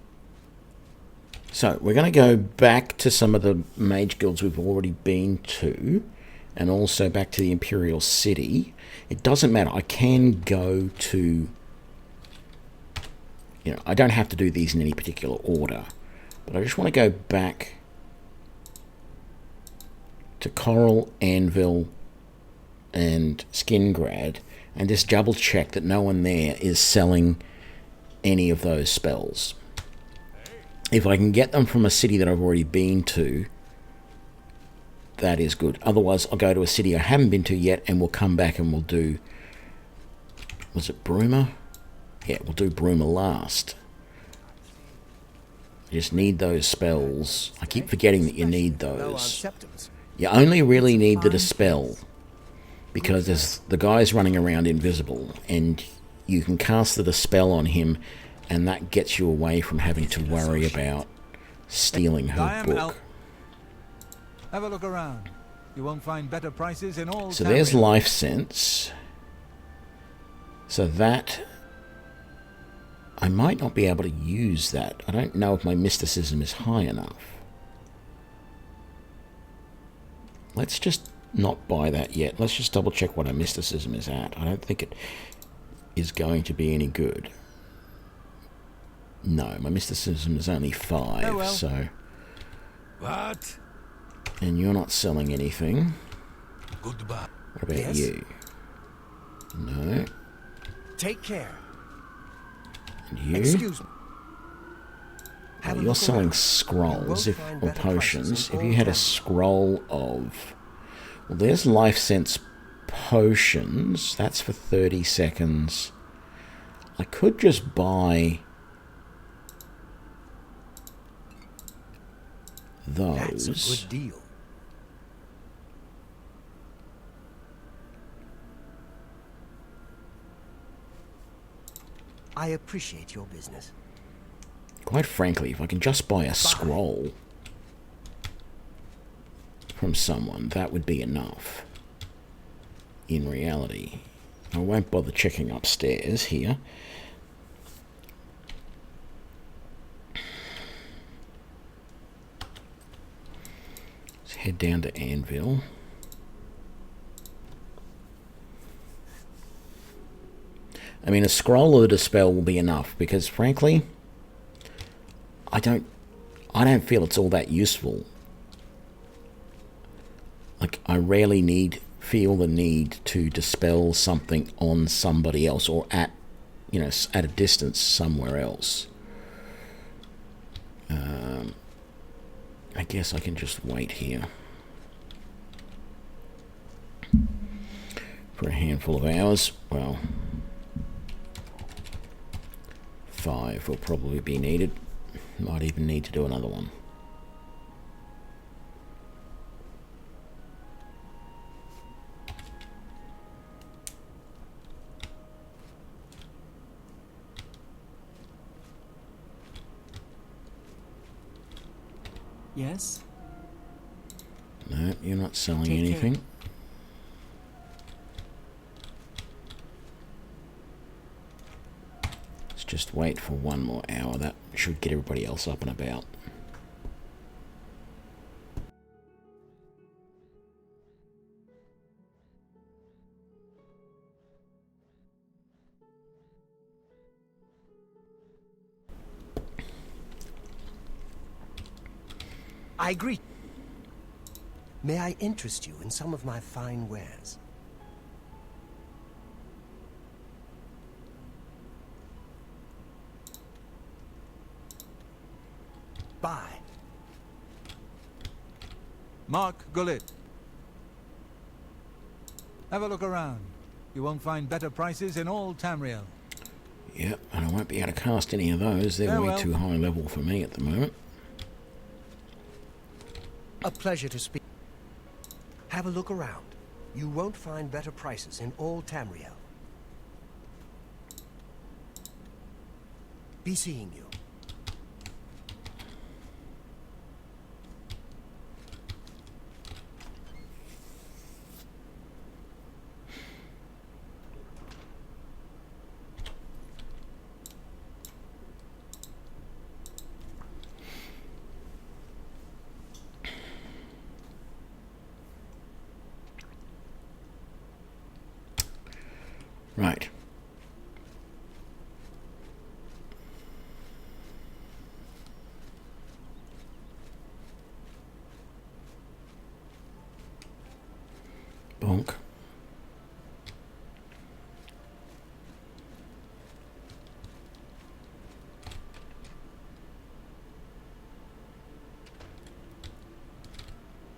So we're going to go back to some of the mage guilds we've already been to, and also back to the Imperial City. It doesn't matter. I can go to... You know, I don't have to do these in any particular order, but I just want to go back to Coral, Anvil, and Skingrad, and just double check that no one there is selling any of those spells. If I can get them from a city that I've already been to, that is good. Otherwise, I'll go to a city I haven't been to yet, and we'll come back and we'll do... Was it Bruma? Yeah, we'll do Bruma last. I just need those spells. I keep forgetting that you need those. You only really need the Dispel, because there's the guy's running around invisible, and you can cast the Dispel on him, and that gets you away from having to worry about stealing her book. Have a look around. You won't find better prices in all. So there's Life Sense. So that I might not be able to use that. I don't know if my mysticism is high enough. Let's just not buy that yet. Let's just double check what our mysticism is at. I don't think it is going to be any good. No, my mysticism is only 5, Oh, well. so... What? And you're not selling anything. Goodbye. What about Yes? you? No. Take care. And you? Excuse me. Oh, Have a you're look selling around. You scrolls won't if, find or better prices potions. in If all you had a towns. scroll of... Well, there's life sense potions. That's for 30 seconds. I could just buy those. That's a good deal. I appreciate your business. Quite frankly, if I can just buy a scroll from someone, that would be enough. In reality. I won't bother checking upstairs here. Let's head down to Anvil. I mean, a scroll or a dispel will be enough, because frankly, I don't feel it's all that useful. Like, I rarely feel the need to dispel something on somebody else, or at a distance somewhere else. I guess I can just wait here for a handful of hours. Well, 5 will probably be needed. Might even need to do another one. Yes? No, you're not selling Take care. anything. Let's just wait for 1 more hour. That should get everybody else up and about. I agree. May I interest you in some of my fine wares? Buy. Mark Gullet. Have a look around. You won't find better prices in all Tamriel. Yep, and I won't be able to cast any of those. They're way Farewell. too high level for me at the moment. A pleasure to speak. Have a look around. You won't find better prices in all Tamriel. Be seeing you. Right. Bonk.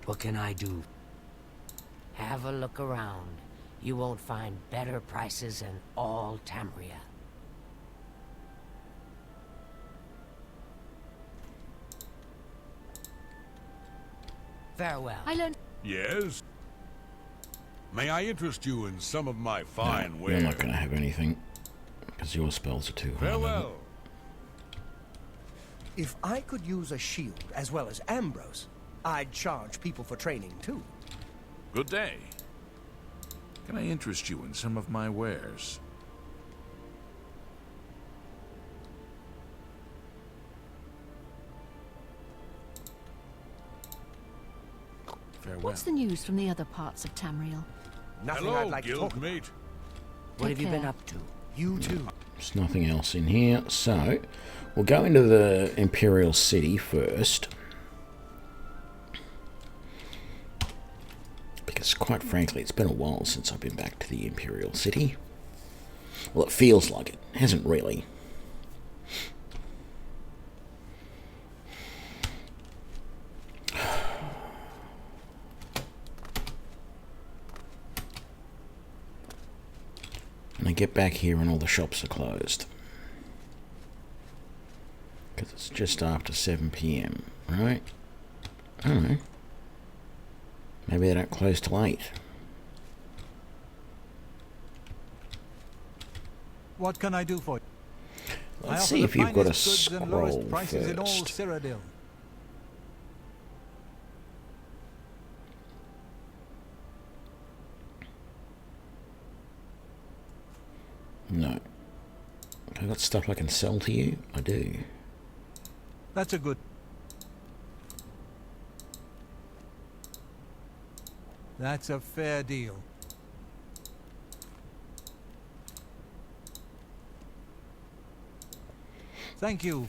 What can I do? Have a look around. You won't find better prices in all Tamria. Farewell. I learned. Yes? May I interest you in some of my fine No, wares? you're not going to have anything, because your spells are too high level. Farewell. If I could use a shield as well as Ambrose, I'd charge people for training too. Good day. Can I interest you in some of my wares? farewell. What's the news from the other parts of Tamriel? Nothing Hello, I'd like to talk about. guildmate. What Take have you been care. up to? You too. There's nothing else in here, so we'll go into the Imperial City first. Because quite frankly, it's been a while since I've been back to the Imperial City. Well, it feels like it. Hasn't really. And I get back here and all the shops are closed. Because it's just after 7 PM, right? I don't know. Maybe they don't close till 8. What can I do for you? Let's see if you've got a scroll prices in all first. Cyrodiil. No. Have I got stuff I can sell to you? I do. That's a good. That's a fair deal. Thank you.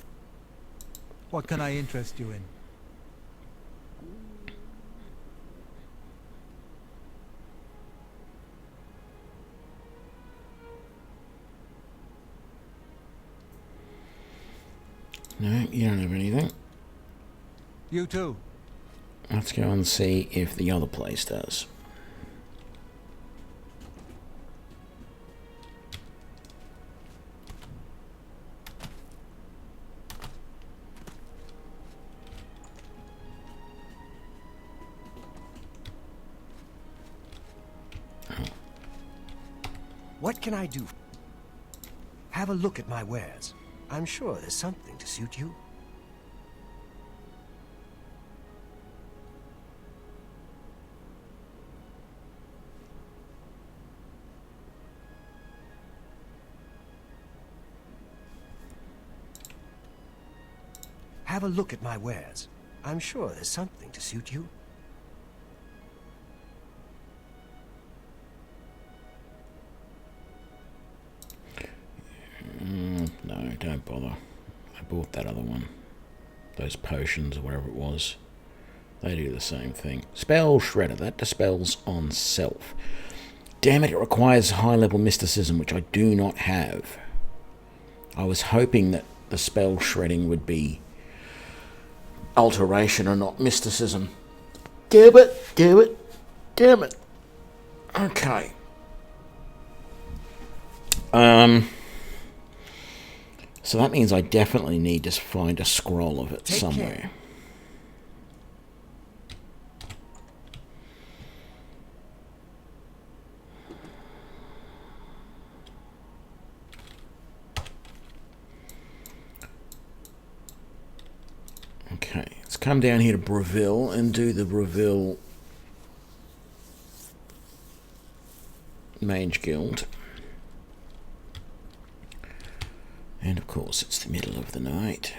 What can I interest you in? No, you don't have anything. You too. Let's go and see if the other place does. What can I do? Have a look at my wares. I'm sure there's something to suit you. Have a look at my wares. I'm sure there's something to suit you. No, don't bother. I bought that other one. Those potions or whatever it was. They do the same thing. Spell Shredder. That dispels on self. Damn it, it requires high-level mysticism, which I do not have. I was hoping that the spell shredding would be alteration and not mysticism. Damn it, damn it, damn it. Okay. So that means I definitely need to find a scroll of it somewhere. Okay, let's come down here to Breville and do the Breville Mage Guild. And of course, it's the middle of the night.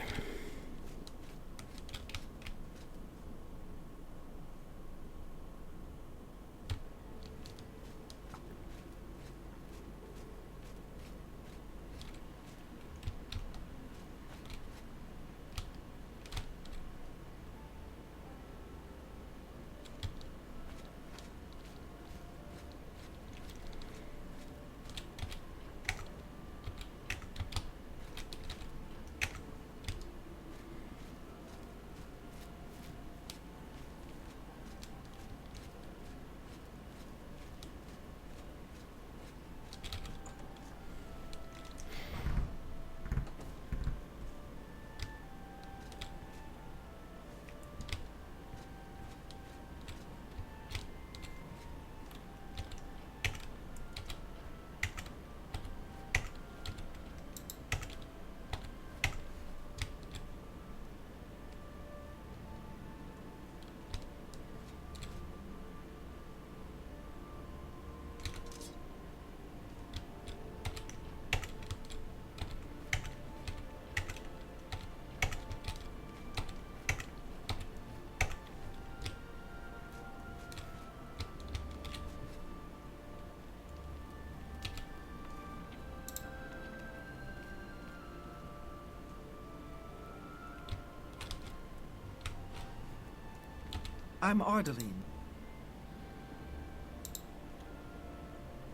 I'm Ardeline.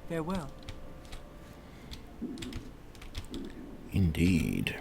Farewell. Indeed.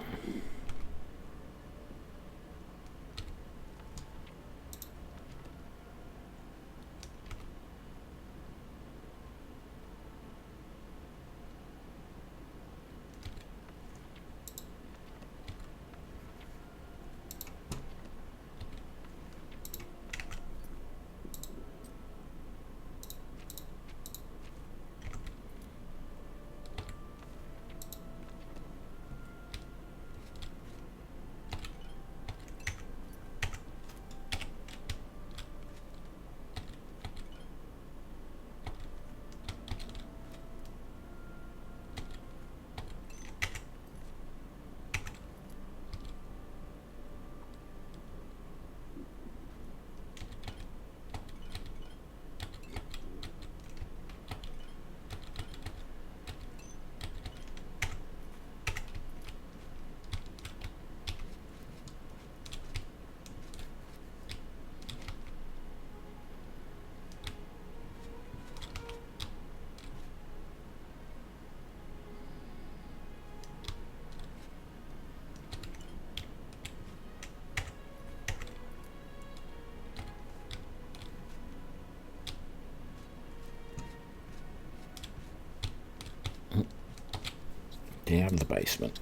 Down the basement.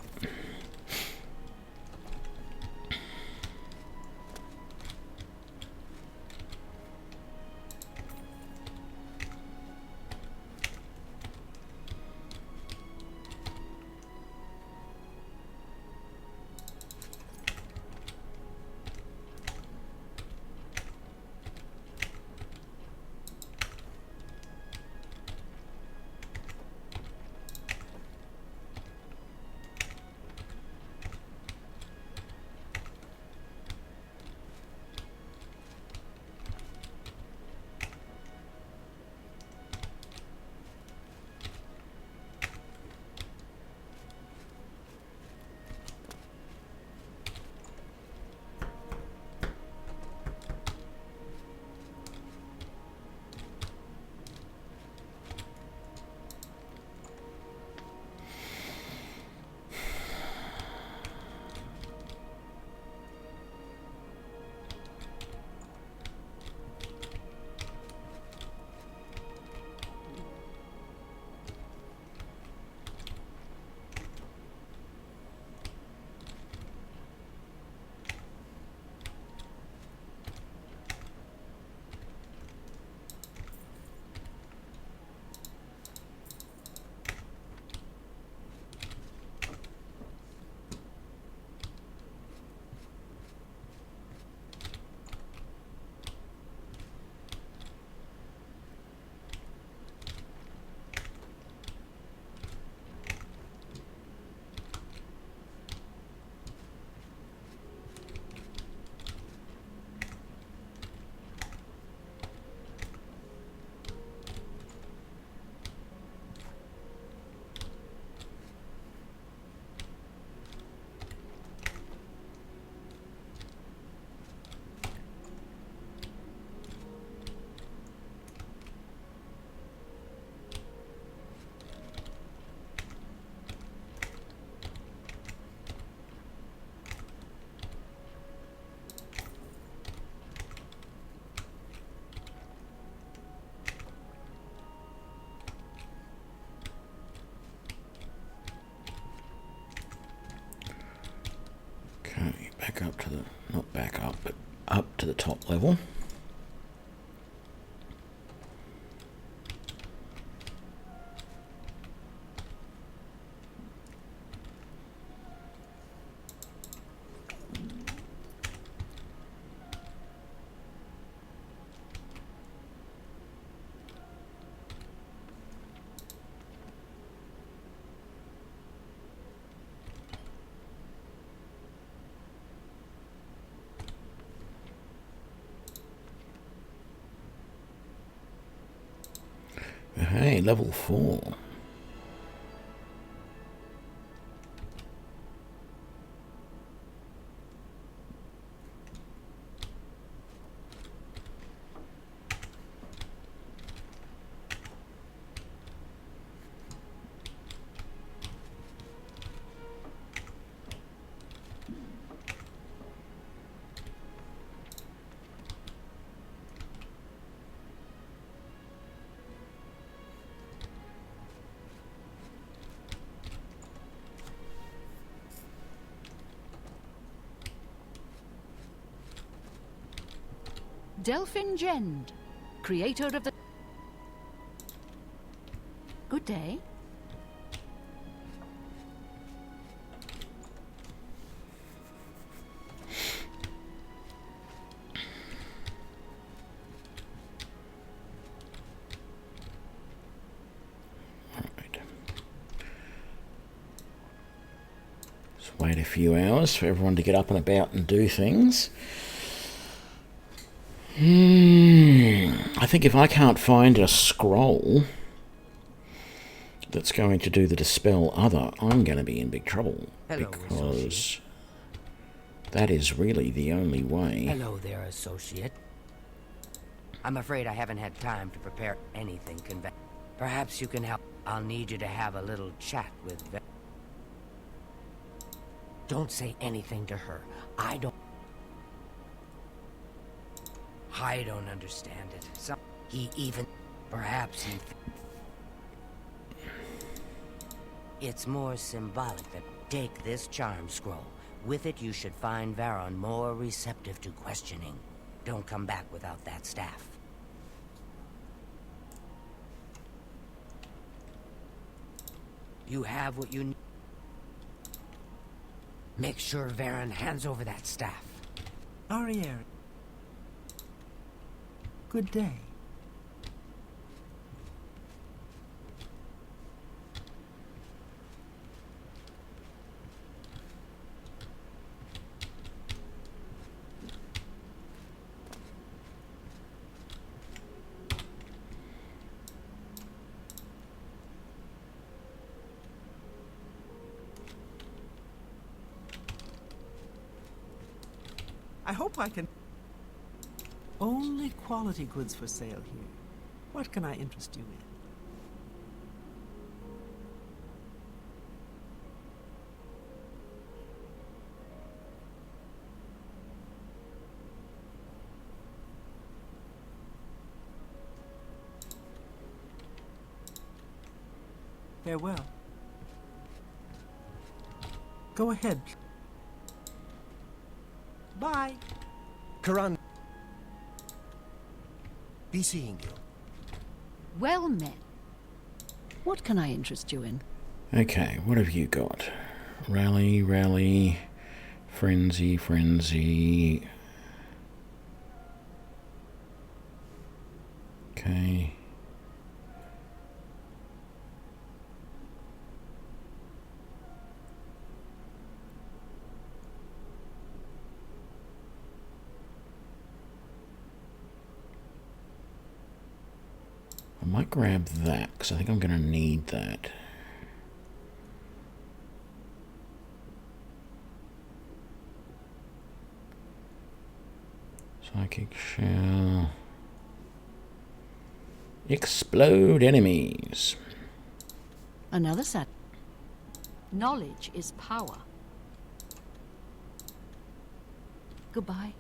Back up to the, not back up, but up to the top level. Hey, level 4. Delphin Gend, creator of the... Good day. Wait a few hours for everyone to get up and about and do things. I think if I can't find a scroll that's going to do the Dispel Other, I'm going to be in big trouble. Hello, because associate. that is really the only way. Hello there, associate. I'm afraid I haven't had time to prepare anything conventional. Perhaps you can help. I'll need you to have a little chat with Don't say anything to her. I don't understand it. Perhaps he... It's more symbolic that take this charm scroll. With it, you should find Varon more receptive to questioning. Don't come back without that staff. You have what you need. Make sure Varon hands over that staff. Ariel. Good day. I hope I can... Only quality goods for sale here. What can I interest you in? Farewell. Go ahead. Bye. Karan. Be seeing you. Well met. What can I interest you in? Okay, what have you got? Rally, rally, frenzy, frenzy. Okay. I might grab that, because I think I'm going to need that. Psychic Shell. Explode enemies. Another set. Knowledge is power. Goodbye.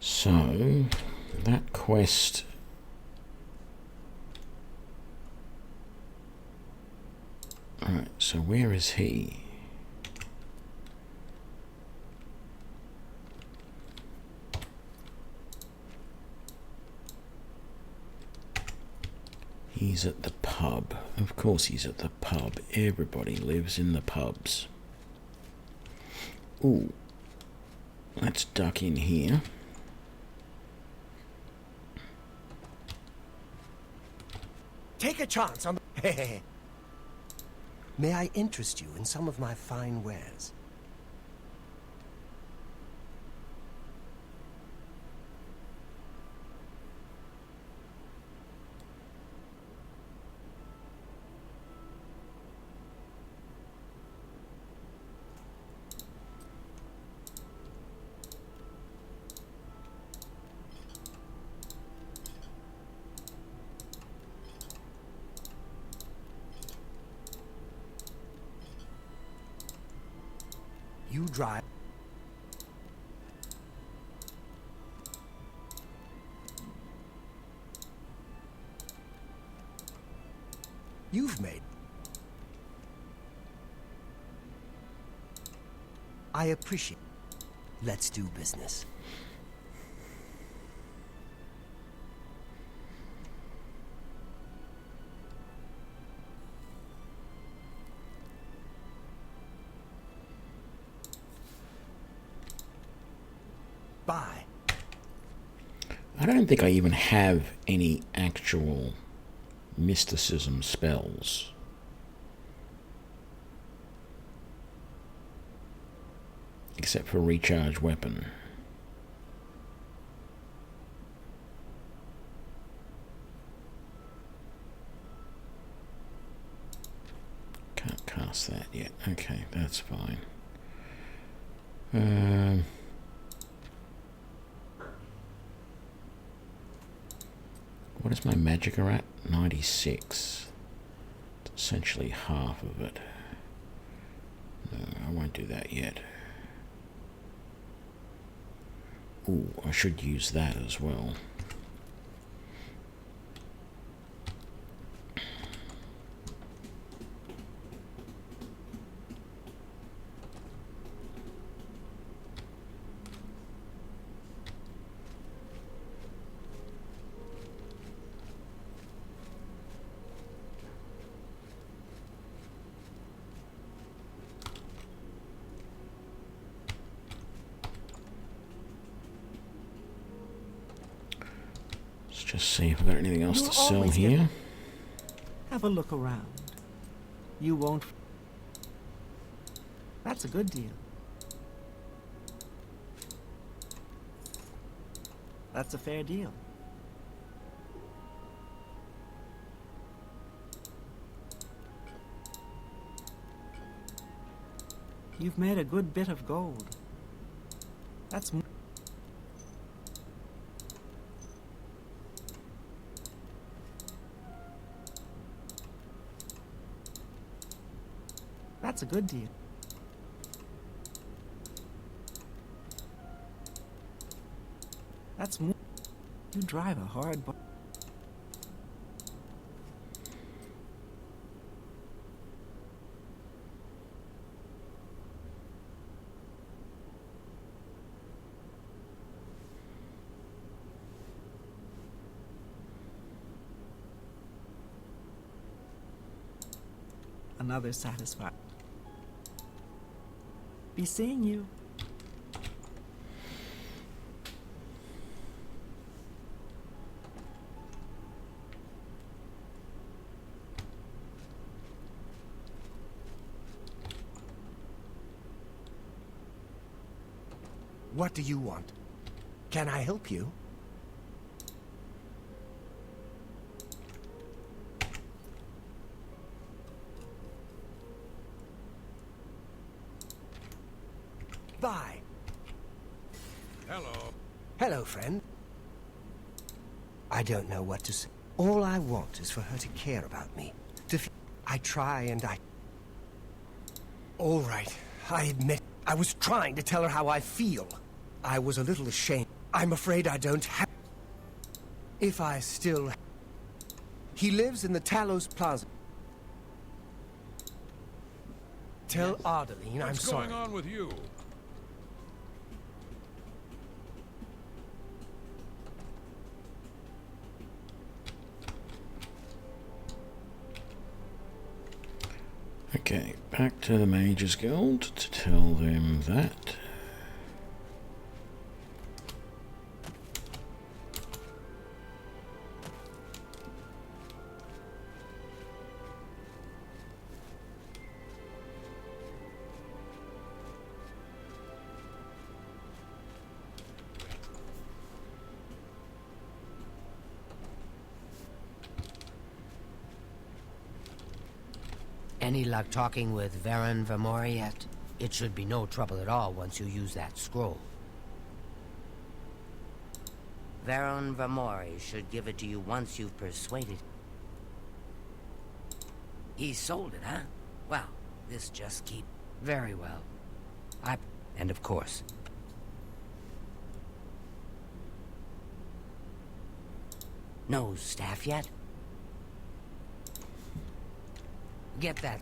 So, that quest... Alright, so where is he? He's at the pub. Of course he's at the pub. Everybody lives in the pubs. Ooh. Let's duck in here. Take a chance on the... May I interest you in some of my fine wares? You drive. You've made. I appreciate. Let's do business. Bye. I don't think I even have any actual mysticism spells. Except for recharge weapon. Can't cast that yet. Okay, that's fine. What is my magicka at? 96. It's essentially half of it. No, I won't do that yet. Ooh, I should use that as well. Just see if I've got anything else to sell here. Have a look around. You won't. That's a good deal. That's a fair deal. You've made a good bit of gold. That's. That's a good deal. That's more. You drive a hard bar. Another satisfied. Be seeing you. What do you want? Can I help you? Bye. Hello. Hello, friend. I don't know what to say. All I want is for her to care about me. I try and I... All right, I admit, I was trying to tell her how I feel. I was a little ashamed. I'm afraid I don't have... If I still... He lives in the Talos Plaza. Tell Ardeline I'm sorry. What's going on with you? Okay, back to the Mages Guild to tell them that. Any luck talking with Varen Vermori yet? It should be no trouble at all once you use that scroll. Varen Vermori should give it to you once you've persuaded. He sold it, huh? Well, this just keep... Very well. And of course... No staff yet? Get that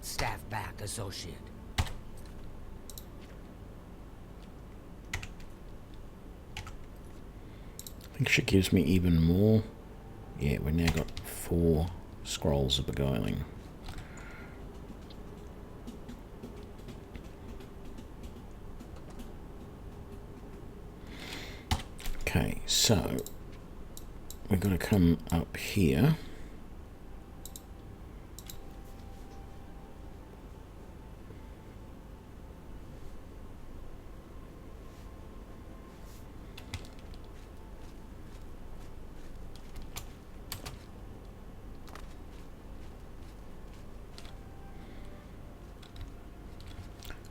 staff back, associate. I think she gives me even more. Yeah, we've now got 4 scrolls of beguiling. Okay, so we're going to come up here.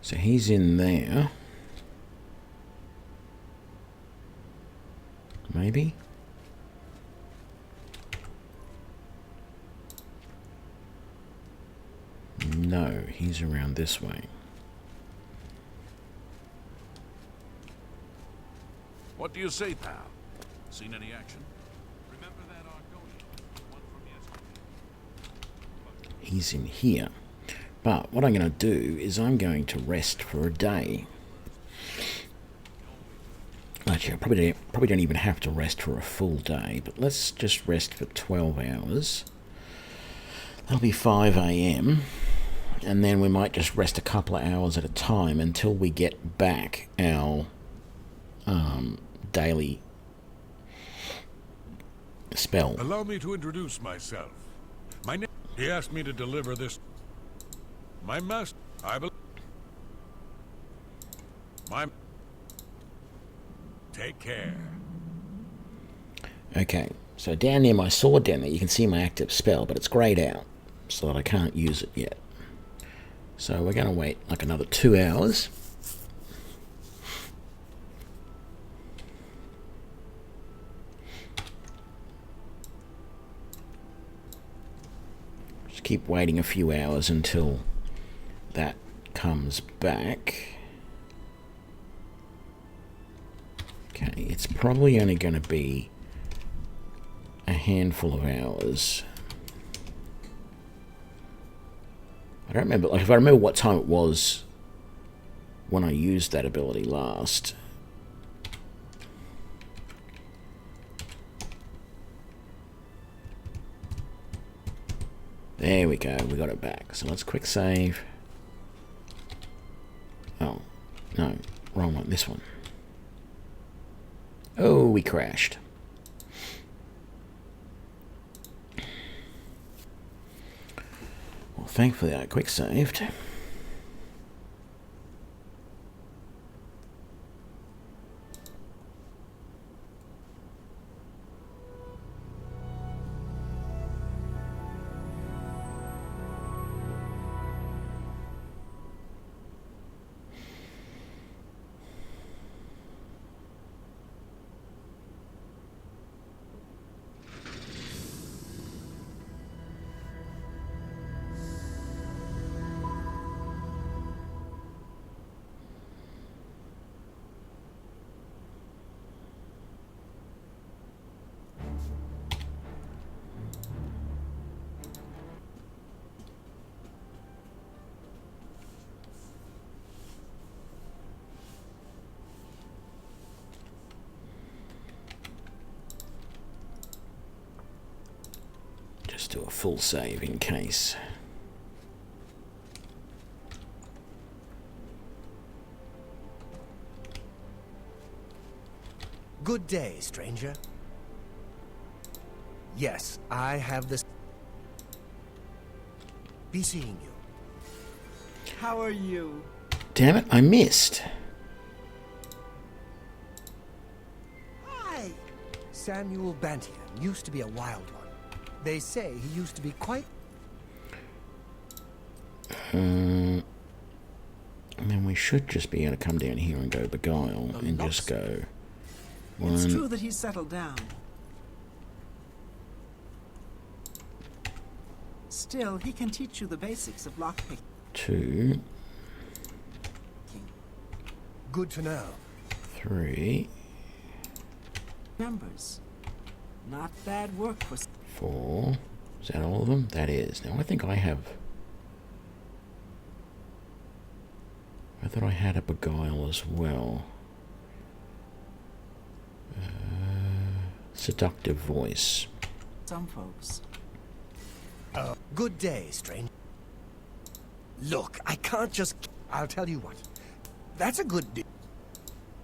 So he's in there. Maybe? No, he's around this way. What do you say, pal? Seen any action? Remember that Argonian, the one from yesterday? He's in here. But what I'm going to do is I'm going to rest for a day. Actually, I probably don't even have to rest for a full day, but let's just rest for 12 hours. That'll be 5 AM, and then we might just rest a couple of hours at a time until we get back our daily spell. Allow me to introduce myself. My name. He asked me to deliver this. My master. I believe. My. Take care. Okay, so down near my sword down there, you can see my active spell, but it's greyed out, so that I can't use it yet. So we're going to wait like another 2 hours. Just keep waiting a few hours until that comes back. Okay, it's probably only going to be a handful of hours. I don't remember, like if I remember what time it was when I used that ability last. There we go, we got it back. So let's quick save. Oh, no, wrong one, this one. Oh, we crashed. Well, thankfully I quick saved. Just do a full save in case. Good day, stranger. Yes, I have this. Be seeing you. How are you? Damn it, I missed. Hi. Samuel Bantian used to be a wild one. They say he used to be quite... And then we should just be able to come down here and go beguile and just go. It's true that he's settled down. Still, he can teach you the basics of lockpicking. 2, Good to know. 3, Numbers. Not bad work for... 4, Is that all of them? That is. Now I think I have... I thought I had a beguile as well. Seductive voice. Some folks. Good day, stranger. Look, I can't just... I'll tell you what. That's a good deal.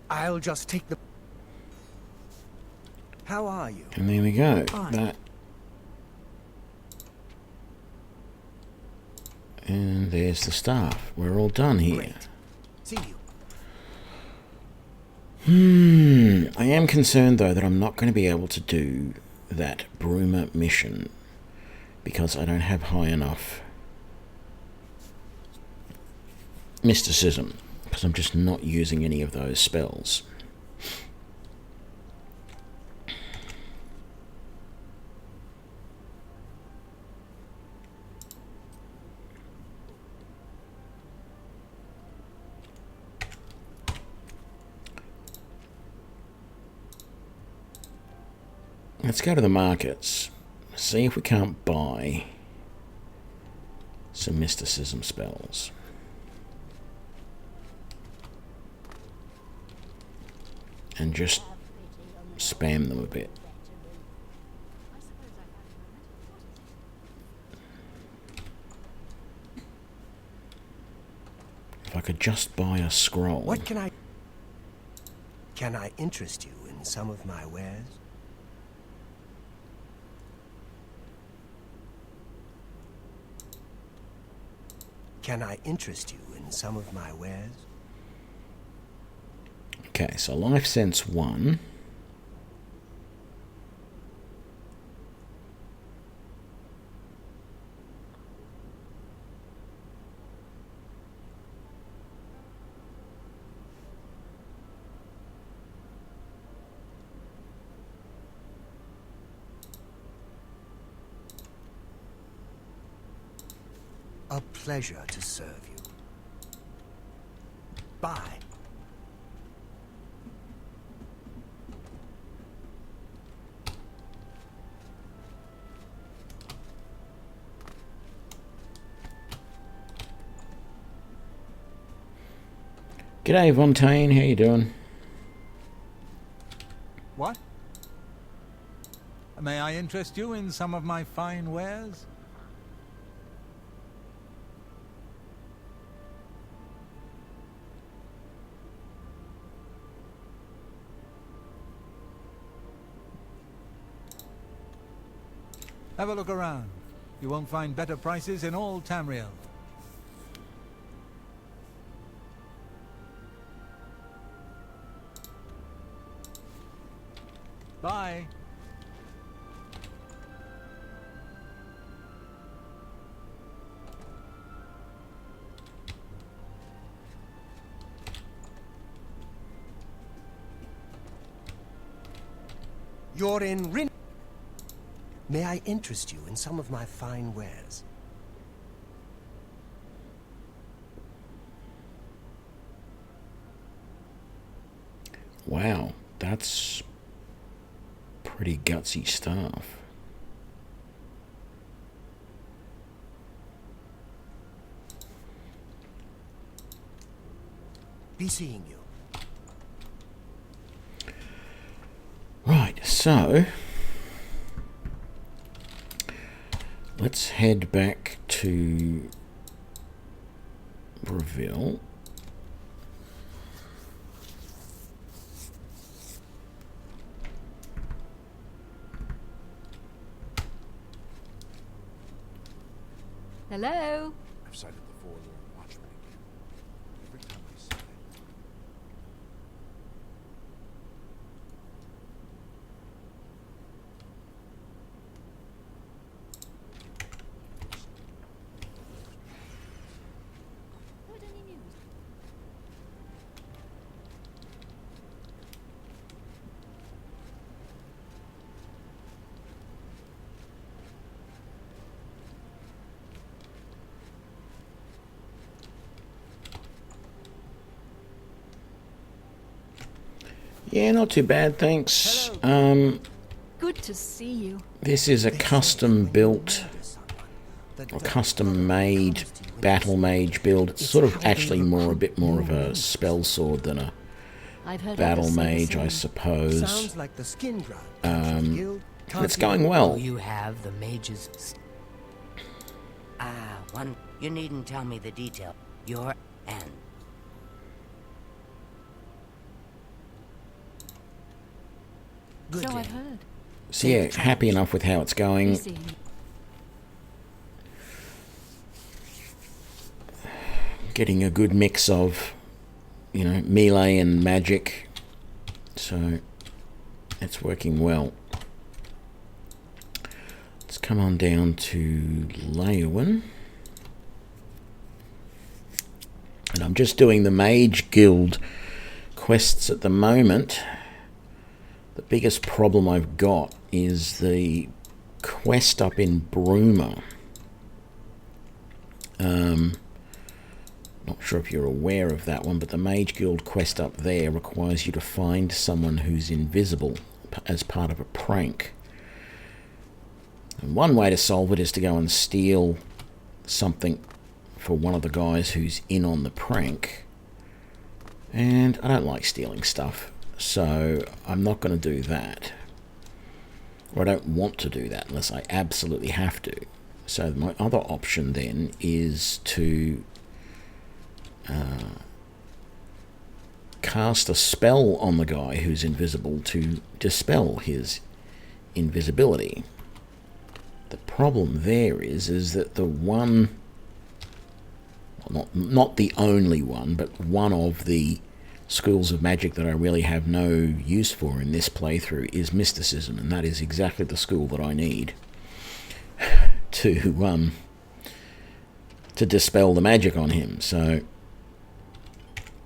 I'll just take the... How are you? And there we go. Fine. That. And there's the staff. We're all done here. Great. See you. I am concerned though that I'm not going to be able to do that Broomer mission because I don't have high enough mysticism, because I'm just not using any of those spells. Let's go to the markets, see if we can't buy some mysticism spells. And just spam them a bit. If I could just buy a scroll. What can I... Can I interest you in some of my wares? Can I interest you in some of my wares? Okay, so Life Sense 1. A pleasure to serve you. Bye. G'day Vontaine, how you doing? What? May I interest you in some of my fine wares? Have a look around. You won't find better prices in all Tamriel. Bye. You're in Rin... May I interest you in some of my fine wares? Wow, that's pretty gutsy stuff. Be seeing you. Right, so let's head back to Breville. Hello? I've sighted the forlorn watchman again. Every time I see it. Yeah, not too bad, thanks. Good Good to see you. This is a custom built or custom made Battlemage build. It's sort of actually a bit more of a spell sword than a I've heard others say the Battlemage, I same. suppose. Sounds like the skin grind. It's going well. Do you have the mage's... one... You needn't tell me the detail. Your end. Good So day. I've heard. So yeah, happy enough with how it's going. Easy. Getting a good mix of, you know, melee and magic. So it's working well. Let's come on down to Leeuwin. And I'm just doing the Mage Guild quests at the moment. The biggest problem I've got is the quest up in Bruma. Not sure if you're aware of that one, but the Mage Guild quest up there requires you to find someone who's invisible as part of a prank. And one way to solve it is to go and steal something for one of the guys who's in on the prank. And I don't like stealing stuff, so I'm not going to do that. Or I don't want to do that unless I absolutely have to. So my other option then is to cast a spell on the guy who's invisible to dispel his invisibility. The problem there is that the one, well, not the only one, but one of the schools of magic that I really have no use for in this playthrough is mysticism, and that is exactly the school that I need to dispel the magic on him. So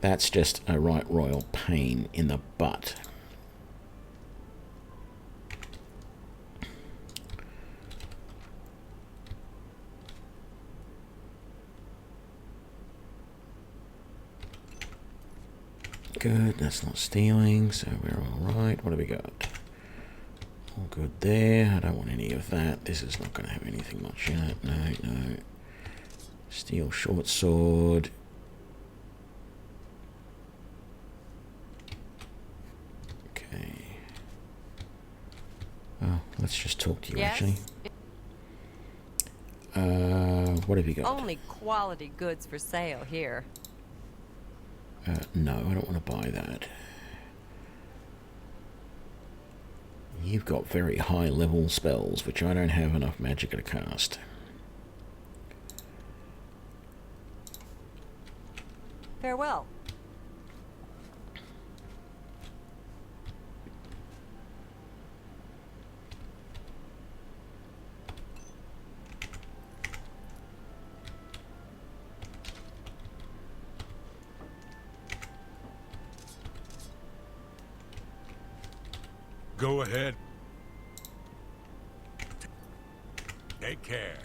that's just a right royal pain in the butt. Good, that's not stealing, so we're alright. What have we got? All good there. I don't want any of that. This is not going to have anything much in it. No, no. Steel short sword. Okay. Oh, let's just talk to you, Yes? actually. What have you got? Only quality goods for sale here. No, I don't want to buy that. You've got very high level spells, which I don't have enough magic to cast. Farewell. Go ahead. Take care.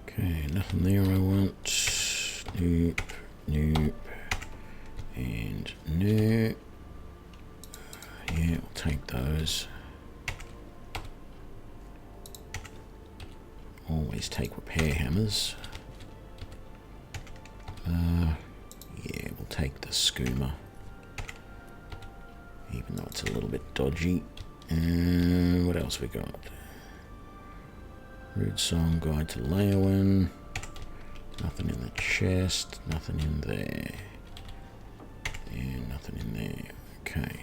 Okay, nothing there I want. Nope, nope, and nope. Yeah, I'll take those. Always take repair hammers. Yeah, we'll take the skooma. Even though it's a little bit dodgy. And what else we got? Rude Song, Guide to Leeuwin. Nothing in the chest, nothing in there. And nothing in there. Okay.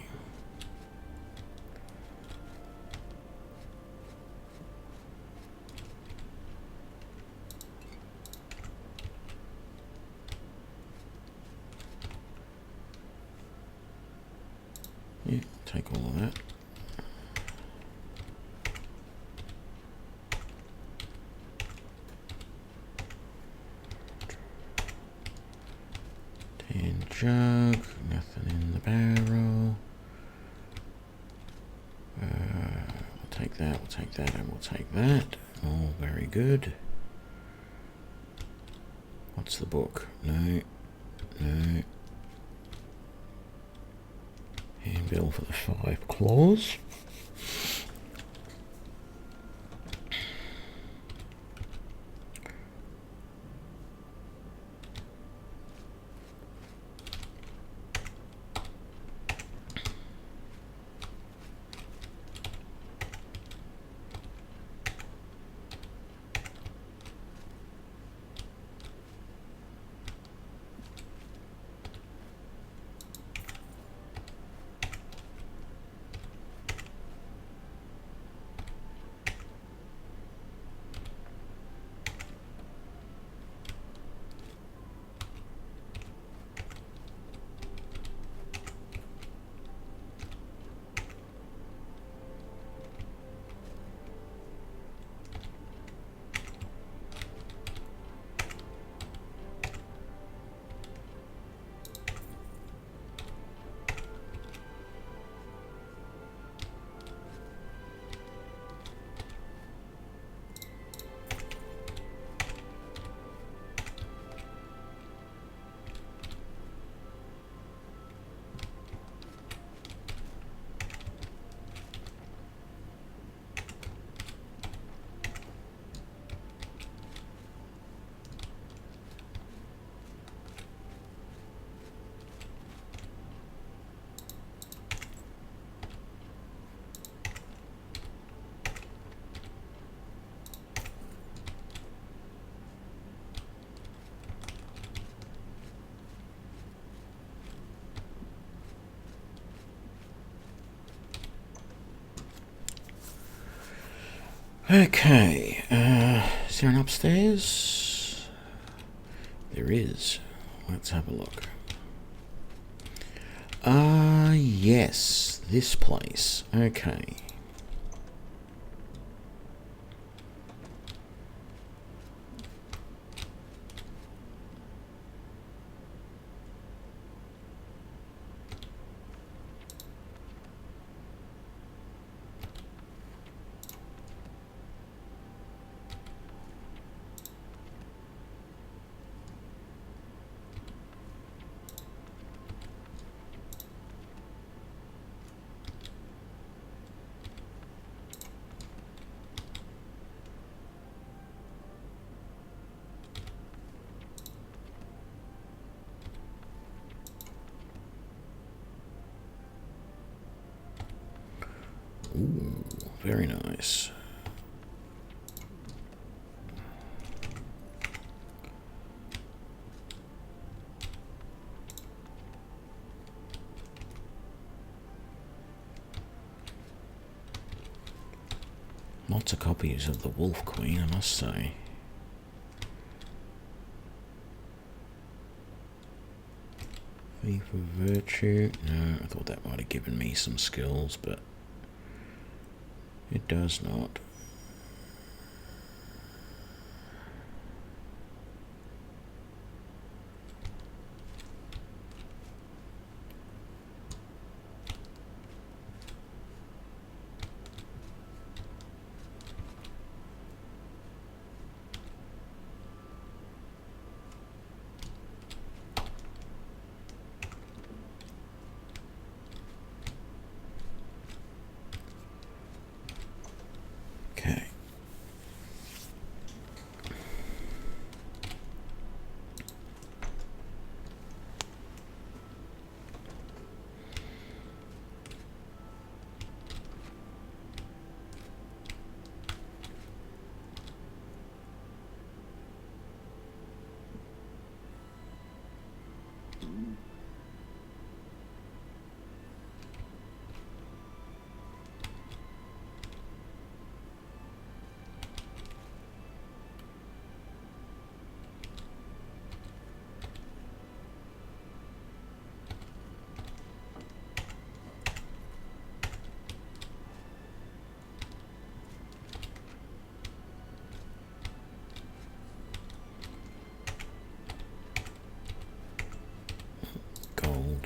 Yeah, take all of that. Tin jug, nothing in the barrel. We'll take that, we'll take that, and we'll take that. All very good. What's the book? No, no. Handbill for the 5 claws. Okay, is there an upstairs? There is. Let's have a look. Yes, this place. Okay. Ooh, very nice. Lots of copies of the Wolf Queen, I must say. Thief of Virtue. No, I thought that might have given me some skills, but it does not. Okay.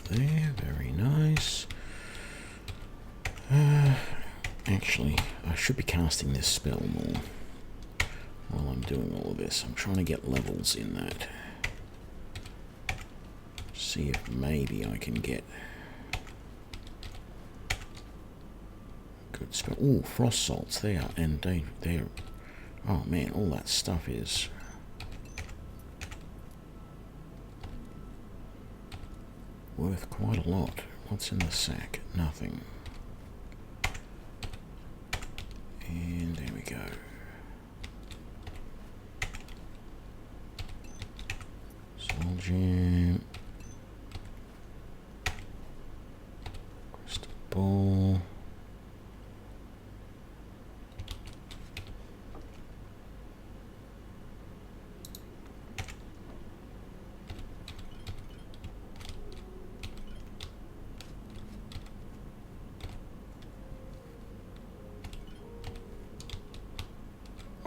There, very nice. Actually, I should be casting this spell more while I'm doing all of this. I'm trying to get levels in that. See if maybe I can get Good spell. Ooh, frost salts there, and they're... Oh man, all that stuff is... worth quite a lot. What's in the sack? Nothing. And there we go. Soul gem. Crystal ball.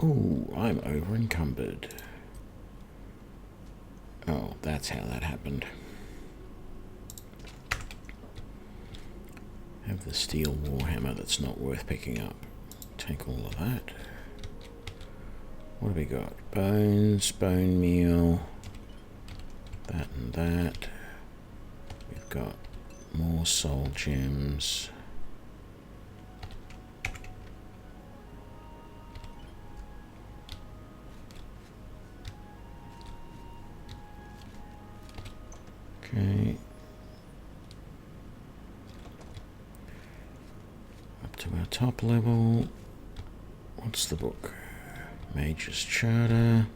Ooh, I'm over encumbered. Oh, that's how that happened. Have the steel warhammer that's not worth picking up. Take all of that. What have we got? Bones, bone meal, that and that. We've got more soul gems. Okay. Up to our top level. What's the book? Mage's Charter.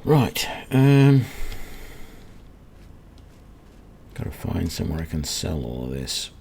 Right, gotta find somewhere I can sell all of this.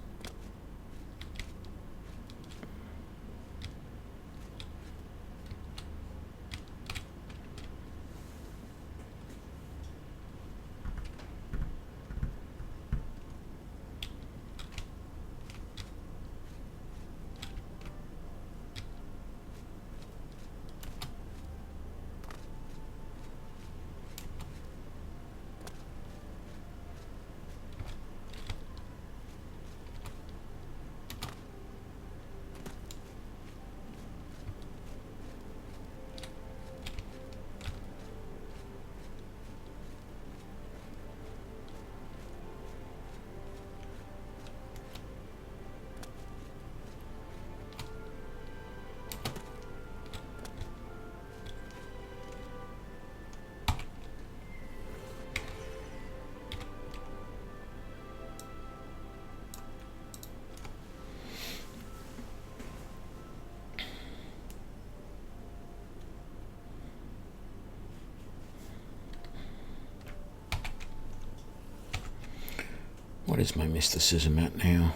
What is my mysticism at now?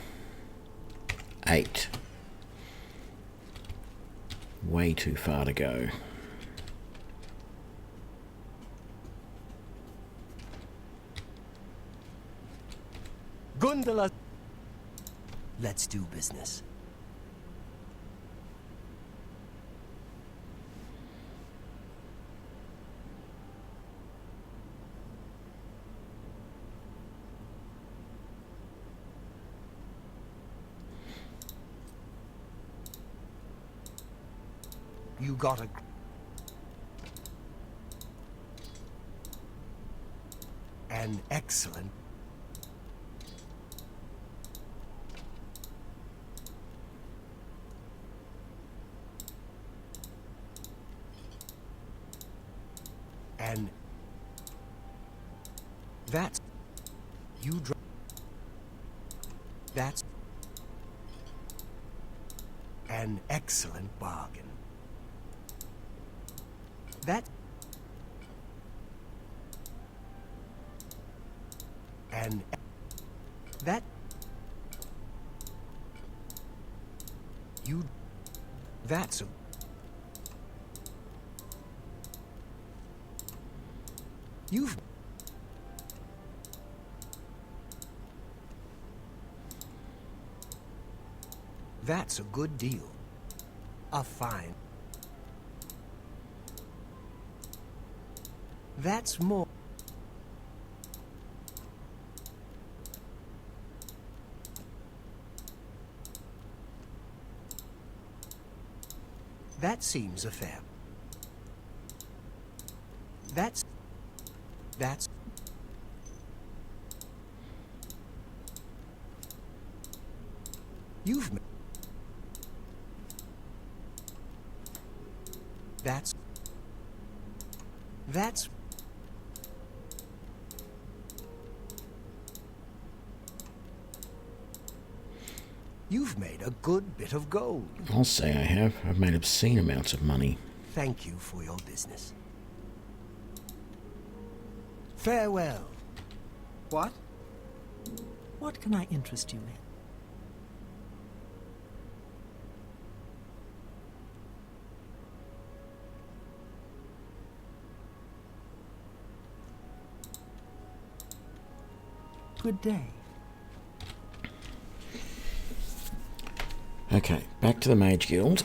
8. Way too far to go. Gundala. Let's do business. You got an excellent and that's you that's An excellent bargain. That... And... That... You... That's a... You've... That's a good deal. A fine. That's more. That seems a fair. That's... You've... That's... You've made a good bit of gold. I'll say I have. I've made obscene amounts of money. Thank you for your business. Farewell. What? What can I interest you in? Good day. Okay, back to the Mage Guild.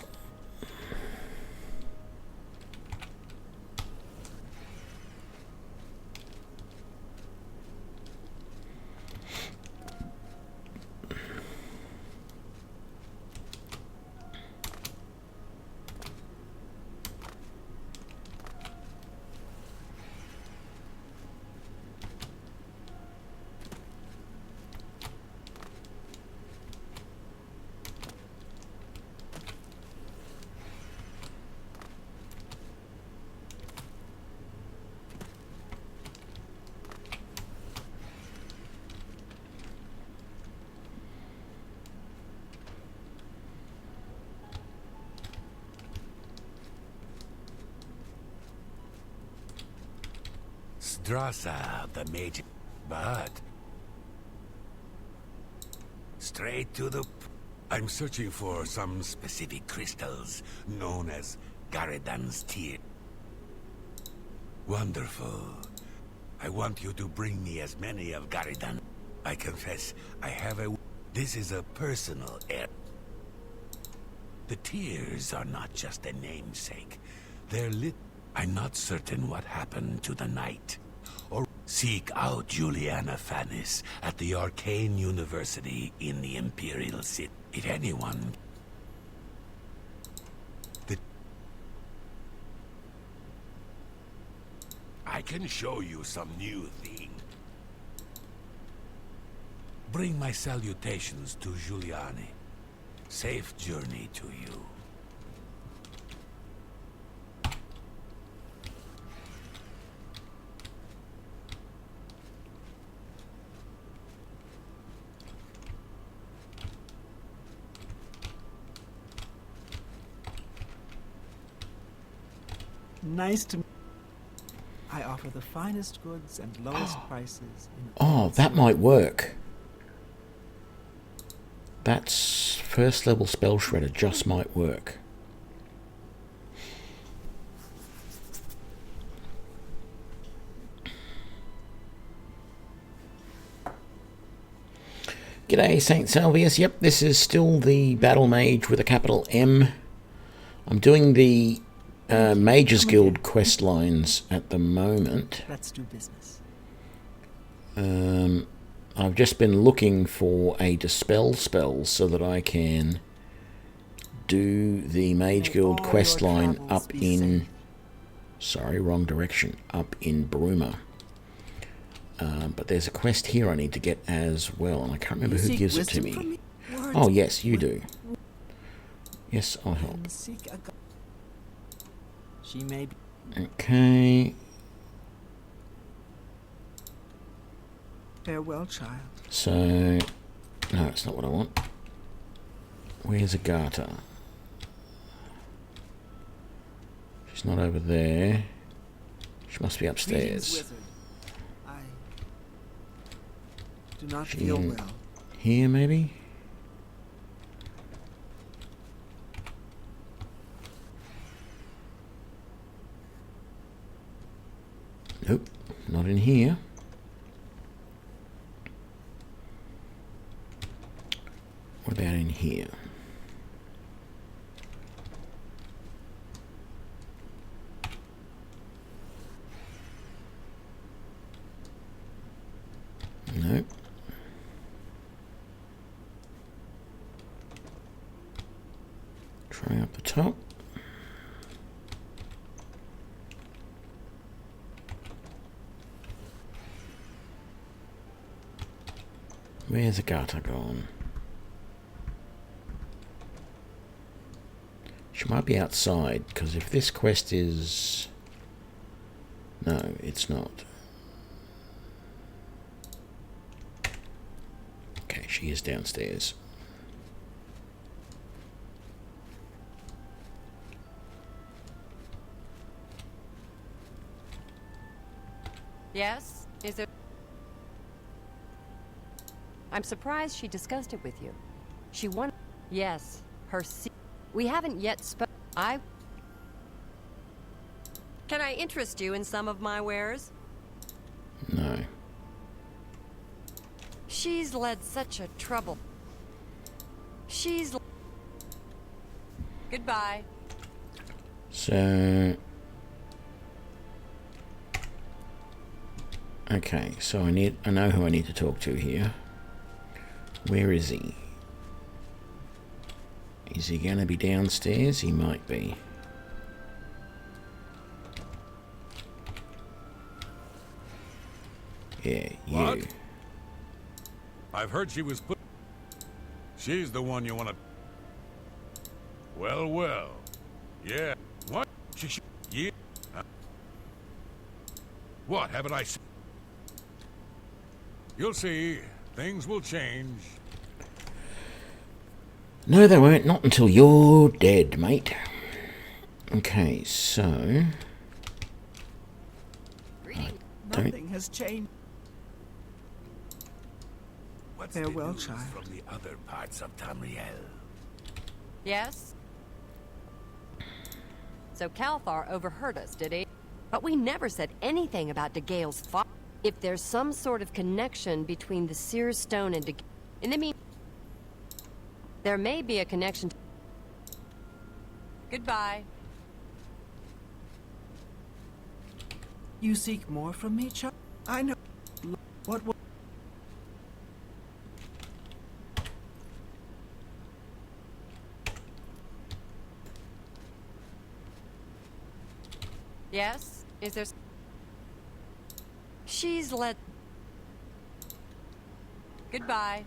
Strasa, the mage, but... Straight to the... I'm searching for some specific crystals, known as Garidan's Tear. Wonderful. I want you to bring me as many of Garidan. I confess, I have a... This is a personal error. The tears are not just a namesake. They're lit... I'm not certain what happened to the knight. Or seek out Juliana Fannis at the Arcane University in the Imperial City. If anyone... I can show you some new thing. Bring my salutations to Giuliani. Safe journey to you. Nice to... I offer the finest goods and lowest prices. Oh, that might work. That's first level spell shredder just might work. G'day Saint Salvius. Yep, this is still the Battlemage with a capital M. I'm doing the Mages Guild quest lines at the moment. Let's do business. I've just been looking for a dispel spell so that I can do the Mage Guild quest line up in... Sorry, wrong direction. Up in Bruma. But there's a quest here I need to get as well, and I can't remember who gives it to me. Oh, yes, you do. Yes, I'll help. She may be... Okay. Farewell, child. So... No, it's not what I want. Where's Agatha? not over there. She must be Greetings, upstairs. wizard. I do not She feel in well. here, maybe? Nope, not in here. What about in here? Nope. Try up the top. Where's Agatha gone? She might be outside, because if this quest is... No, it's not. Okay, she is downstairs. Yes? Is there... I'm surprised she discussed it with you. She won... Yes, her we haven't yet Can I interest you in some of my wares? No. She's led such a trouble. Goodbye. So... Okay, so I know who I need to talk to here. Where is he? Is he going to be downstairs? He might be. Yeah, you. What? I've heard she was put... She's the one you want to... Well, well. Yeah. What? Yeah. What, haven't I... You'll see. Things will change. No, they won't. Not until you're dead, mate. Okay, so... Nothing has changed. What's Farewell, the news child. from the other parts of Tamriel? Yes? So Calthar overheard us, did he? But we never said anything about DeGale's father. If there's some sort of connection between the Seer's Stone and DeGale... In the meantime... There may be a connection... Goodbye. You seek more from me, child? I know. What will... Yes? Is there... She's led... Goodbye.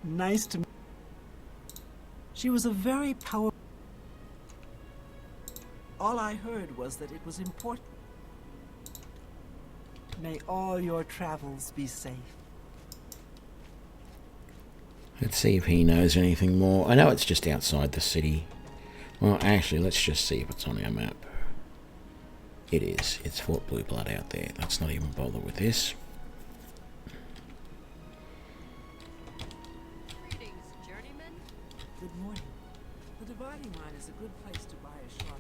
Nice to meet. She was a very powerful... All I heard was that it was important. May all your travels be safe. Let's see if he knows anything more. I know it's just outside the city. Well, actually, let's just see if it's on our map. It is. It's Fort Blue Blood out there. Let's not even bother with this. Greetings, journeyman. Good morning. The dividing line is a good place to buy a shop.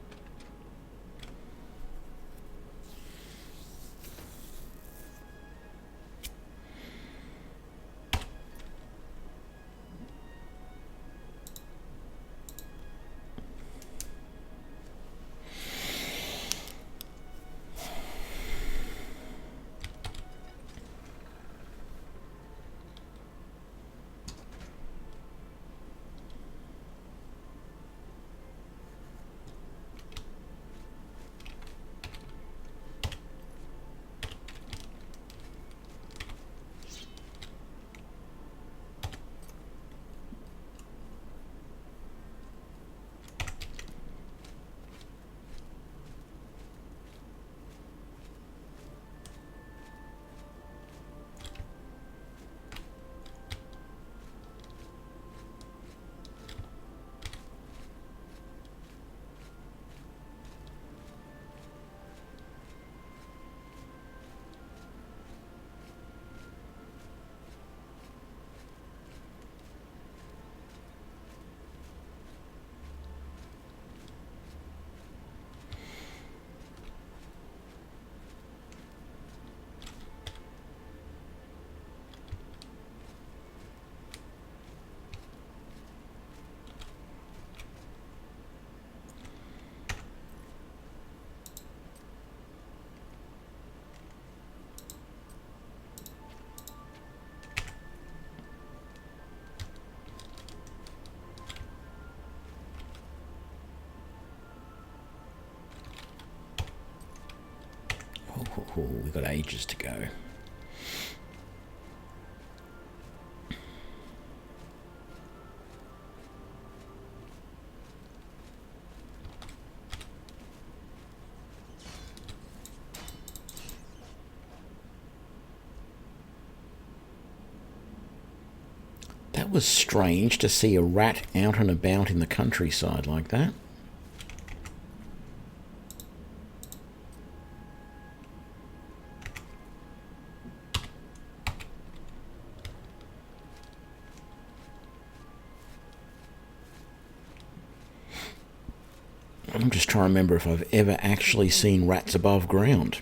Oh, we've got ages to go. That was strange to see a rat out and about in the countryside like that. I'm just trying to remember if I've ever actually seen rats above ground.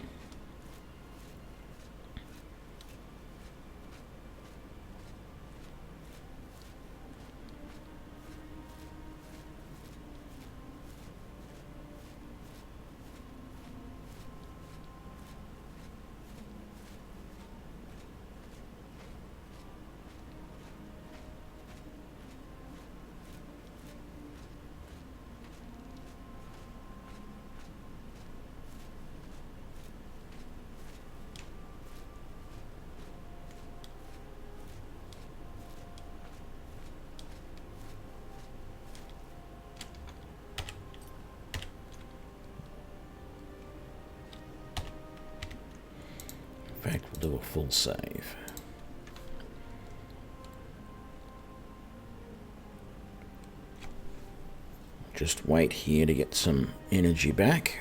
In fact, we'll do a full save. Just wait here to get some energy back.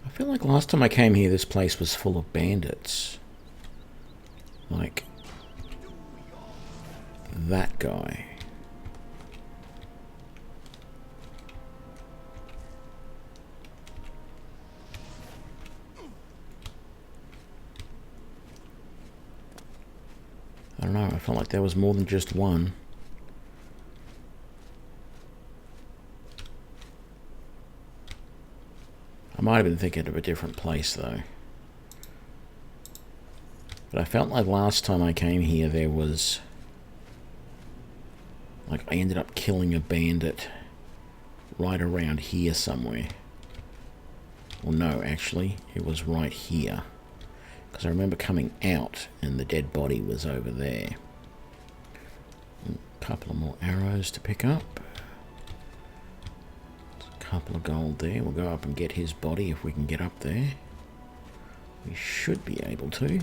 I feel like last time I came here, this place was full of bandits. Like that guy. I don't know, I felt like there was more than just one. I might have been thinking of a different place though. But I felt like last time I came here there was... like I ended up killing a bandit right around here somewhere. Well no, actually, it was right here. Because I remember coming out and the dead body was over there. A couple of more arrows to pick up. Couple of gold there. We'll go up and get his body if we can get up there. We should be able to. There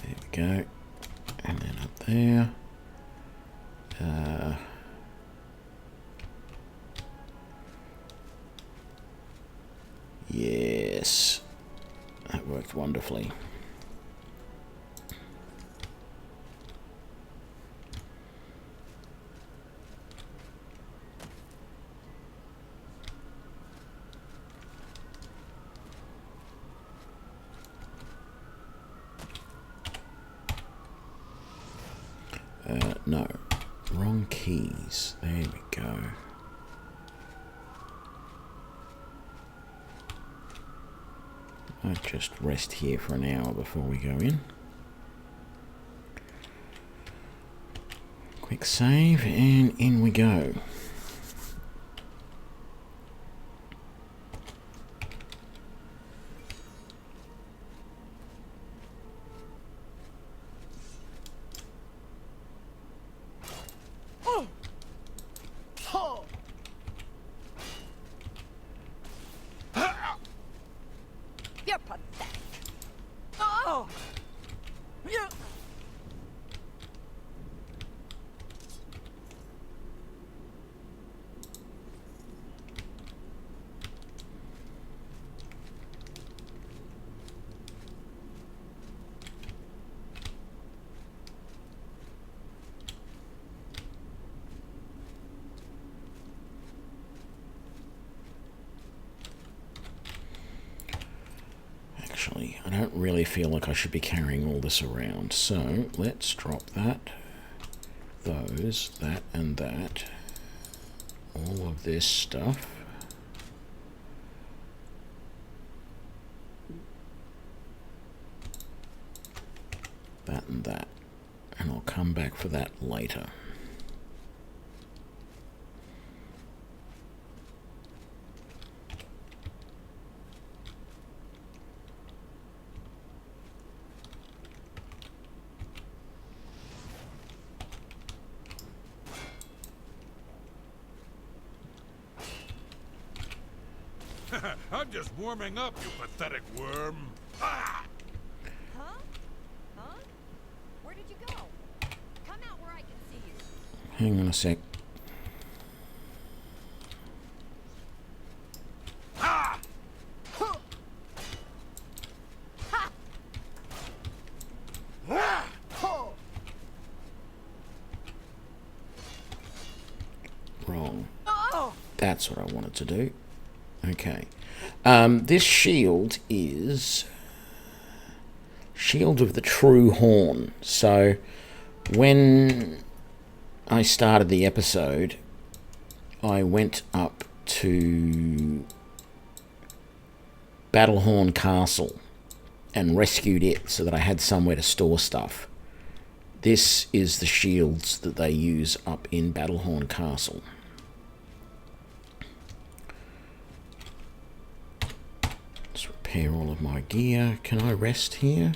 we go. And then up there. Yes. That worked wonderfully. No, wrong keys. There we go. I'll just rest here for an hour before we go in. Quick save, and in we go. actually. I don't really feel like I should be carrying all this around. So let's drop that, those, that and that. All of this stuff. That and that. And I'll come back for that later. I'm just warming up, you pathetic worm. Ah! Huh? Huh? Where did you go? Come out where I can see you. Hang on a sec. Ah! Wrong. That's what I wanted to do. Okay. This shield is Shield of the True Horn. So when I started the episode, I went up to Battlehorn Castle and rescued it so that I had somewhere to store stuff. This is the shields that they use up in Battlehorn Castle. Let's repair all of my gear. Can I rest here?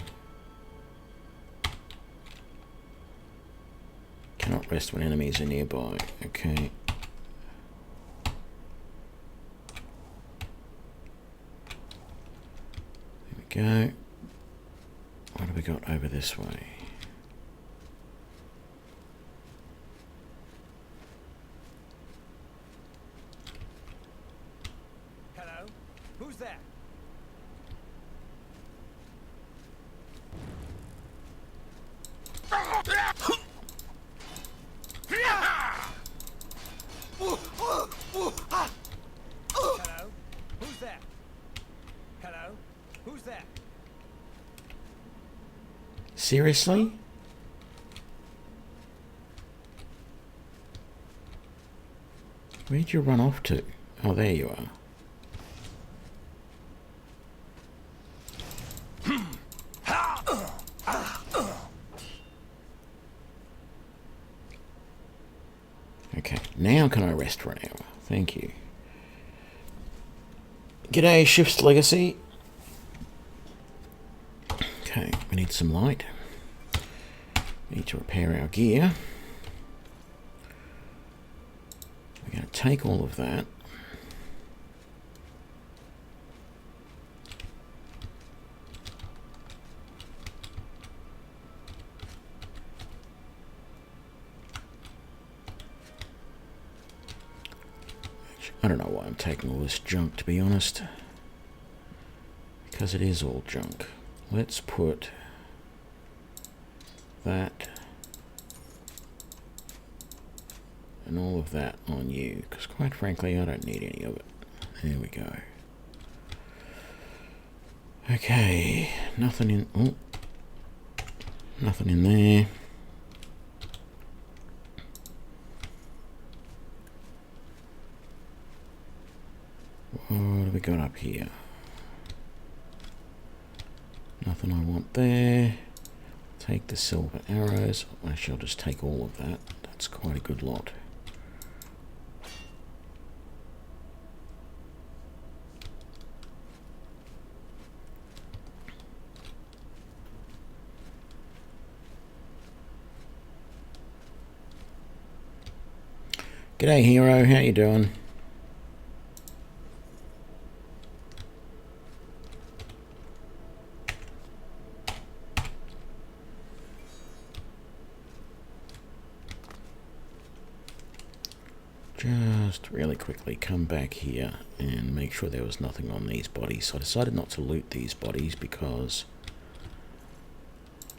Cannot rest when enemies are nearby. Okay. There we go. What have we got over this way? Hello? Who's there? Hello? Who's there? Hello? Who's there? Seriously? Where'd you run off to? Oh, there you are. Okay, now can I rest for an hour? Thank you. G'day, Shift's Legacy. Okay, we need some light. We need to repair our gear. We're going to take all of that. I don't know why I'm taking all this junk, to be honest. Because it is all junk. Let's put that and all of that on you, because quite frankly I don't need any of it. There we go. Okay, nothing in... Oh, nothing in there. What have we got up here? Nothing I want there. Take the silver arrows. Actually, I'll just take all of that. That's quite a good lot. G'day, hero. How you doing? Just really quickly come back here and make sure there was nothing on these bodies. So I decided not to loot these bodies because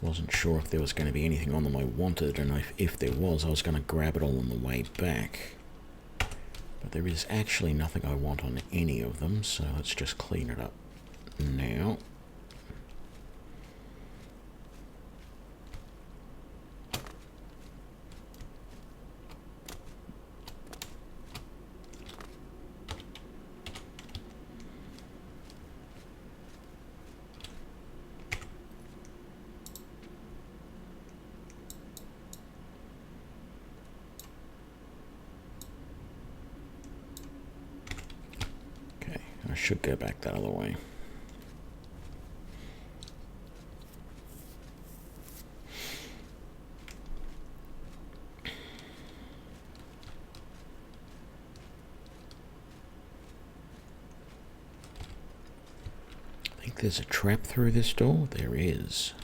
I wasn't sure if there was going to be anything on them I wanted, and if there was, I was going to grab it all on the way back. But there is actually nothing I want on any of them, so let's just clean it up now. should go back that other way. I think there's a trap through this door. There is.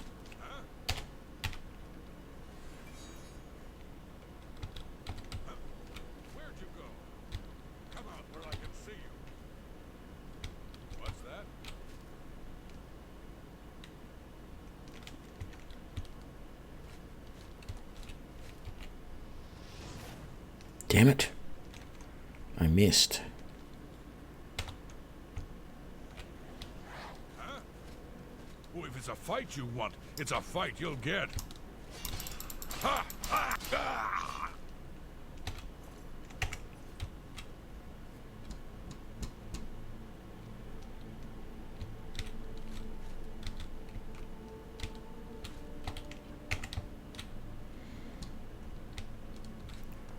Damn it. I missed. Huh? Oh, if it's a fight you want, it's a fight you'll get. Ha! Ha! Ha!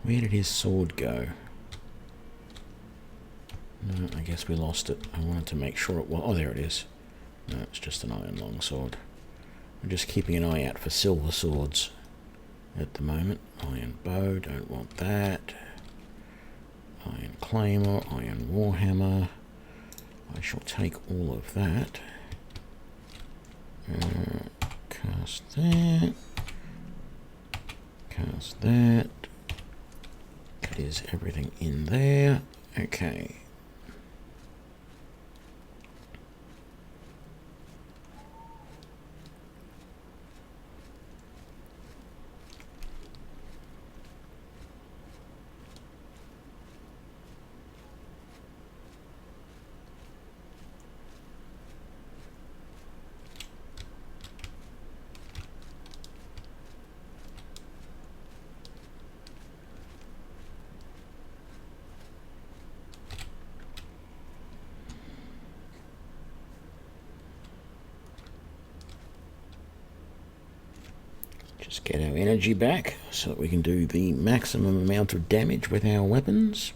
Where did his sword go? No, I guess we lost it. I wanted to make sure it was... Oh, there it is. No, it's just an iron longsword. I'm just keeping an eye out for silver swords at the moment. Iron bow, don't want that. Iron claymore, iron warhammer. I shall take all of that. Cast that. Cast that. That is everything in there. Okay. Just get our energy back so that we can do the maximum amount of damage with our weapons.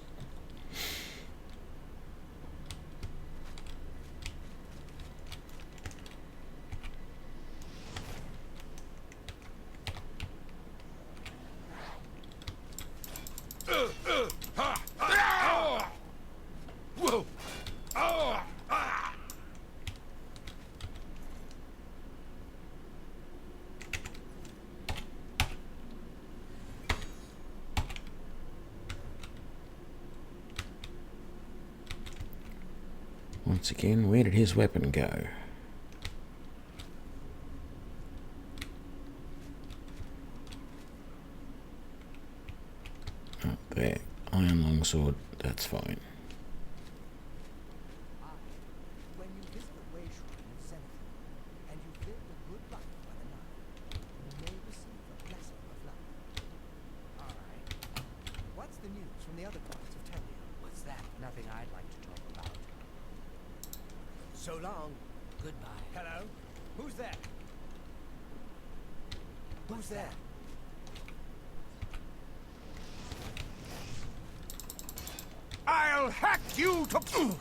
Once again, where did his weapon go? Oh, there. Iron longsword, that's fine. When you visit the way shrine of Zenith, and you live a good life by the night, you may receive the blessing of life. Alright. What's the news from the other parts of Talia? What's that? Nothing I'd like to talk about. So long. Goodbye. Hello? Who's there? Who's there? I'll hack you to...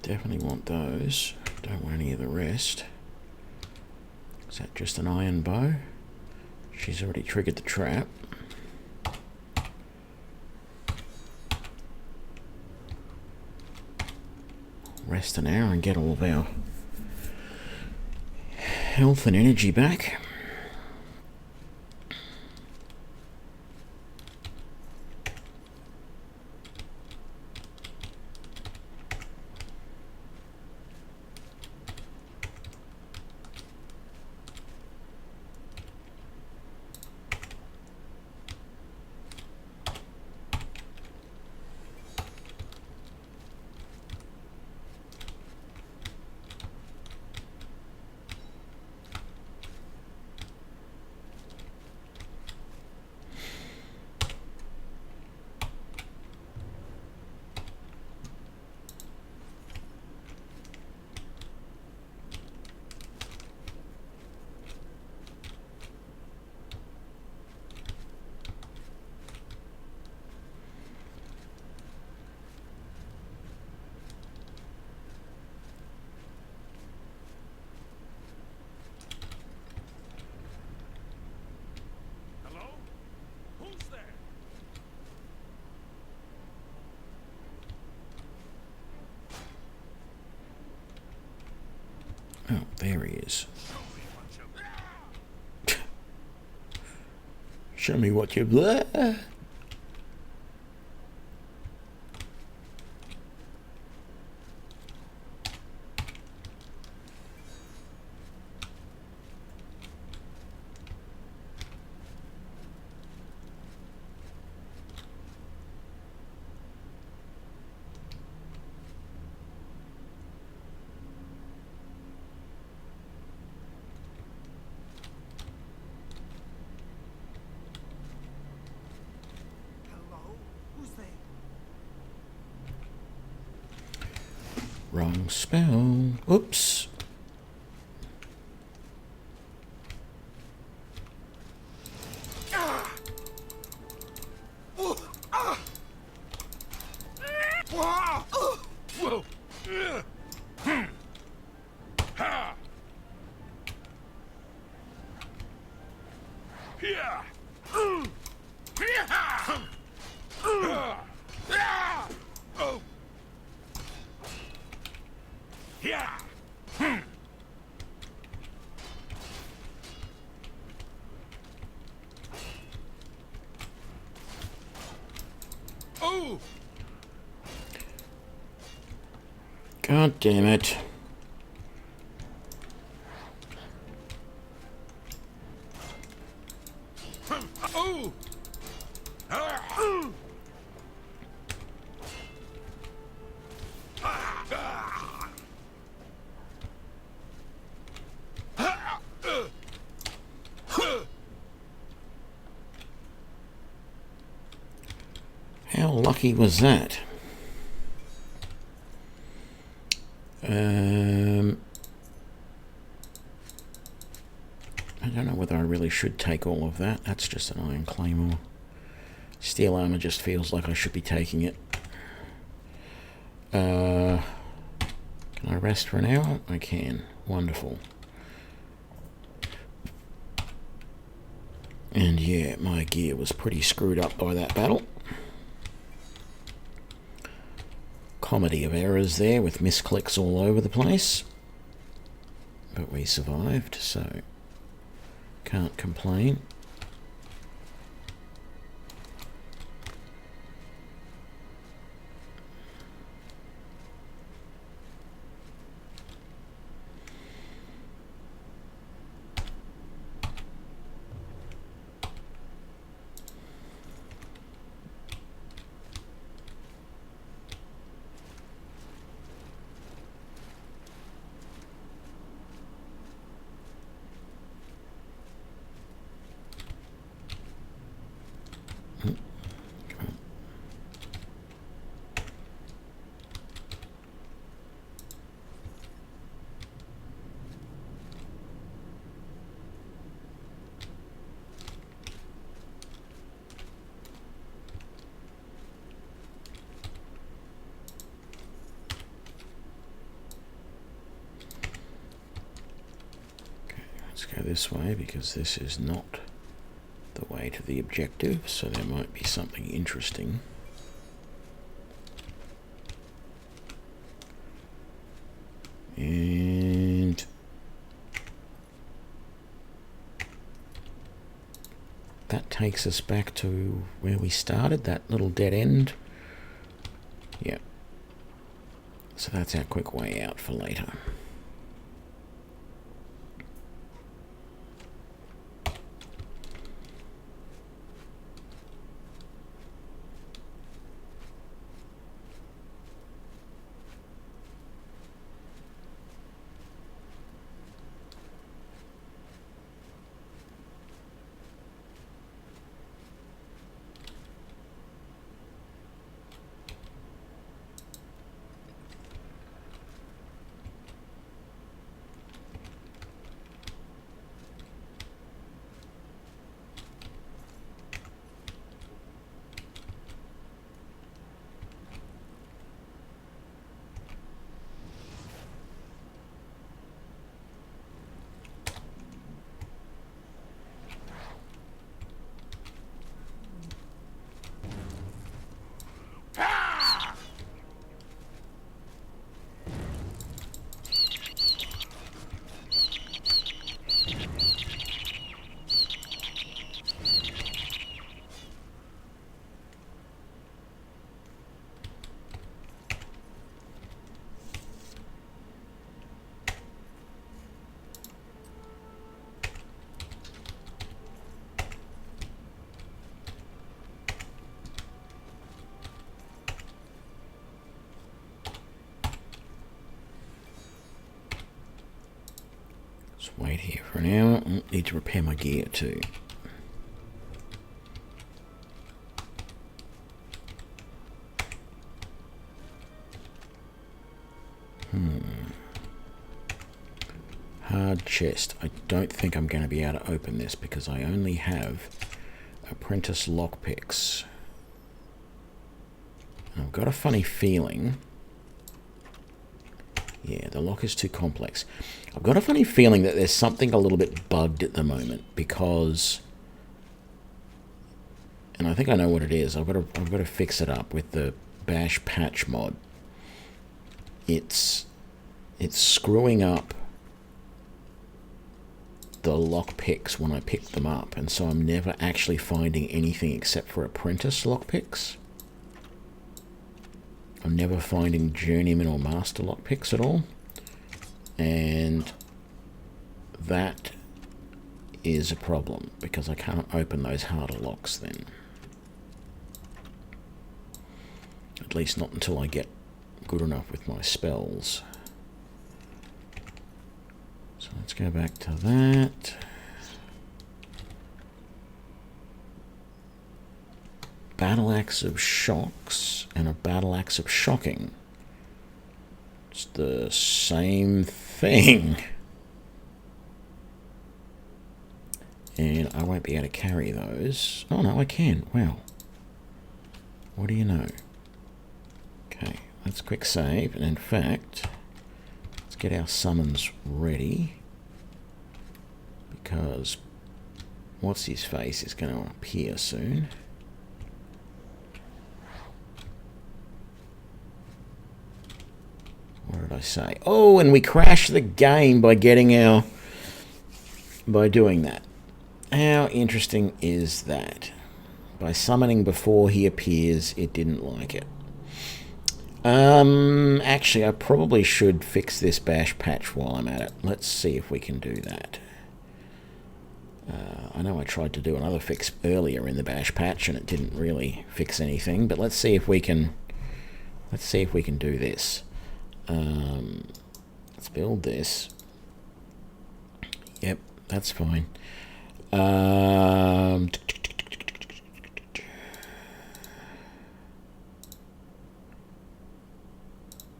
Definitely want those. Don't want any of the rest. Is that just an iron bow? She's already triggered the trap. Rest an hour and get all of our health and energy back. There he is. Show me what you've... Wrong spell. Oops. Whoa! God damn it. How lucky was that? I don't know whether I really should take all of that. That's just an iron claymore. Steel armor just feels like I should be taking it. Can I rest for an hour? I can. Wonderful. And yeah, my gear was pretty screwed up by that battle. Comedy of errors there with misclicks all over the place. But we survived, so can't complain. Let's go this way because this is not the way to the objective, so there might be something interesting. And that takes us back to where we started, that little dead end. Yep. So that's our quick way out for later. Wait here for an hour. Need to repair my gear too. Hard chest. I don't think I'm going to be able to open this because I only have apprentice lockpicks. I've got a funny feeling... Yeah, the lock is too complex. I've got a funny feeling that there's something a little bit bugged at the moment because... And I think I know what it is. I've got to fix it up with the bash patch mod. It's screwing up the lockpicks when I pick them up, and so I'm never actually finding anything except for apprentice lockpicks. I'm never finding journeyman or master lockpicks at all, and that is a problem because I can't open those harder locks then. At least not until I get good enough with my spells. So let's go back to that. Battle Axe of Shocks and a Battle Axe of Shocking. It's the same thing. And I won't be able to carry those. Oh no, I can. Wow. What do you know? Okay, let's quick save. And in fact, let's get our summons ready. Because what's his face is going to appear soon. What did I say? Oh, and we crashed the game by getting our... by doing that. How interesting is that? By summoning before he appears, it didn't like it. Actually, I probably should fix this bash patch while I'm at it. Let's see if we can do that. I know I tried to do another fix earlier in the bash patch and it didn't really fix anything, but let's see if we can... let's see if we can do this. Let's build this. Yep, that's fine.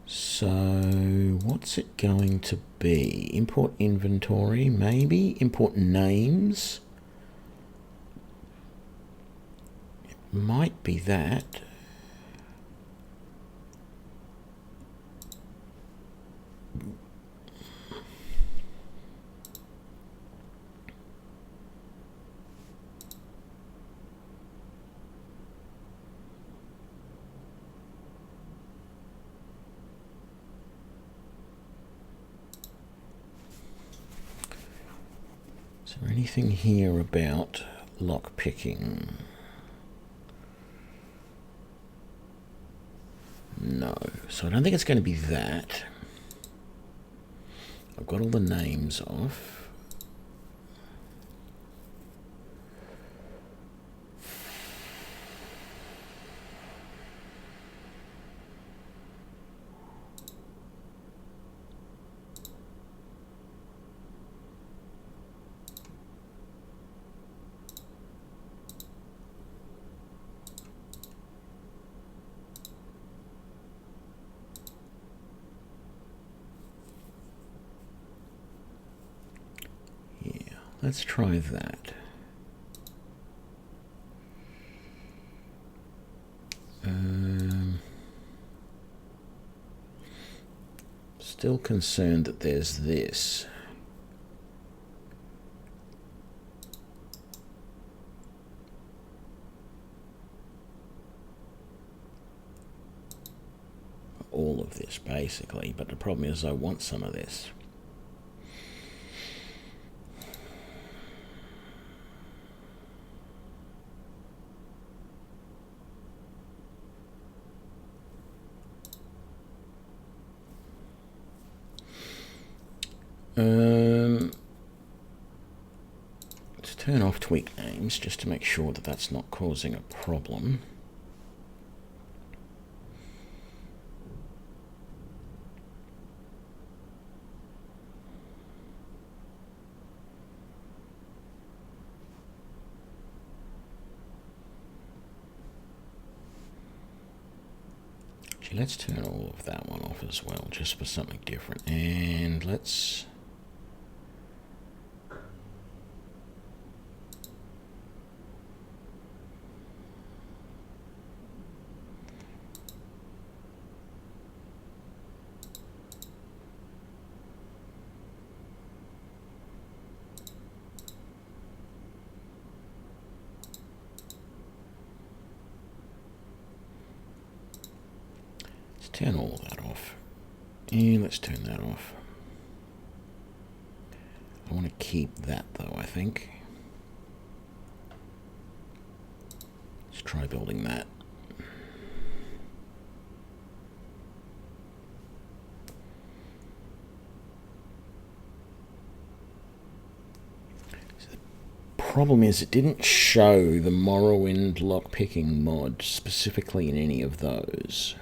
So, what's it going to be? Import inventory, maybe? Import names? It might be that. Is there anything here about lock picking? No. So I don't think it's going to be that. I've got all the names off. Let's try that. Still concerned that there's this. All of this, basically, but the problem is I want some of this. Let's turn off tweak names just to make sure that that's not causing a problem. Actually, let's turn all of that one off as well, just for something different. And let's... turn all of that off. And let's turn that off. I want to keep that though, I think. Let's try building that. So the problem is it didn't show the Morrowind lockpicking mod specifically in any of those.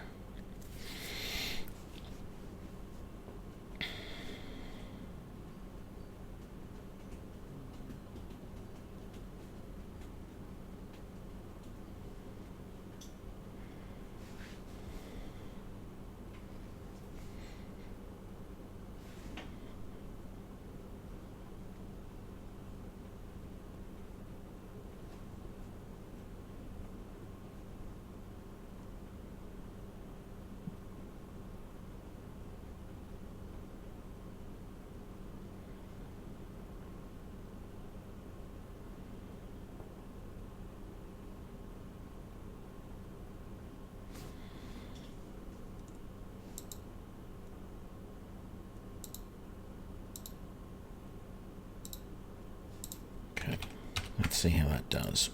Let's see how that does.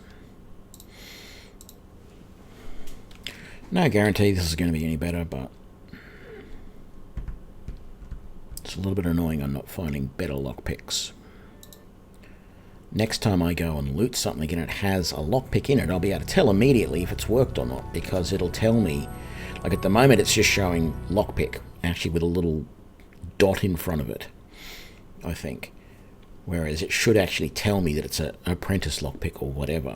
No guarantee this is going to be any better, but it's a little bit annoying I'm not finding better lockpicks. Next time I go and loot something and it has a lockpick in it, I'll be able to tell immediately if it's worked or not, because it'll tell me. Like at the moment it's just showing lockpick, actually with a little dot in front of it, I think. Whereas it should actually tell me that it's an apprentice lockpick or whatever.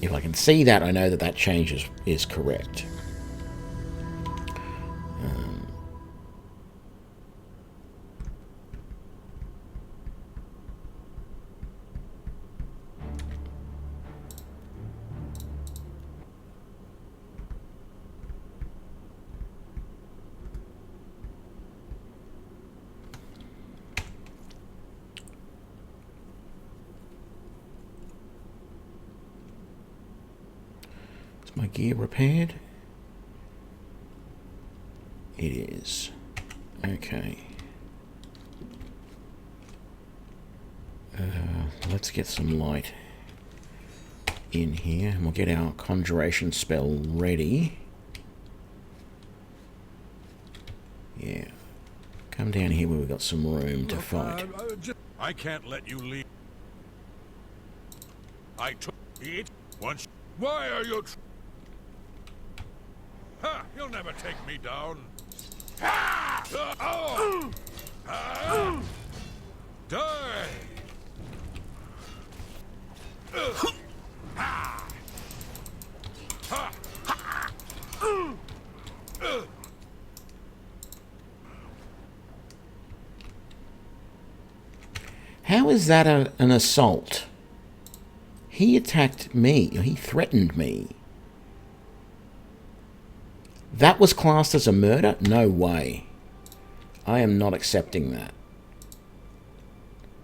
If I can see that, I know that that change is correct. My gear repaired? It is. Okay. Let's get some light in here and we'll get our Conjuration spell ready. Yeah. Come down here where we've got some room to fight. I can't let you leave. I took it once. Why are you... Ha! You'll never take me down. Ha! Oh! Die! Ha! Ha! How is that an assault? He attacked me. He threatened me. That was classed as a murder? No way. I am not accepting that.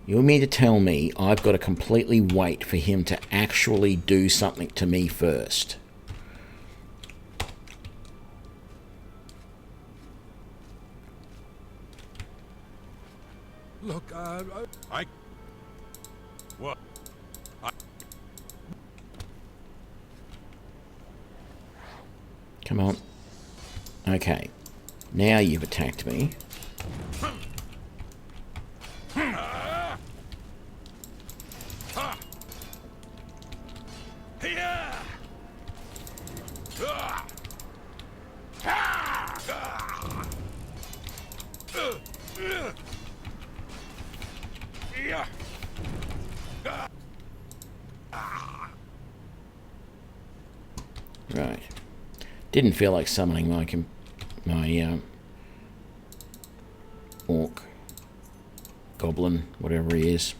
You mean to tell me I've got to completely wait for him to actually do something to me first? Look, I... What? Come on. Okay. Now you've attacked me. Right. Didn't feel like summoning my orc, goblin, whatever he is.